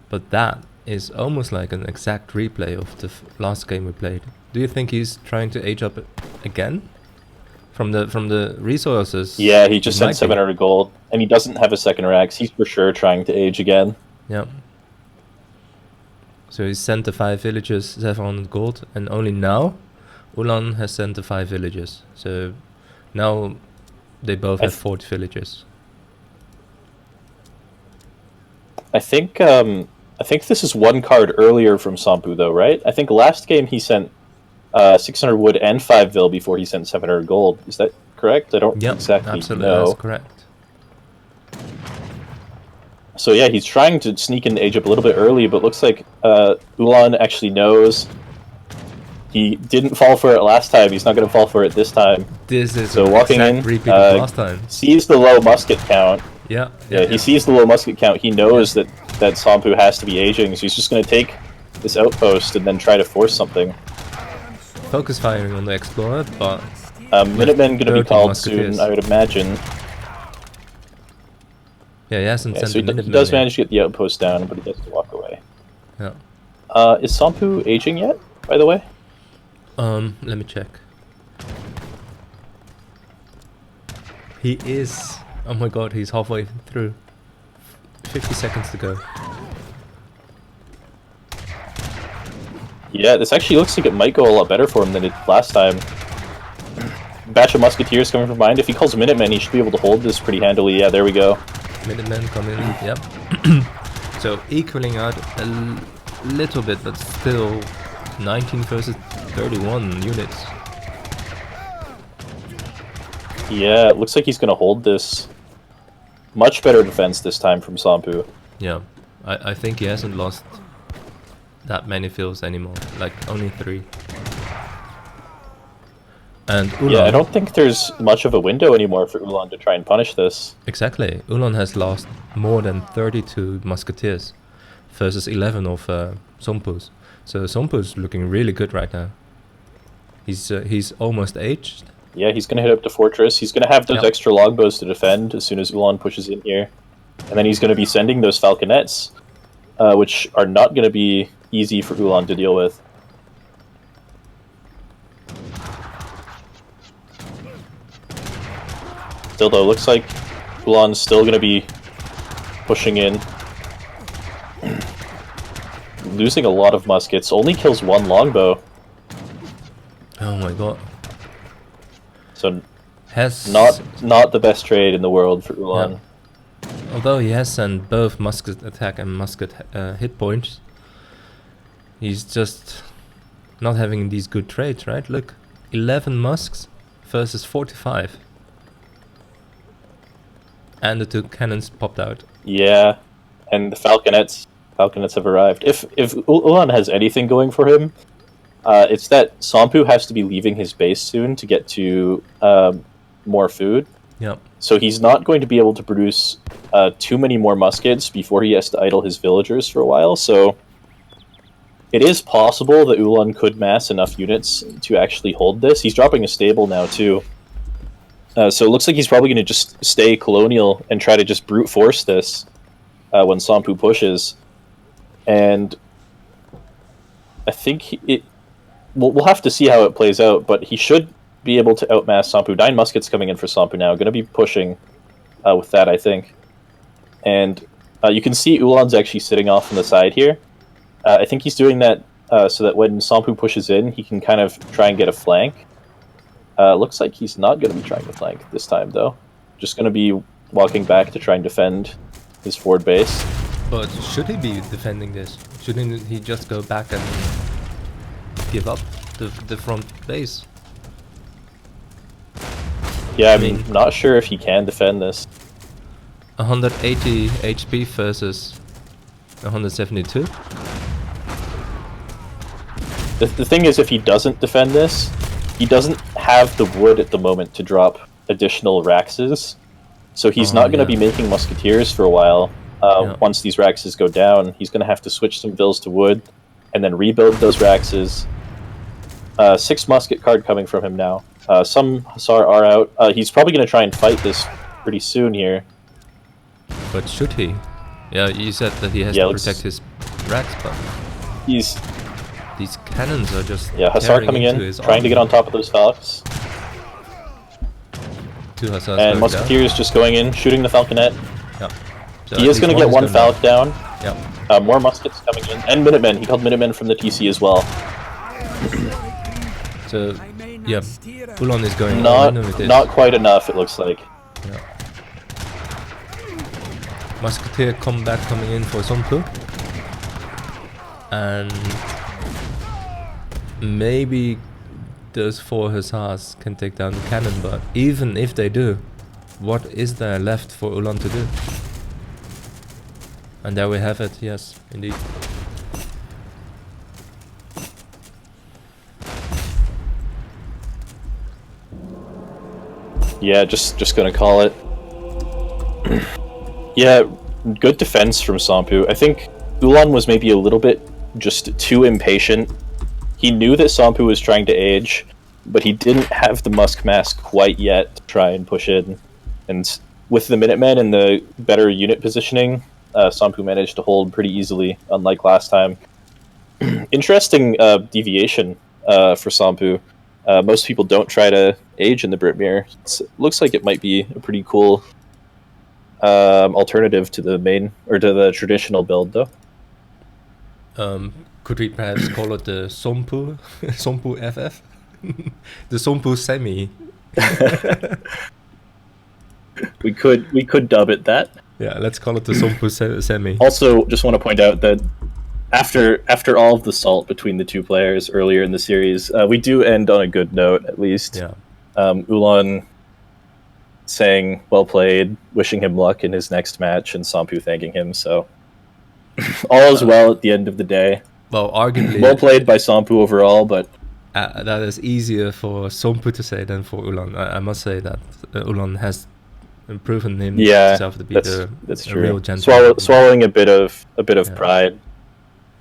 Speaker 2: But that is almost like an exact replay of the last game we played. Do you think he's trying to age up again? From the resources?
Speaker 3: Yeah, he just
Speaker 2: might
Speaker 3: sent
Speaker 2: be.
Speaker 3: 700 gold, and he doesn't have a second Rax. He's for sure trying to age again.
Speaker 2: Yeah. So he sent the 5 villagers 700 gold, and only now Ulan has sent the 5 villagers. So now they both have 40 villagers.
Speaker 3: I think this is one card earlier from Somppu, though, right? I think last game he sent 600 wood and 5 vil before he sent 700 gold. Is that correct? I don't exactly
Speaker 2: absolutely,
Speaker 3: know.
Speaker 2: that's correct.
Speaker 3: So yeah, he's trying to sneak in the age up a little bit early, but looks like Ulan actually knows. He didn't fall for it last time. He's not going to fall for it this time.
Speaker 2: This is
Speaker 3: So
Speaker 2: an
Speaker 3: walking
Speaker 2: exact
Speaker 3: in,
Speaker 2: repeat of last time.
Speaker 3: sees the low musket count.
Speaker 2: Yeah,
Speaker 3: Yeah, he sees the low musket count. He knows that Somppu has to be aging, so he's just going to take this outpost and then try to force something.
Speaker 2: Focus firing on the explorer, but
Speaker 3: Minutemen going to be
Speaker 2: 30
Speaker 3: called
Speaker 2: musketeers.
Speaker 3: soon, I would imagine.
Speaker 2: yeah, he hasn't
Speaker 3: Yeah,
Speaker 2: sent
Speaker 3: so
Speaker 2: the
Speaker 3: he
Speaker 2: Minutemen
Speaker 3: does
Speaker 2: yet.
Speaker 3: manage to get the outpost down, but he has to walk away.
Speaker 2: Yeah.
Speaker 3: Is Somppu aging yet, by the way?
Speaker 2: Let me check. He is. Oh my god, he's halfway through. 50 seconds to go.
Speaker 3: Yeah, this actually looks like it might go a lot better for him than it did last time. Batch of musketeers coming from behind. If he calls Minutemen, he should be able to hold this pretty handily. Yeah, there we go.
Speaker 2: Minutemen come in, yep. So equaling out a little bit, but still 19 versus 31 units.
Speaker 3: Yeah, it looks like he's going to hold this. Much better defense this time from Somppu.
Speaker 2: Yeah, I think he hasn't lost that many fields anymore, like only 3. And Ulan,
Speaker 3: Yeah, I don't think there's much of a window anymore for Ulan to try and punish this.
Speaker 2: exactly. Ulan has lost more than 32 musketeers versus 11 of Somppu's. So Somppu's looking really good right now. He's almost aged.
Speaker 3: Yeah, he's going to hit up to Fortress. He's going to have those
Speaker 2: Yep.
Speaker 3: extra longbows to defend as soon as Ulan pushes in here. And then he's going to be sending those falconets, which are not going to be easy for Ulan to deal with. Still, though, looks like Ulan's still going to be pushing in. Losing a lot of muskets. Only kills 1 longbow.
Speaker 2: Oh my god.
Speaker 3: So
Speaker 2: Has
Speaker 3: not the best trade in the world for Ulan.
Speaker 2: Yeah. Although he has sent both musket attack and musket hit points, he's just not having these good trades, right? Look, 11 musks versus 45. And the 2 cannons popped out.
Speaker 3: Yeah, and the falconets have arrived. If Ulan has anything going for him, it's that Somppu has to be leaving his base soon to get to more food.
Speaker 2: Yep.
Speaker 3: So he's not going to be able to produce too many more muskets before he has to idle his villagers for a while. So it is possible that Ulan could mass enough units to actually hold this. He's dropping a stable now too. So it looks like he's probably going to just stay colonial and try to just brute force this when Somppu pushes. And I think we'll have to see how it plays out, but he should be able to outmass Somppu. 9 muskets coming in for Somppu now. Going to be pushing with that, I think. And you can see Ulan's actually sitting off on the side here. I think he's doing that so that when Somppu pushes in, he can kind of try and get a flank. Looks like he's not going to be trying to flank this time, though. Just going to be walking back to try and defend his forward base.
Speaker 2: But should he be defending this? Shouldn't he just go back and give up the front base?
Speaker 3: Yeah, I'm not sure if he can defend this.
Speaker 2: 180 HP versus 172.
Speaker 3: The thing is, if he doesn't defend this, he doesn't have the wood at the moment to drop additional Raxes. So he's not going to be making Musketeers for a while. Once these Raxes go down, he's going to have to switch some vills to wood, and then rebuild those Raxes. 6 musket card coming from him now. Some Hussar are out. He's probably going to try and fight this pretty soon here.
Speaker 2: But should he? Yeah, you said that he has to protect his Rax, but
Speaker 3: these
Speaker 2: cannons are just
Speaker 3: Hussar coming in, trying to get on top of those Falcons.
Speaker 2: 2 Hussars
Speaker 3: and Musketeers just going in, shooting the Falconet.
Speaker 2: Yep. So
Speaker 3: he is going to get 1 Falcon down.
Speaker 2: Yep.
Speaker 3: More muskets coming in, and Minutemen. He called Minutemen from the TC as well.
Speaker 2: So yeah, Ulan is going
Speaker 3: not quite enough. It looks like.
Speaker 2: Yeah. Musketeer combat coming in for Somppu, and maybe those 4 Hussars can take down the cannon. But even if they do, what is there left for Ulan to do? And there we have it. Yes, indeed.
Speaker 3: Yeah, just gonna call it. Yeah, good defense from Somppu. I think Ulan was maybe a little bit just too impatient. He knew that Somppu was trying to age, but he didn't have the Musk Mask quite yet to try and push in. And with the Minutemen and the better unit positioning, Somppu managed to hold pretty easily, unlike last time. Interesting deviation for Somppu. Most people don't try to age in the Britmere. It looks like it might be a pretty cool alternative to the main or to the traditional build, though.
Speaker 2: Could we perhaps call it the Somppu FF, the Somppu Semi?
Speaker 3: we could dub it that.
Speaker 2: Yeah, let's call it the Somppu Semi.
Speaker 3: Also, just want to point out that after all of the salt between the 2 players earlier in the series, we do end on a good note, at least.
Speaker 2: Yeah.
Speaker 3: Ulan saying well played, wishing him luck in his next match, and Somppu thanking him. So all is well at the end of the day.
Speaker 2: Well, arguably
Speaker 3: well played by Somppu overall, but
Speaker 2: that is easier for Somppu to say than for Ulan. I must say that Ulan has proven himself to be
Speaker 3: that's true.
Speaker 2: real gentleman.
Speaker 3: Swallowing a bit of pride.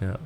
Speaker 2: Yeah.